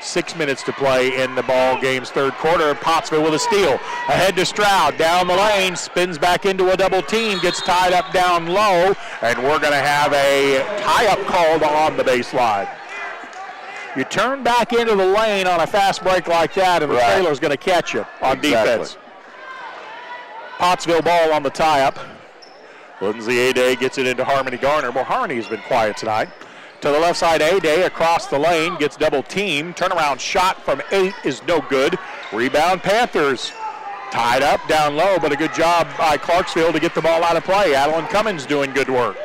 Speaker 7: 6 minutes to play in the ball game's third quarter. Pottsville with a steal. Ahead to Stroud, down the lane, spins back into a double team, gets tied up down low, and we're going to have a tie-up called on the baseline. You turn back into the lane on a fast break like that, and the trailer's going to catch you on defense. Pottsville ball on the tie-up. Lindsay Ade gets it into Harmony Garner. Well, Harmony's been quiet tonight. To the left side, Ade across the lane, gets double teamed. Turnaround shot from 8 is no good. Rebound Panthers. Tied up down low, but a good job by Clarksville to get the ball out of play. Adeline Cummins doing good work.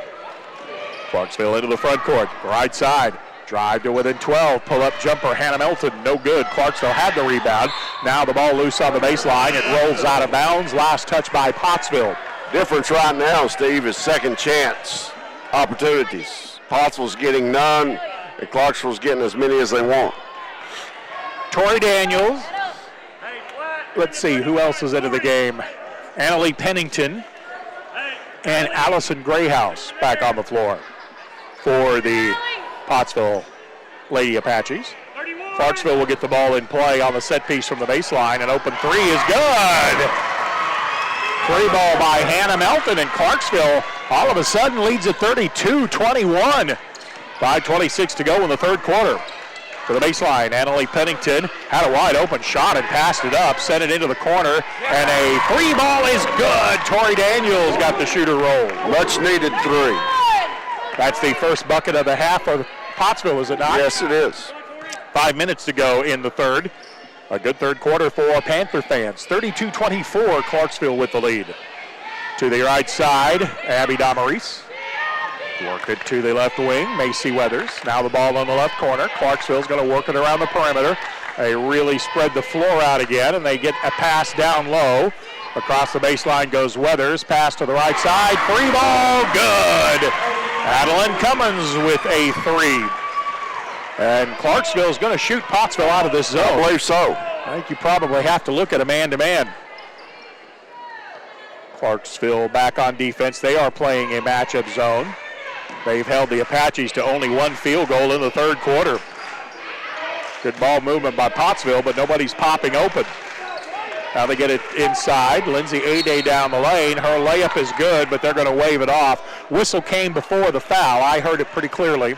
Speaker 7: Clarksville into the front court, right side. Drive to within 12, pull-up jumper, Hannah Melton, no good. Clarksville had the rebound. Now the ball loose on the baseline. It rolls out of bounds. Last touch by Pottsville.
Speaker 6: Difference right now, Steve, is second chance opportunities. Pottsville's getting none, and Clarksville's getting as many as they want.
Speaker 7: Tori Daniels. Let's see, who else is into the game? Annalie Pennington and Allison Grayhouse back on the floor for the Pottsville Lady Apaches. Clarksville will get the ball in play on the set piece from the baseline. An open three is good. Free ball by Hannah Melton, and Clarksville all of a sudden leads at 32-21. 5:26 to go in the third quarter. To the baseline, Annalie Pennington had a wide open shot and passed it up, sent it into the corner, and a three ball is good. Tori Daniels got the shooter roll.
Speaker 6: Much needed three.
Speaker 7: That's the first bucket of the half of Pottsville, is it not?
Speaker 6: Yes, it is.
Speaker 7: 5 minutes to go in the third. A good third quarter for Panther fans. 32-24, Clarksville with the lead. To the right side, Abby Damaris. Work it to the left wing, Macy Weathers. Now the ball on the left corner. Clarksville's going to work it around the perimeter. They really spread the floor out again, and they get a pass down low. Across the baseline goes Weathers. Pass to the right side. Free ball, good. Adeline Cummins with a three. And Clarksville's going to shoot Pottsville out of this zone.
Speaker 6: I believe so.
Speaker 7: I think you probably have to look at a man-to-man. Clarksville back on defense. They are playing a matchup zone. They've held the Apaches to only one field goal in the third quarter. Good ball movement by Pottsville, but nobody's popping open. Now they get it inside. Lindsay Ade down the lane. Her layup is good, but they're going to wave it off. Whistle came before the foul. I heard it pretty clearly.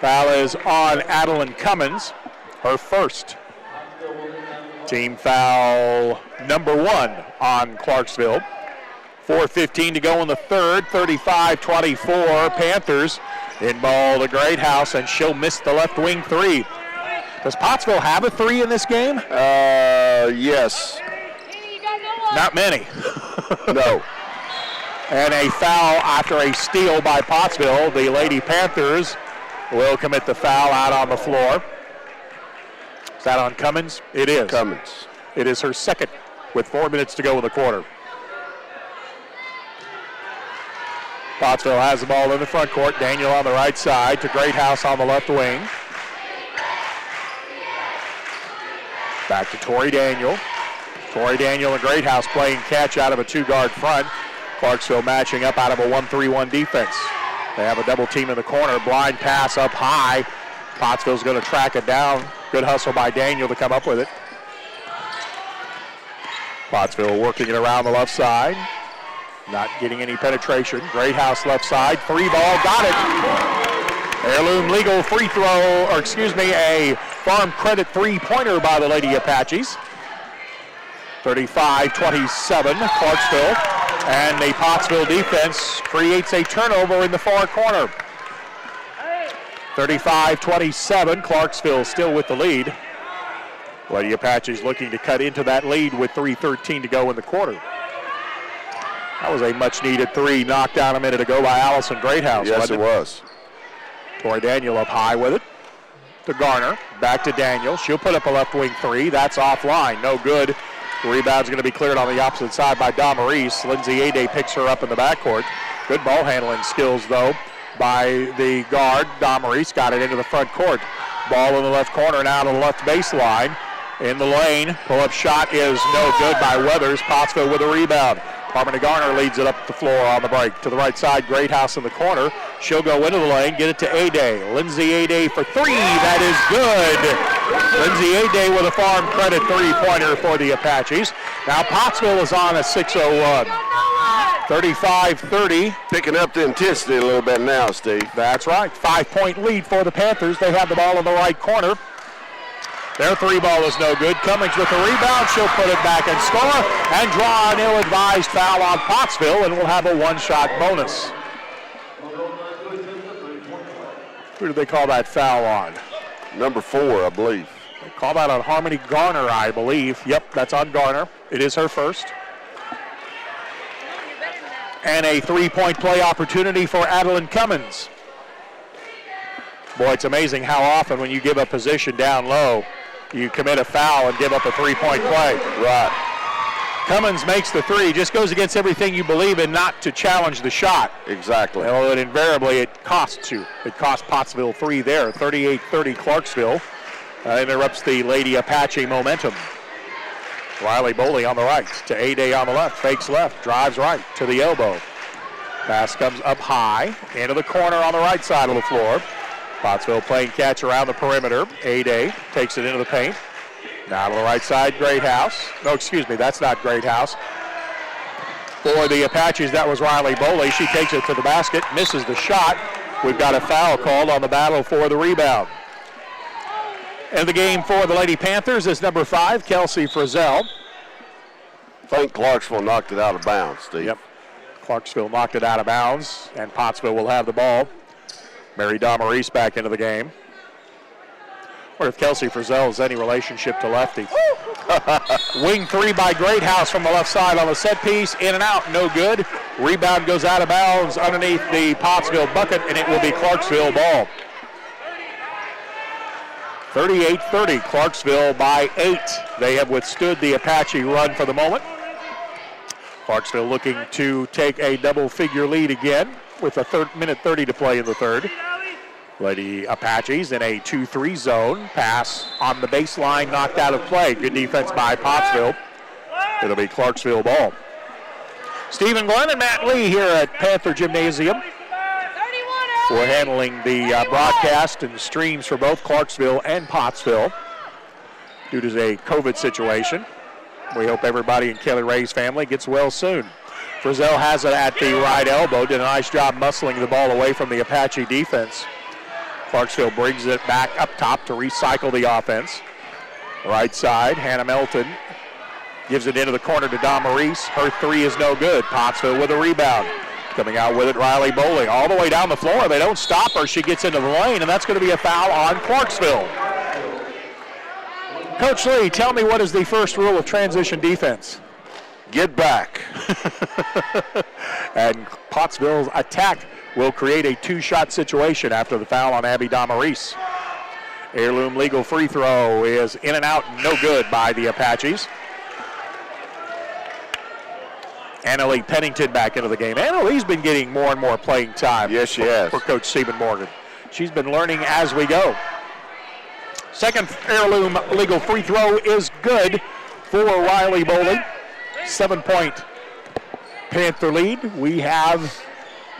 Speaker 7: Foul is on Adeline Cummins, her first. Team foul number 1 on Clarksville. 4:15 to go in the third, 35-24. Panthers in ball to Greathouse, and she'll miss the left wing three. Does Pottsville have a three in this game?
Speaker 6: Yes.
Speaker 7: Not many.
Speaker 6: No.
Speaker 7: And a foul after a steal by Pottsville. The Lady Panthers will commit the foul out on the floor. Is that on Cummins? It is.
Speaker 6: Cummins.
Speaker 7: It is her second with 4 minutes to go in the quarter. Pottsville has the ball in the front court. Daniel on the right side to Greathouse on the left wing. Back to Tori Daniel. Tori Daniel and Greathouse playing catch out of a two-guard front. Clarksville matching up out of a 1-3-1 defense. They have a double team in the corner. Blind pass up high. Pottsville's going to track it down. Good hustle by Daniel to come up with it. Pottsville working it around the left side. Not getting any penetration. Greathouse left side. Three ball. Got it. Heirloom legal free throw, or excuse me, a farm credit three-pointer by the Lady Apaches. 35-27, Clarksville. And the Pottsville defense creates a turnover in the far corner. 35-27, Clarksville still with the lead. Lady Apaches looking to cut into that lead with 3:13 to go in the quarter. That was a much-needed three knocked down a minute ago by Allison Greathouse.
Speaker 6: Yes, it was.
Speaker 7: Tori Daniel up high with it. To Garner. Back to Daniel. She'll put up a left wing three. That's offline. No good. The rebound's going to be cleared on the opposite side by Damaris. Lindsay Ade picks her up in the backcourt. Good ball handling skills, though, by the guard. Damaris got it into the front court. Ball in the left corner now to the left baseline. In the lane. Pull-up shot is no good by Weathers. Pottsville with a rebound. Harmony Garner leads it up the floor on the break. To the right side, Greathouse in the corner. She'll go into the lane, get it to Ade. Lindsay Ade for three. That is good. Lindsay Ade with a farm credit three-pointer for the Apaches. Now Pottsville is on a 6:01. 35-30.
Speaker 6: Picking up the intensity a little bit now, Steve.
Speaker 7: That's right. 5-point lead for the Panthers. They have the ball in the right corner. Their three ball is no good. Cummings with the rebound. She'll put it back and score and draw an ill-advised foul on Pottsville, and we'll have a one-shot bonus. Who did they call that foul on?
Speaker 6: Number 4, I believe.
Speaker 7: They call that on Harmony Garner, I believe. Yep, that's on Garner. It is her first. And a three-point play opportunity for Adeline Cummins. Boy, it's amazing how often when you give a position down low, you commit a foul and give up a three-point play.
Speaker 6: Right.
Speaker 7: Cummins makes the three. Just goes against everything you believe in, not to challenge the shot.
Speaker 6: Exactly.
Speaker 7: Well, and invariably it costs you. It cost Pottsville 3 there. 38-30 Clarksville. Interrupts the Lady Apache momentum. Riley Boley on the right to A-Day on the left. Fakes left, drives right to the elbow. Pass comes up high, into the corner on the right side of the floor. Pottsville playing catch around the perimeter. A-Day takes it into the paint. Now to the right side, Greathouse. No, excuse me, that's not Greathouse. For the Apaches, that was Riley Boley. She takes it to the basket, misses the shot. We've got a foul called on the battle for the rebound. And the game for the Lady Panthers is number 5, Kelsey Frizzell.
Speaker 6: I think Clarksville knocked it out of bounds, Steve.
Speaker 7: Yep. Clarksville knocked it out of bounds, and Pottsville will have the ball. Mary Damaris back into the game. Or if Kelsey Frizzell has any relationship to Lefty. Wing 3 by Greathouse from the left side on the set piece. In and out, no good. Rebound goes out of bounds underneath the Pottsville bucket, and it will be Clarksville ball. 38-30, Clarksville by 8. They have withstood the Apache run for the moment. Clarksville looking to take a double-figure lead again with a minute 30 to play in the third. Lady Apaches in a 2-3 zone. Pass on the baseline, knocked out of play. Good defense by Pottsville. It'll be Clarksville ball. Stephen Glenn and Matt Lee here at Panther Gymnasium. We're handling the broadcast and streams for both Clarksville and Pottsville due to a COVID situation. We hope everybody in Kelly Ray's family gets well soon. Frizzell has it at the right elbow. Did a nice job muscling the ball away from the Apache defense. Clarksville brings it back up top to recycle the offense. Right side, Hannah Melton gives it into the corner to Damaris. Her three is no good. Pottsville with a rebound. Coming out with it, Riley Boley. All the way down the floor. They don't stop her. She gets into the lane, and that's going to be a foul on Clarksville. Coach Lee, tell me, what is the first rule of transition defense?
Speaker 6: Get back.
Speaker 7: And Pottsville's attack will create a 2-shot situation after the foul on Abby Damaris. Heirloom legal free throw is in and out, no good by the Apaches. Annalee Pennington back into the game. Annalee's been getting more and more playing time.
Speaker 6: Yes, she has.
Speaker 7: For Coach Stephen Morgan. She's been learning as we go. Second heirloom legal free throw is good for Riley Boley. 7-point Panther lead. We have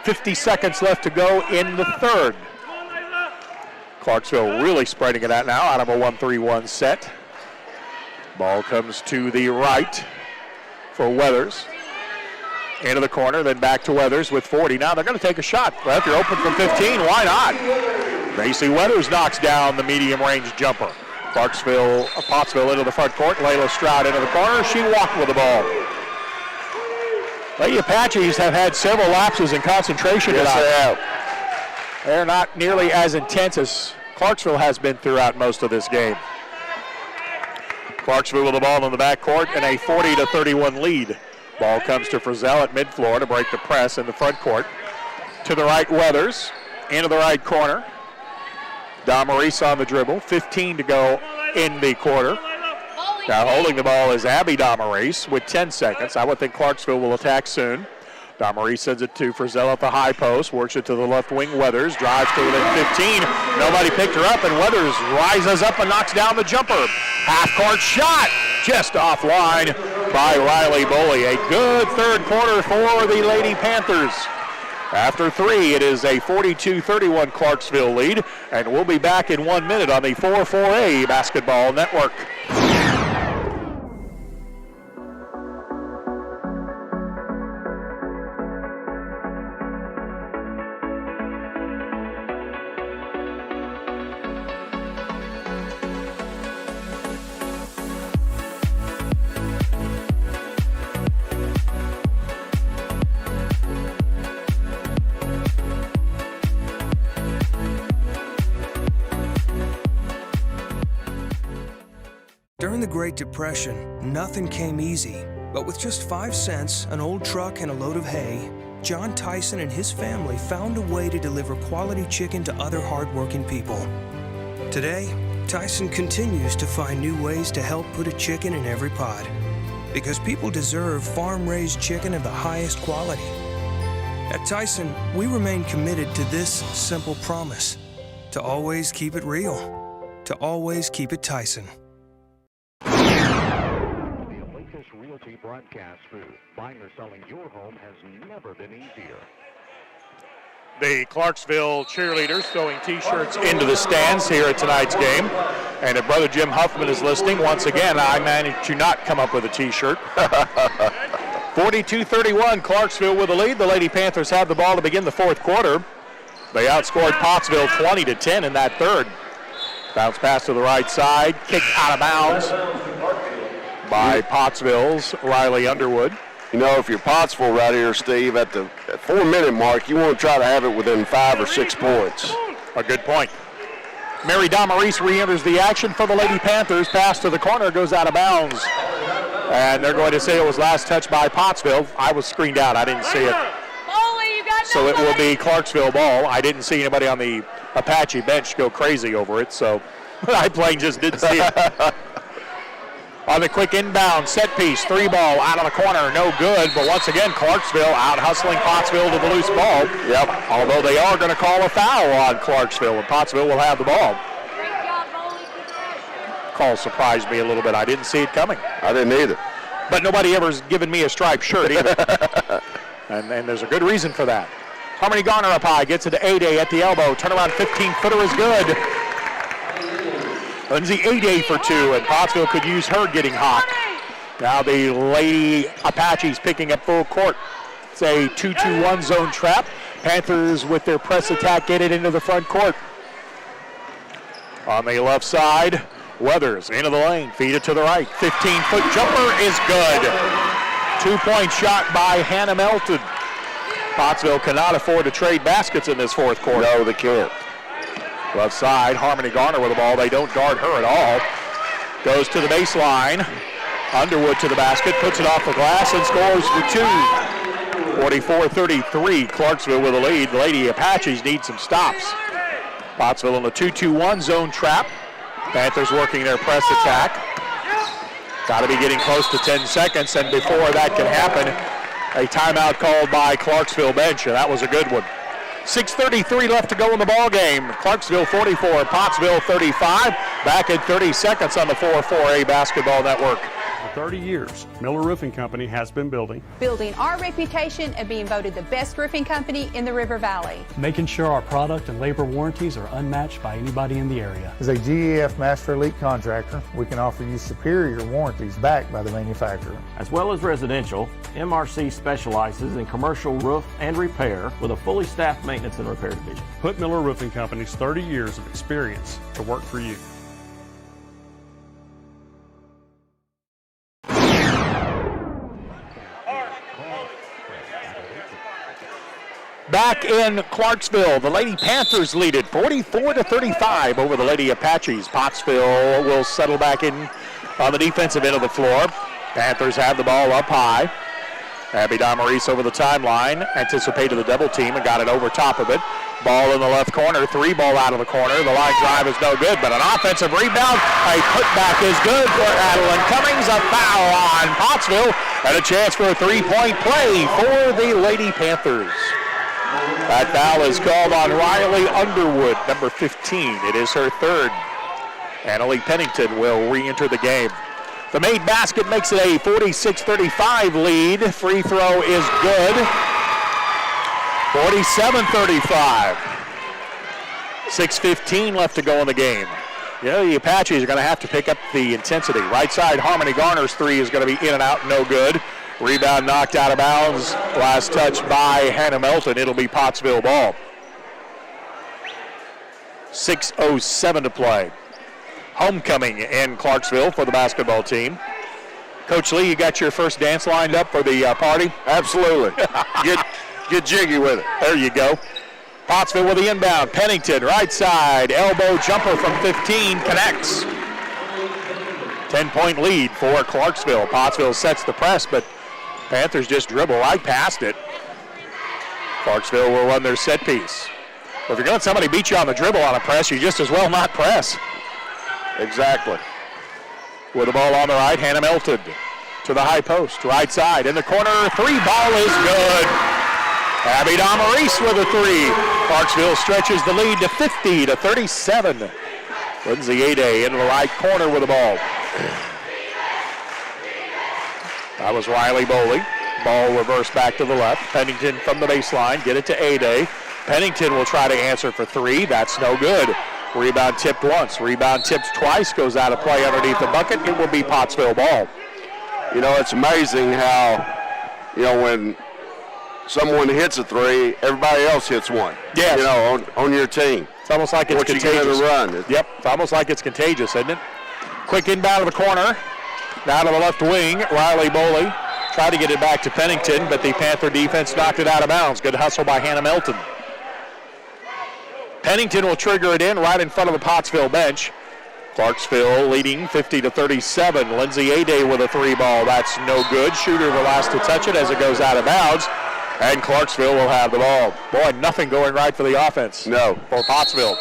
Speaker 7: 50 seconds left to go in the third. Clarksville really spreading it out now out of a 1-3-1 set. Ball comes to the right for Weathers. Into the corner, then back to Weathers with 40. Now they're going to take a shot. Well, if you're open from 15, why not? Macy Weathers knocks down the medium-range jumper. Pottsville into the front court. Layla Stroud into the corner. She walked with the ball. Lady Apaches have had several lapses in concentration tonight.
Speaker 6: Yes, they have.
Speaker 7: They're not nearly as intense as Clarksville has been throughout most of this game. Clarksville with the ball in the backcourt and a 40-31 lead. Ball comes to Frizzell at mid-floor to break the press in the front court. To the right, Weathers. Into the right corner. Damaris on the dribble. 15 to go in the quarter. Now holding the ball is Abby Damaris with 10 seconds. I would think Clarksville will attack soon. Damaris sends it to Frizzell at the high post. Works it to the left wing. Weathers drives to within 15. Nobody picked her up, and Weathers rises up and knocks down the jumper. Half-court shot just offline by Riley Boley. A good third quarter for the Lady Panthers. After 3, it is a 42-31 Clarksville lead, and we'll be back in 1 minute on the 4-4A Basketball Network.
Speaker 8: During the Great Depression, nothing came easy. But with just 5 cents, an old truck, and a load of hay, John Tyson and his family found a way to deliver quality chicken to other hardworking people. Today, Tyson continues to find new ways to help put a chicken in every pot. because people deserve farm-raised chicken of the highest quality. At Tyson, we remain committed to this simple promise: to always keep it real, to always keep it Tyson.
Speaker 9: The Olympus Realty broadcast booth. Buying or selling your home has never been easier.
Speaker 7: The Clarksville cheerleaders throwing T-shirts into the stands here at tonight's game. And if Brother Jim Huffman is listening, once again, I managed to not come up with a T-shirt. 42-31, Clarksville with the lead. The Lady Panthers have the ball to begin the fourth quarter. They outscored Pottsville 20-10 in that third. Bounce pass to the right side, kicked out of bounds by Pottsville's Riley Underwood.
Speaker 6: You know, if you're Pottsville right here, Steve, at the 4-minute mark, you want to try to have it within 5 or 6 points.
Speaker 7: A good point. Mary Damaris re-enters the action for the Lady Panthers. Pass to the corner, goes out of bounds. And they're going to say it was last touched by Pottsville. I was screened out. I didn't see it. So it will be Clarksville ball. I didn't see anybody on the Apache bench go crazy over it, so I plain just didn't see it. On the quick inbound, set piece, 3-ball out of the corner, no good. But once again, Clarksville out hustling Pottsville to the loose ball. Yep. Although they are going to call a foul on Clarksville, and Pottsville will have the ball. Call surprised me a little bit. I didn't see it coming.
Speaker 6: I didn't either.
Speaker 7: But nobody ever's given me a striped shirt either. and there's a good reason for that. Harmony Garner up high, gets it to A-Day at the elbow. Turnaround 15-footer is good. Lindsay A-Day for 2, and Pottsville could use her getting hot. Now the Lady Apaches picking up full court. It's a 2-2-1 zone trap. Panthers with their press attack get it into the front court. On the left side, Weathers into the lane, feed it to the right. 15-foot jumper is good. 2-point shot by Hannah Melton. Pottsville cannot afford to trade baskets in this fourth quarter.
Speaker 6: No, they can't.
Speaker 7: Left side, Harmony Garner with the ball. They don't guard her at all. Goes to the baseline. Underwood to the basket, puts it off the glass and scores for 2. 44-33, Clarksville with the lead. The Lady Apaches need some stops. Pottsville in the 2-2-1 zone trap. Panthers working their press attack. Got to be getting close to 10 seconds, and before that can happen, a timeout called by Clarksville bench, and that was a good one. 6:33 left to go in the ball game. Clarksville 44, Pottsville 35. Back in 30 seconds on the 4-4A Basketball Network.
Speaker 3: For 30 years, Miller Roofing Company has been building
Speaker 4: our reputation of being voted the best roofing company in the River Valley.
Speaker 5: Making sure our product and labor warranties are unmatched by anybody in the area.
Speaker 11: As a GEF Master Elite contractor, we can offer you superior warranties backed by the manufacturer.
Speaker 12: As well as residential, MRC specializes in commercial roof and repair with a fully staffed maintenance and repair division.
Speaker 3: Put Miller Roofing Company's 30 years of experience to work for you.
Speaker 7: Back in Clarksville, the Lady Panthers lead it 44-35 over the Lady Apaches. Pottsville will settle back in on the defensive end of the floor. Panthers have the ball up high. Abby Damaris over the timeline, anticipated the double team and got it over top of it. Ball in the left corner, 3-ball out of the corner. The line drive is no good, but an offensive rebound. A putback is good for Adeline Cummins. A foul on Pottsville and a chance for a 3-point play for the Lady Panthers. That foul is called on Riley Underwood, number 15. It is her third. Annalie Pennington will re-enter the game. The made basket makes it a 46-35 lead. Free throw is good. 47-35. 6:15 left to go in the game. You know, the Apaches are going to have to pick up the intensity. Right side, Harmony Garner's 3 is going to be in and out, no good. Rebound knocked out of bounds. Last touch by Hannah Melton. It'll be Pottsville ball. 6:07 to play. Homecoming in Clarksville for the basketball team. Coach Lee, you got your first dance lined up for the party?
Speaker 6: Absolutely. Get jiggy with it.
Speaker 7: There you go. Pottsville with the inbound. Pennington, right side. Elbow jumper from 15, connects. 10-point lead for Clarksville. Pottsville sets the press, but Panthers just dribble right past it. Clarksville will run their set piece. Well, if you're going to let somebody beat you on the dribble on a press, you just as well not press.
Speaker 6: Exactly.
Speaker 7: With the ball on the right, Hannah Melton. to the high post, right side, in the corner, three, ball is good. Abby Damaris with a three. Clarksville stretches the lead to 50-37. Lindsay Ade into the right corner with the ball. That was Riley Boley. Ball reversed back to the left. Pennington from the baseline, get it to Ade. Pennington will try to answer for three. That's no good. Rebound tipped once. Rebound tipped twice. Goes out of play underneath the bucket. It will be Pottsville ball.
Speaker 6: You know, it's amazing how, you know, when someone hits a three, everybody else hits one.
Speaker 7: Yes.
Speaker 6: You know, on your team.
Speaker 7: It's almost like it's contagious.
Speaker 6: You run.
Speaker 7: Yep, it's almost like it's contagious, isn't it? Quick inbound to the corner. Down to the left wing, Riley Boley. Tried to get it back to Pennington, but the Panther defense knocked it out of bounds. Good hustle by Hannah Melton. Pennington will trigger it in right in front of the Pottsville bench. Clarksville leading 50-37. Lindsay Ade with a three ball. That's no good. Shooter the last to touch it as it goes out of bounds. And Clarksville will have the ball. Boy, nothing going right for the offense.
Speaker 6: No.
Speaker 7: For Pottsville.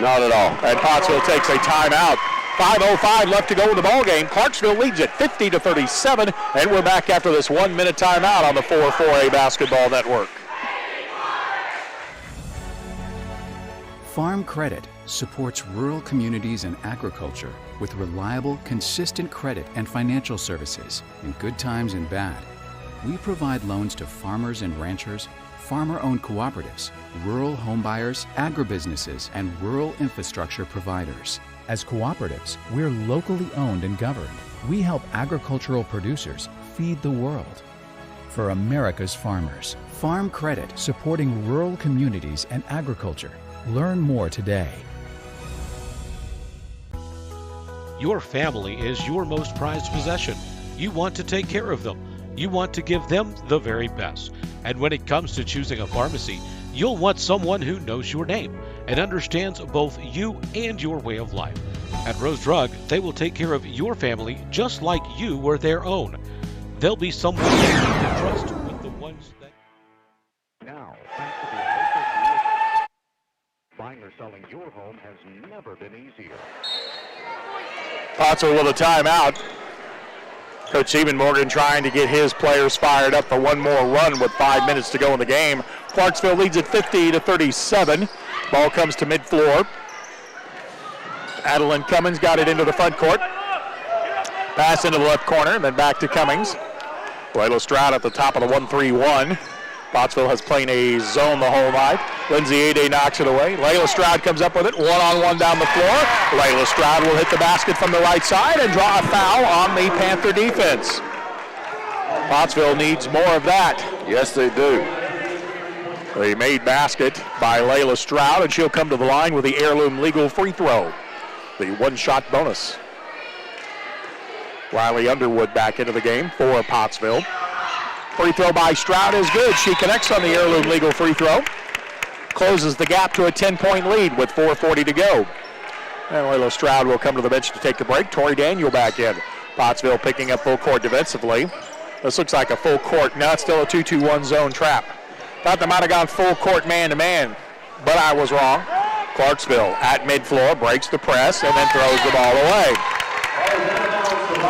Speaker 6: Not at all.
Speaker 7: And Pottsville takes a timeout. 5:05 left to go in the ball game. Clarksville leads it 50-37, and we're back after this 1 minute timeout on the 4-4A Basketball Network.
Speaker 1: Farm Credit supports rural communities and agriculture with reliable, consistent credit and financial services in good times and bad. We provide loans to farmers and ranchers, farmer-owned cooperatives, rural homebuyers, agribusinesses, and rural infrastructure providers. As cooperatives, we're locally owned and governed. We help agricultural producers feed the world. For America's farmers, Farm Credit supporting rural communities and agriculture. Learn more today.
Speaker 2: Your family is your most prized possession. You want to take care of them. You want to give them the very best. And when it comes to choosing a pharmacy, you'll want someone who knows your name and understands both you and your way of life. At Rose Drug, they will take care of your family just like you were their own. They'll be someone you can trust with the ones that...
Speaker 9: Now, back to the local. Buying or selling your home has never been easier.
Speaker 7: Pottsville with a timeout. Coach Stephen Morgan trying to get his players fired up for one more run with 5 minutes to go in the game. Clarksville leads at 50-37. Ball comes to mid-floor. Adeline Cummins got it into the front court. Pass into the left corner, then back to Cummings. Layla Stroud at the top of the 1-3-1. Pottsville has played a zone the whole night. Lindsay Ade knocks it away. Layla Stroud comes up with it, one-on-one down the floor. Layla Stroud will hit the basket from the right side and draw a foul on the Panther defense. Pottsville needs more of that.
Speaker 6: Yes, they do.
Speaker 7: The made basket by Layla Stroud, and she'll come to the line with the heirloom legal free throw. The one-shot bonus. Riley Underwood back into the game for Pottsville. Free throw by Stroud is good. She connects on the heirloom legal free throw. Closes the gap to a 10-point lead with 4:40 to go. And Layla Stroud will come to the bench to take the break. Tori Daniel back in. Pottsville picking up full court defensively. This looks like a full court. Now it's still a 2-2-1 zone trap. Thought they might have gone full court man-to-man, but I was wrong. Clarksville at mid-floor breaks the press and then throws the ball away.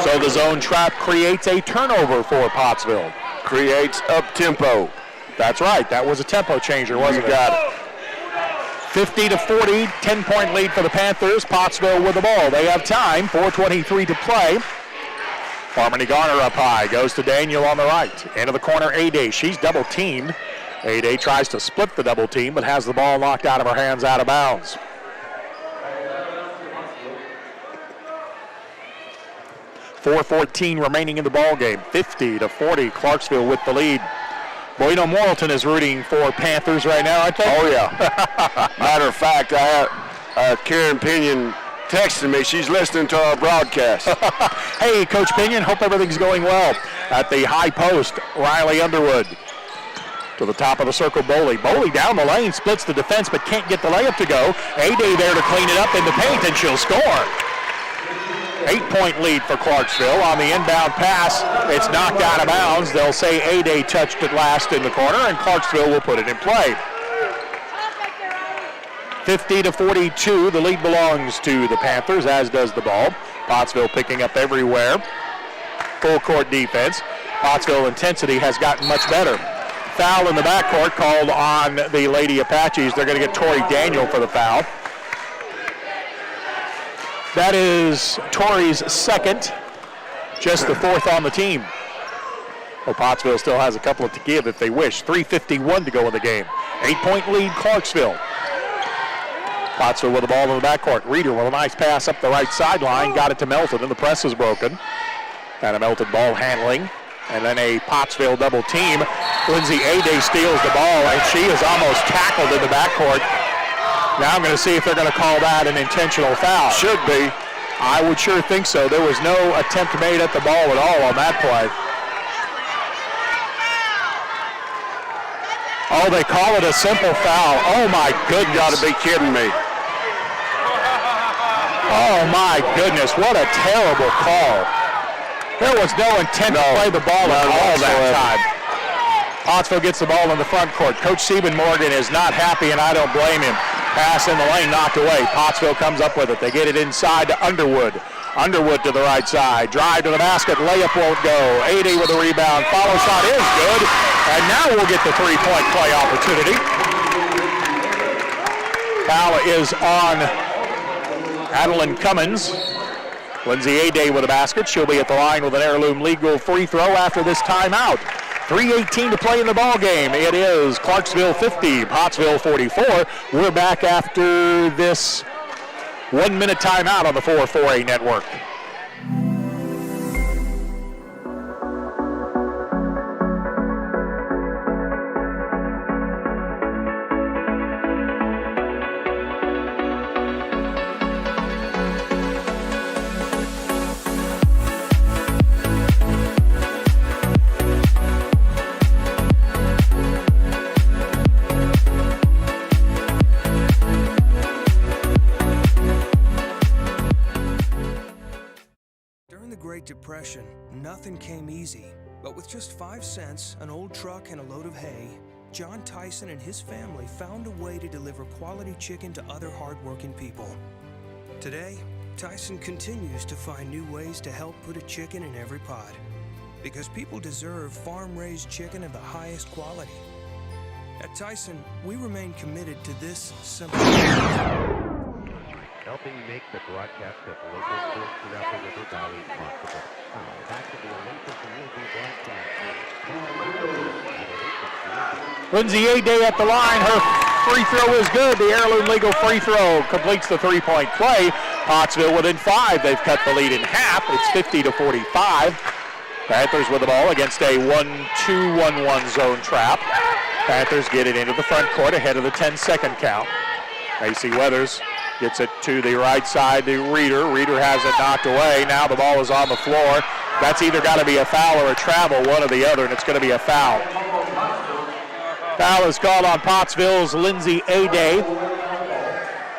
Speaker 7: So the zone trap creates a turnover for Pottsville.
Speaker 6: Creates up-tempo.
Speaker 7: That's right. That was a tempo changer, wasn't it? Got it. 50-40, 10-point lead for the Panthers. Pottsville with the ball. They have time. 4:23 to play. Harmony Garner up high. Goes to Daniel on the right. Into the corner, Ade. She's double-teamed. Ade tries to split the double team, but has the ball knocked out of her hands out of bounds. .4:14 remaining in the ball game. 50-40, Clarksville with the lead. Boy, you know Morrilton is rooting for Panthers right now, I think.
Speaker 6: Oh, yeah. Matter of fact, I have Karen Pinion texting me. She's listening to our broadcast.
Speaker 7: Hey, Coach Pinion, hope everything's going well. At the high post, Riley Underwood. To the top of the circle, Boley. Boley down the lane, splits the defense, but can't get the layup to go. Ade there to clean it up in the paint, and she'll score. 8-point lead for Clarksville on the inbound pass. It's knocked out of bounds. They'll say Ade touched it last in the corner, and Clarksville will put it in play. 50-42, the lead belongs to the Panthers, as does the ball. Pottsville picking up everywhere. full court defense. Pottsville intensity has gotten much better. Foul in the backcourt called on the Lady Apaches. They're going to get Tori Daniel for the foul. That is Tori's second, just the fourth on the team. Well, Pottsville still has a couple to give if they wish. 3:51 to go in the game. 8-point lead, Clarksville. Pottsville with the ball in the backcourt. Reeder with a nice pass up the right sideline. Got it to Melton, and the press is broken. And a Melton ball handling. And then a Pottsville double team. Lindsay Ade steals the ball, and she is almost tackled in the backcourt. Now I'm going to see if they're going to call that an intentional foul.
Speaker 6: Should be.
Speaker 7: I would sure think so. There was no attempt made at the ball at all on that play. Oh, they call it a simple foul. Oh, my goodness.
Speaker 6: You got to be kidding me.
Speaker 7: Oh, my goodness. What a terrible call. There was no intent to play the ball at all that time. Pottsville gets the ball in the front court. Coach Stephen Morgan is not happy, and I don't blame him. Pass in the lane, knocked away. Pottsville comes up with it. They get it inside to Underwood. Underwood to the right side. Drive to the basket. Layup won't go. 80 with a rebound. Follow shot is good. And now we'll get the three-point play opportunity. Foul is on Adeline Cummins. Lindsay Ade with a basket. She'll be at the line with an heirloom legal free throw after this timeout. 3:18 to play in the ball game. It is Clarksville 50, Pottsville 44. We're back after this 1 minute timeout on the 4-4A network.
Speaker 8: Depression, nothing came easy. But with just 5 cents, an old truck, and a load of hay, John Tyson and his family found a way to deliver quality chicken to other hardworking people. Today, Tyson continues to find new ways to help put a chicken in every pot. Because people deserve farm-raised chicken of the highest quality. At Tyson, we remain committed to this simple
Speaker 9: helping make the broadcast of local sports throughout the River Valley possible. Back to the Olympus Community Broadcast.
Speaker 7: Lindsay Ade at the line. Her free throw is good. The heirloom legal free throw completes the three-point play. Pottsville within 5. They've cut the lead in half. It's 50-45. Panthers with the ball against a 1-2-1-1 zone trap. Panthers get it into the front court ahead of the 10-second count. Macy Weathers gets it to the right side to Reeder. Reeder has it knocked away. Now the ball is on the floor. That's either got to be a foul or a travel, one or the other, and it's going to be a foul. Foul is called on Pottsville's Lindsay Ade.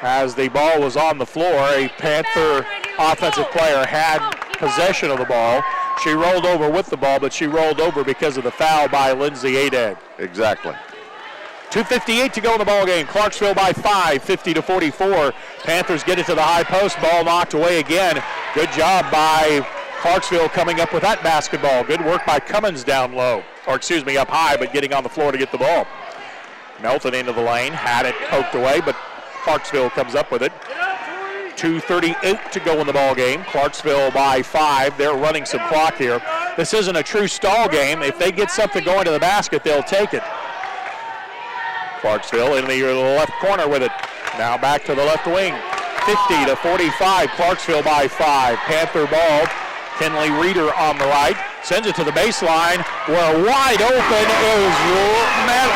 Speaker 7: As the ball was on the floor, a Panther offensive player had possession of the ball. She rolled over with the ball, but she rolled over because of the foul by Lindsay Ade.
Speaker 6: Exactly.
Speaker 7: 2:58 to go in the ball game. Clarksville by 5, 50-44. Panthers get it to the high post. Ball knocked away again. Good job by Clarksville coming up with that basketball. Good work by Cummins down low. Or excuse me, up high, but getting on the floor to get the ball. Melton into the lane. Had it poked away, but Clarksville comes up with it. 2:38 to go in the ball game. Clarksville by 5. They're running some clock here. This isn't a true stall game. If they get something going to the basket, they'll take it. Clarksville in the left corner with it. Now back to the left wing. 50-45. Clarksville by 5. Panther ball. Kenley Reeder on the right. Sends it to the baseline where wide open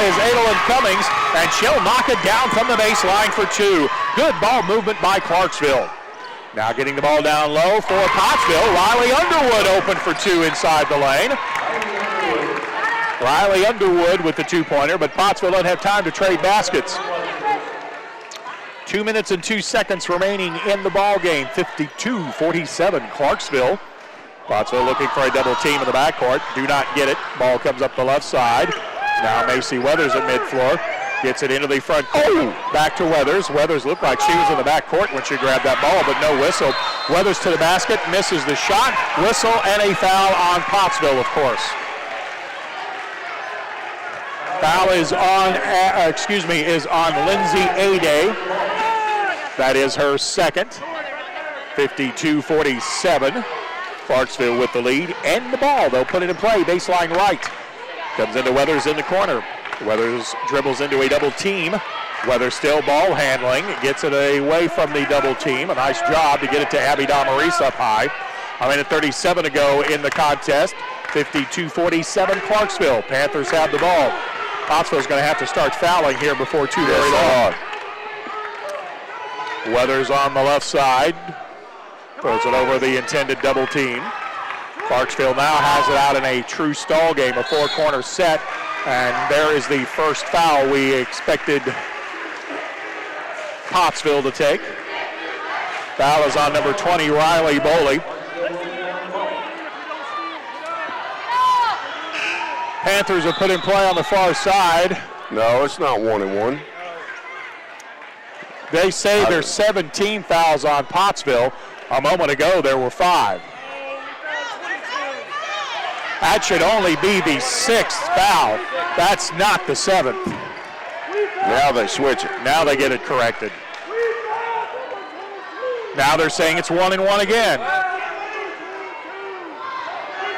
Speaker 7: is Adeline Cummins, and she'll knock it down from the baseline for 2. Good ball movement by Clarksville. Now getting the ball down low for Pottsville. Riley Underwood open for 2 inside the lane. Riley Underwood with the two-pointer, but Pottsville doesn't have time to trade baskets. 2 minutes and 2 seconds remaining in the ball game. 52-47 Clarksville. Pottsville looking for a double team in the backcourt. Do not get it. Ball comes up the left side. Now Macy Weathers at midfloor. Gets it into the front court. Back to Weathers. Weathers looked like she was in the back court when she grabbed that ball, but no whistle. Weathers to the basket, misses the shot. Whistle and a foul on Pottsville, of course. Foul is on, is on Lindsay Aday. That is her second. 52-47. Clarksville with the lead and the ball. They'll put it in play. Baseline right. Comes into Weathers in the corner. Weathers dribbles into a double team. Weathers still ball handling. Gets it away from the double team. A nice job to get it to Abby Damaris up high. A minute 37 to go in the contest. 52-47 Clarksville. Panthers have the ball. Pottsville's going to have to start fouling here before too very long. Weathers on the left side. Throws it over the intended double team. Clarksville now has it out in a true stall game, a four-corner set. And there is the first foul we expected Pottsville to take. Foul is on number 20, Riley Boley. Panthers are put in play on the far side.
Speaker 6: No, it's not 1-1.
Speaker 7: They say there's 17 fouls on Pottsville. A moment ago, there were 5. That should only be the 6th foul. That's not the 7th.
Speaker 6: Now they switch it.
Speaker 7: Now they get it corrected. Now they're saying it's 1-1 again.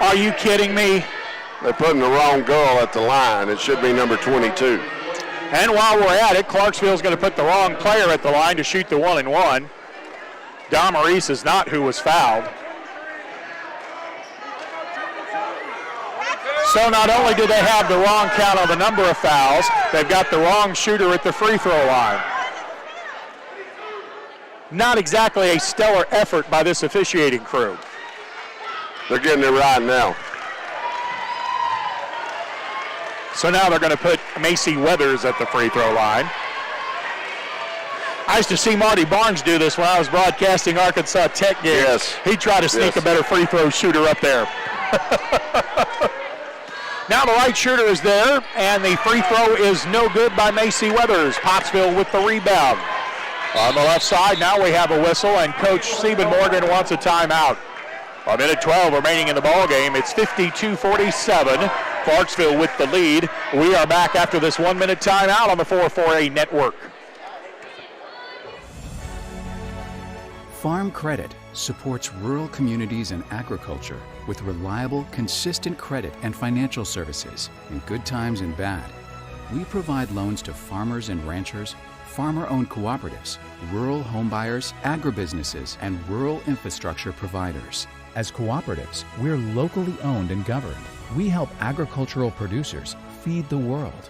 Speaker 7: Are you kidding me?
Speaker 6: They're putting the wrong girl at the line. It should be number 22.
Speaker 7: And while we're at it, Clarksville's going to put the wrong player at the line to shoot the 1-1. Damaris is not who was fouled. So not only do they have the wrong count on the number of fouls, they've got the wrong shooter at the free throw line. Not exactly a stellar effort by this officiating crew.
Speaker 6: They're getting it right now.
Speaker 7: So now they're going to put Macy Weathers at the free throw line. I used to see Marty Barnes do this when I was broadcasting Arkansas Tech games.
Speaker 6: Yes.
Speaker 7: He'd try to sneak a better free throw shooter up there. Now the right shooter is there, and the free throw is no good by Macy Weathers. Pottsville with the rebound. On the left side, now we have a whistle, and Coach Stephen Morgan wants a timeout. A minute 12 remaining in the ball game. It's 52-47. Clarksville with the lead. We are back after this 1-minute timeout on the 4-4-A network.
Speaker 1: Farm Credit supports rural communities and agriculture with reliable, consistent credit and financial services in good times and bad. We provide loans to farmers and ranchers, farmer-owned cooperatives, rural homebuyers, agribusinesses, and rural infrastructure providers. As cooperatives, we're locally owned and governed. We help agricultural producers feed the world.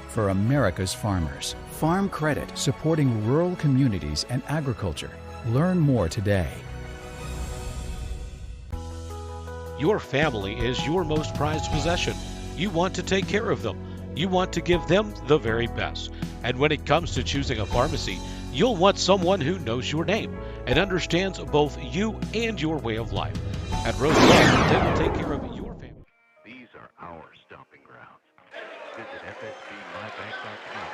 Speaker 1: For America's farmers, Farm Credit supporting rural communities and agriculture. Learn more today.
Speaker 2: Your family is your most prized possession. You want to take care of them. You want to give them the very best. And when it comes to choosing a pharmacy, you'll want someone who knows your name and understands both you and your way of life. At Rose Farm, they will take care of your family.
Speaker 9: These are our stomping grounds. Visit fsbmybank.com.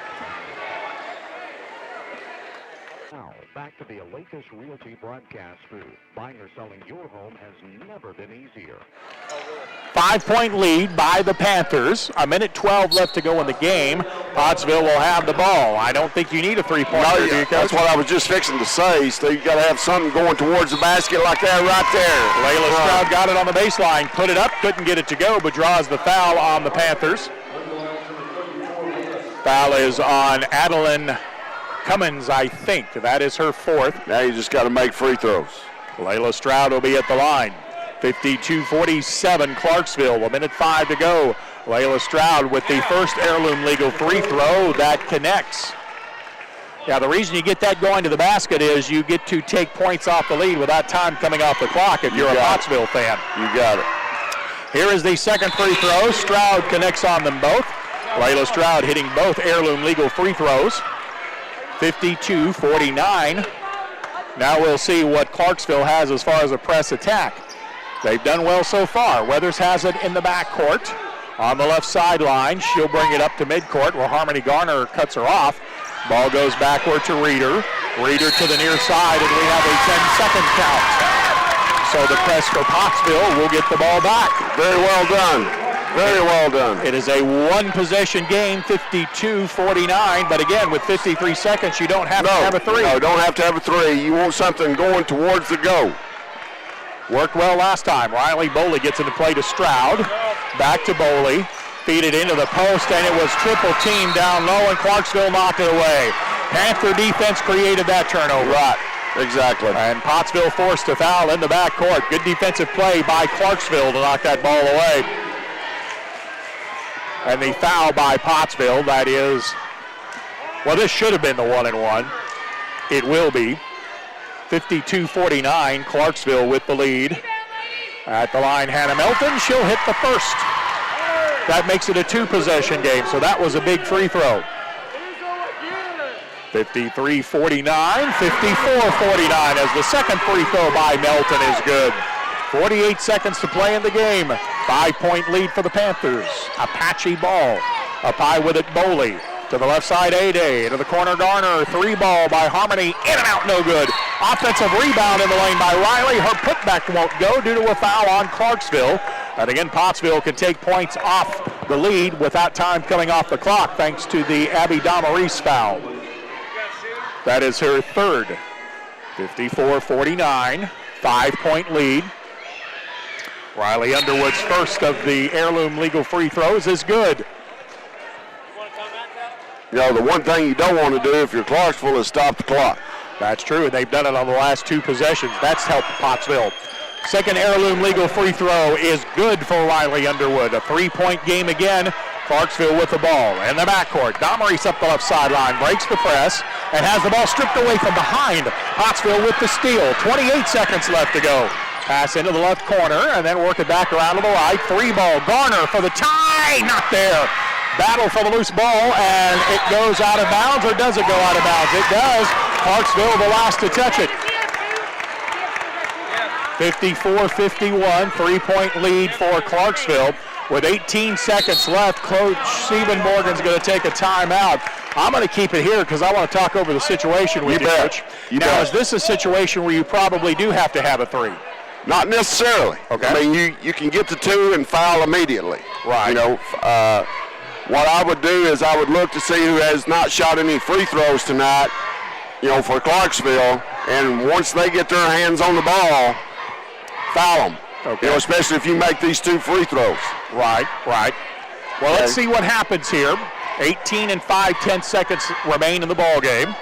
Speaker 9: Now, back to the Olympus Realty broadcast booth. Buying or selling your home has never been easier.
Speaker 7: 5-point lead by the Panthers. A minute 12 left to go in the game. Pottsville will have the ball. I don't think you need a three-pointer, do you, Coach?
Speaker 6: That's what I was just fixing to say. So you got to have something going towards the basket like that right there.
Speaker 7: Layla Stroud got it on the baseline, put it up, couldn't get it to go, but draws the foul on the Panthers. Foul is on Adeline Cummins, I think. That is her 4th.
Speaker 6: Now you just got to make free throws.
Speaker 7: Layla Stroud will be at the line. 52-47 Clarksville, a minute 5 to go. Layla Stroud with the first heirloom legal free throw that connects. Yeah, the reason you get that going to the basket is you get to take points off the lead without time coming off the clock if you're a Pottsville fan.
Speaker 6: You got it.
Speaker 7: Here is the second free throw. Stroud connects on them both. Layla Stroud hitting both heirloom legal free throws. 52-49. Now we'll see what Clarksville has as far as a press attack. They've done well so far. Weathers has it in the backcourt. on the left sideline. She'll bring it up to midcourt where Harmony Garner cuts her off. Ball goes backward to Reeder. Reeder to the near side, and we have a 10-second count. So the press for Pottsville will get the ball back.
Speaker 6: Very well done. Very well done.
Speaker 7: It is a one-possession game, 52-49. But again, with 53 seconds, you don't have to have a three.
Speaker 6: No, don't have to have a three. You want something going towards the goal.
Speaker 7: Worked well last time. Riley Boley gets into play to Stroud. Back to Boley. Feed it into the post, and it was triple team down low, and Clarksville knocked it away. Panther defense created that turnover.
Speaker 6: Right, exactly.
Speaker 7: And Pottsville forced a foul in the backcourt. Good defensive play by Clarksville to knock that ball away. And the foul by Pottsville, that is, well, this should have been the 1-and-1. It will be. 52-49, Clarksville with the lead. At the line, Hannah Melton. She'll hit the first. That makes it a two-possession game, so that was a big free throw. 53-49, 54-49 as the second free throw by Melton is good. 48 seconds to play in the game. 5-point lead for the Panthers. Apache ball. Up high with it, Boley. To the left side, A-Day. To the corner, Garner. Three ball by Harmony. In and out, no good. Offensive rebound in the lane by Riley. Her putback won't go due to a foul on Clarksville. And again, Pottsville can take points off the lead without time coming off the clock thanks to the Abby Damaris foul. That is her third. 54-49, 5-point lead. Riley Underwood's first of the heirloom legal free throws is good.
Speaker 6: You know, the one thing you don't want to do if you're Clarksville is stop the clock.
Speaker 7: That's true, and they've done it on the last two possessions. That's helped Pottsville. Second heirloom legal free throw is good for Riley Underwood. A 3-point game again. Clarksville with the ball in the backcourt. Damaris up the left sideline, breaks the press, and has the ball stripped away from behind. Pottsville with the steal. 28 seconds left to go. Pass into the left corner, and then work it back around to the right. Three ball. Garner for the tie. Not there. Battle for the loose ball, and it goes out of bounds, or does it go out of bounds? It does. Clarksville the last to touch it. 54-51, 3-point lead for Clarksville. With 18 seconds left, Coach Stephen Morgan's going to take a timeout. I'm going to keep it here because I want to talk over the situation with you, Coach. Now, is this a situation where you probably do have to have a three?
Speaker 6: Not necessarily.
Speaker 7: Okay.
Speaker 6: I mean, you can get to two and foul immediately.
Speaker 7: Right.
Speaker 6: You know, what I would do is I would look to see who has not shot any free throws tonight, you know, for Clarksville. And once they get their hands on the ball, foul them.
Speaker 7: Okay.
Speaker 6: You know, especially if you make these two free throws.
Speaker 7: Right, right. Well, let's see what happens here. 18 and 5/10 seconds remain in the ball game.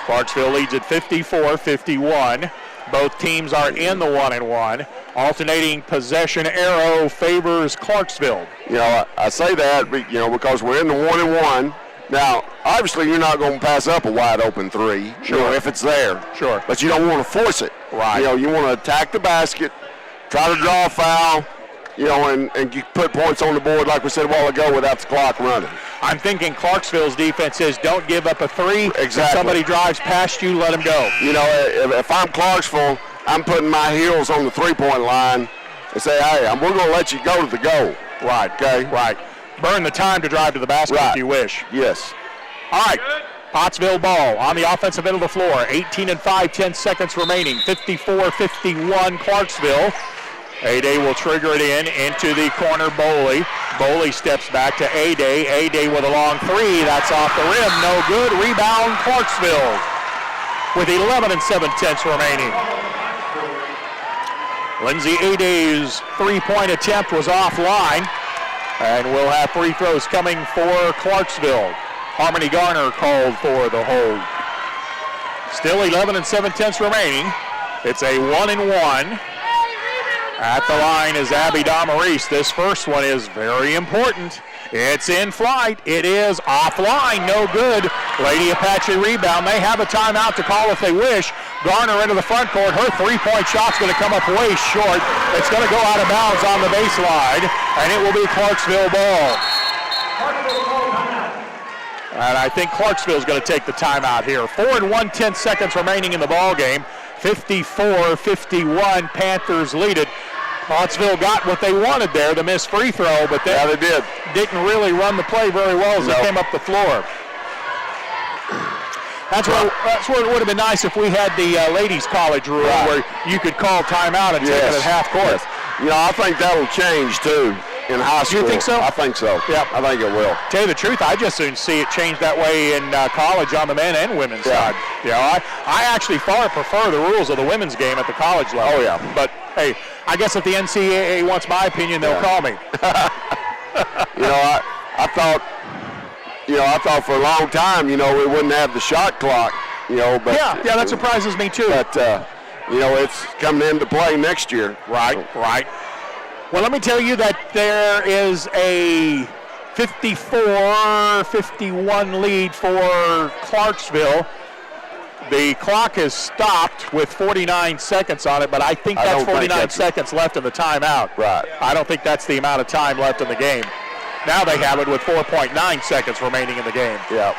Speaker 7: Clarksville leads at 54-51. Both teams are in the 1-and-1. Alternating possession arrow favors Clarksville.
Speaker 6: You know, I say that, you know, because we're in the 1-and-1. Now, obviously, you're not going to pass up a wide open three,
Speaker 7: sure,
Speaker 6: you know, if it's there.
Speaker 7: Sure.
Speaker 6: But you don't want to force it.
Speaker 7: Right.
Speaker 6: You know, you want to attack the basket, try to draw a foul, you know, and you put points on the board, like we said a while ago, without the clock running.
Speaker 7: I'm thinking Clarksville's defense is don't give up a three.
Speaker 6: Exactly.
Speaker 7: If somebody drives past you, let them go.
Speaker 6: You know, if I'm Clarksville, I'm putting my heels on the three-point line and say, hey, we're going to let you go to the goal.
Speaker 7: Right.
Speaker 6: Okay?
Speaker 7: Right. Burn the time to drive to the basket if you wish.
Speaker 6: Yes.
Speaker 7: All right. Pottsville ball on the offensive end of the floor. 18 and 5/10 seconds remaining. 54-51 Clarksville. A-Day will trigger it into the corner. Boley. Boley steps back to A-Day. A-Day with a long three. That's off the rim. No good. Rebound Clarksville with 11 and 7/10 remaining. Lindsay A-Day's three-point attempt was offline. And we'll have free throws coming for Clarksville. Harmony Garner called for the hold. Still 11 and 7/10 remaining. It's a 1-and-1. At the line is Abby Damaris. This first one is very important. It's in flight. It is offline. No good. Lady Apache rebound. They have a timeout to call if they wish. Garner into the front court. Her three-point shot's going to come up way short. It's going to go out of bounds on the baseline, and it will be Clarksville ball. And I think Clarksville is going to take the timeout here. 4 and 1/10 seconds remaining in the ball game. 54-51, Panthers lead it. Pottsville got what they wanted there, the missed free throw, but
Speaker 6: yeah, they
Speaker 7: didn't really run the play very well as they came up the floor. That's where it would have been nice if we had the ladies' college rule where you could call timeout and take it at half court.
Speaker 6: Yes. You know, I think that'll change too in high school.
Speaker 7: You think so?
Speaker 6: I think so.
Speaker 7: Yeah,
Speaker 6: I think it will.
Speaker 7: Tell you the truth, I just soon see it change that way in college on the men and women's side. You know, I actually far prefer the rules of the women's game at the college level.
Speaker 6: Oh yeah.
Speaker 7: But hey, I guess if the NCAA wants my opinion, they'll call me.
Speaker 6: You know, I thought for a long time, you know, we wouldn't have the shot clock, you know, but
Speaker 7: yeah, that surprises me too.
Speaker 6: But you know, it's coming into play next year.
Speaker 7: Right. Well, let me tell you that there is a 54-51 lead for Clarksville. The clock has stopped with 49 seconds on it, but I think that's 49 seconds left in the timeout.
Speaker 6: Right.
Speaker 7: I don't think that's the amount of time left in the game. Now they have it with 4.9 seconds remaining in the game.
Speaker 6: Yeah.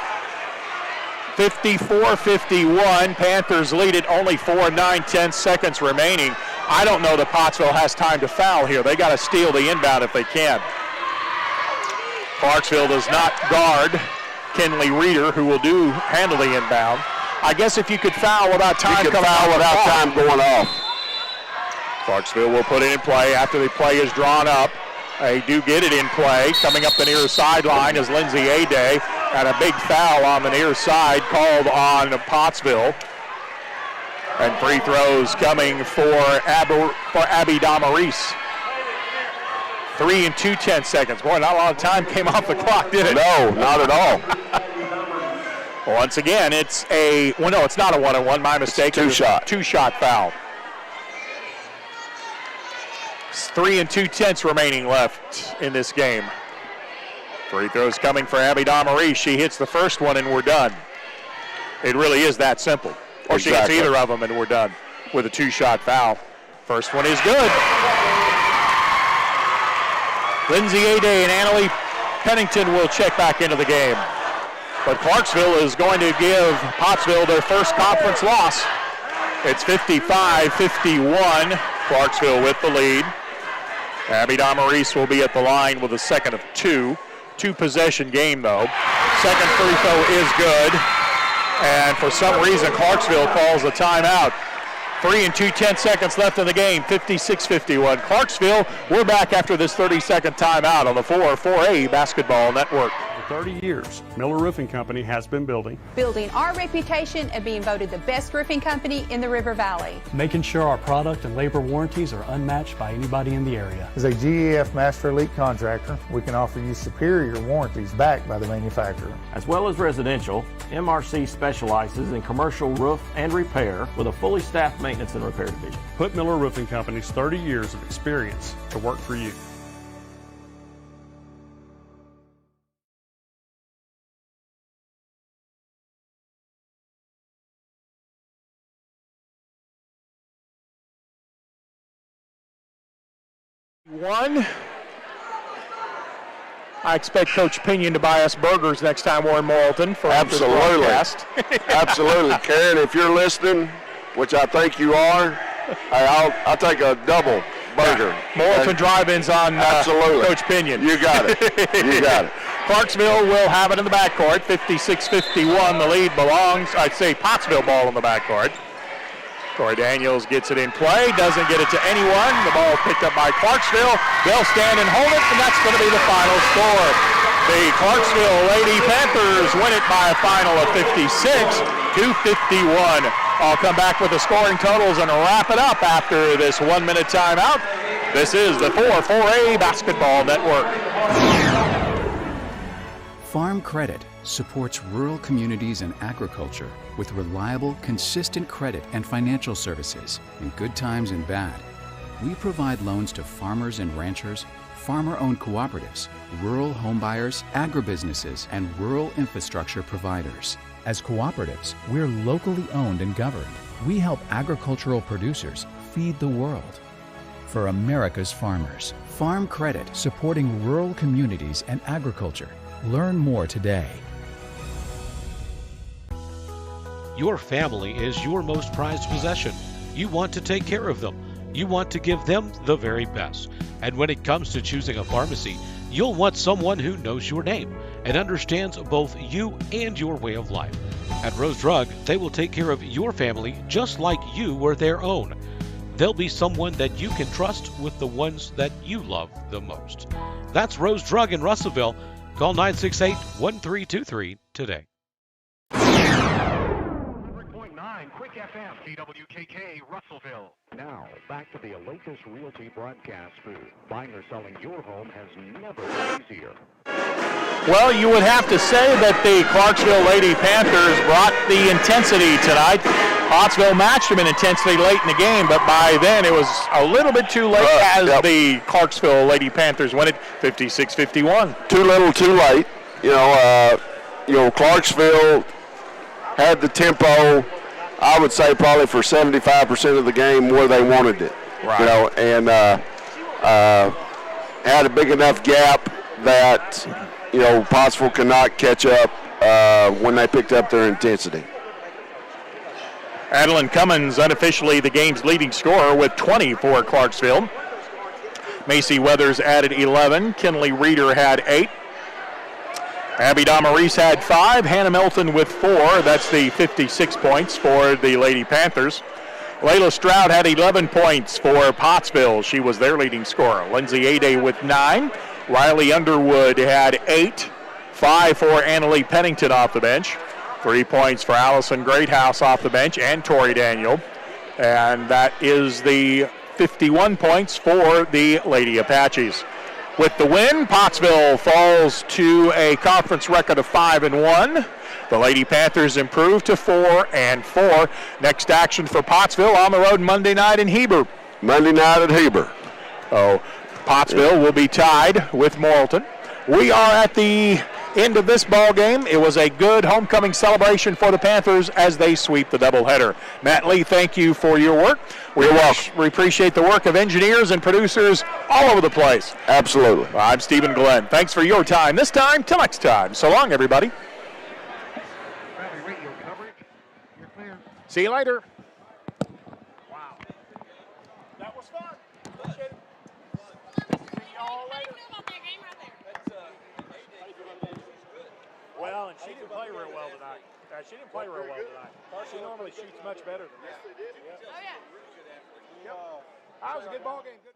Speaker 7: 54-51. Panthers lead it, only 4.9 seconds remaining. I don't know that Pottsville has time to foul here. They got to steal the inbound if they can. Clarksville does not guard Kenley Reeder, who will handle the inbound. I guess if you could foul without time coming out,
Speaker 6: without time going off.
Speaker 7: Clarksville will put it in play after the play is drawn up. They do get it in play. Coming up the near sideline is Lindsay Aday, and a big foul on the near side called on Pottsville. And free throws coming for Abby Damaris. 3 and 2/10 seconds. Boy, not a lot of time came off the clock, did it?
Speaker 6: No, not at all.
Speaker 7: Once again, it's it's not a 1-on-1. My mistake. Two-shot foul. 3 and 2/10 remaining left in this game. Free throws coming for Abby Damaris. She hits the first one and we're done. It really is that simple. Or she hits either of them and we're done with a two-shot foul. First one is good. Lindsay Aday and Annalie Pennington will check back into the game. But Clarksville is going to give Pottsville their first conference loss. It's 55-51. Clarksville with the lead. Abby Damaris will be at the line with a second of two. Two-possession game, though. Second free throw is good. And for some reason, Clarksville calls a timeout. 3 and 2/10 seconds left in the game, 56-51. Clarksville, we're back after this 30-second timeout on the 4A Basketball Network.
Speaker 3: For 30 years, Miller Roofing Company has been building
Speaker 4: our reputation of being voted the best roofing company in the River Valley.
Speaker 5: Making sure our product and labor warranties are unmatched by anybody in the area.
Speaker 11: As a GEF Master Elite contractor, we can offer you superior warranties backed by the manufacturer.
Speaker 12: As well as residential, MRC specializes in commercial roof and repair with a fully staffed maintenance and repair division.
Speaker 3: Put Miller Roofing Company's 30 years of experience to work for you.
Speaker 7: I expect Coach Pinion to buy us burgers next time we're in Morrilton for
Speaker 6: Absolutely. Absolutely. Karen, if you're listening, which I think you are, I'll take a double burger.
Speaker 7: Morrilton Drive-Ins on
Speaker 6: Absolutely.
Speaker 7: Coach Pinion.
Speaker 6: You got it. You got it.
Speaker 7: Clarksville will have it in the backcourt. 56-51. The lead belongs, Pottsville ball in the backcourt. Corey Daniels gets it in play, doesn't get it to anyone. The ball picked up by Clarksville. They'll stand and hold it, and that's going to be the final score. The Clarksville Lady Panthers win it by a final of 56-51. I'll come back with the scoring totals and wrap it up after this 1-minute timeout. This is the 4A Basketball Network.
Speaker 1: Farm Credit supports rural communities and agriculture with reliable, consistent credit and financial services in good times and bad. We provide loans to farmers and ranchers, farmer-owned cooperatives, rural homebuyers, agribusinesses, and rural infrastructure providers. As cooperatives, we're locally owned and governed. We help agricultural producers feed the world. For America's farmers, Farm Credit supporting rural communities and agriculture. Learn more today.
Speaker 2: Your family is your most prized possession. You want to take care of them. You want to give them the very best. And when it comes to choosing a pharmacy, you'll want someone who knows your name and understands both you and your way of life. At Rose Drug, they will take care of your family just like you were their own. They'll be someone that you can trust with the ones that you love the most. That's Rose Drug in Russellville. Call 968-1323 today.
Speaker 9: 100.9 Quick FM, CWKK, Russellville. Now, back to the Apaches Realty broadcast booth. Buying or selling your home has never been easier.
Speaker 7: Well, you would have to say that the Clarksville Lady Panthers brought the intensity tonight. Pottsville matched them in intensity late in the game, but by then it was a little bit too late as the Clarksville Lady Panthers win it 56-51.
Speaker 6: Too little, too late. Clarksville had the tempo, I would say probably for 75% of the game where they wanted it.
Speaker 7: Right.
Speaker 6: And had a big enough gap that, Pottsville could not catch up when they picked up their intensity.
Speaker 7: Adeline Cummins, unofficially the game's leading scorer with 20 for Clarksville. Macy Weathers added 11. Kinley Reeder had 8. Abby Damaris had 5. Hannah Milton with 4. That's the 56 points for the Lady Panthers. Layla Stroud had 11 points for Pottsville. She was their leading scorer. Lindsay Ade with 9. Riley Underwood had 8. 5 for Annalie Pennington off the bench. 3 points for Allison Greathouse off the bench and Tori Daniel. And that is the 51 points for the Lady Apaches. With the win, Pottsville falls to a conference record of 5-1. The Lady Panthers improve to 4-4. Next action for Pottsville on the road Monday night in Heber.
Speaker 6: Monday night at Heber.
Speaker 7: So Pottsville will be tied with Morrilton. We are at the end of this ball game. It was a good homecoming celebration for the Panthers as they sweep the doubleheader. Matt Lee, thank you for your work.
Speaker 6: You're welcome.
Speaker 7: We appreciate the work of engineers and producers all over the place.
Speaker 6: Absolutely.
Speaker 7: I'm Stephen Glenn. Thanks for your time this time. Till next time. So long, everybody. See you later. Wow. That was fun. Appreciate it. See y'all later. Well, and she didn't play real well tonight. She normally shoots much better than that. Oh, yeah. That was a good ball game. Good.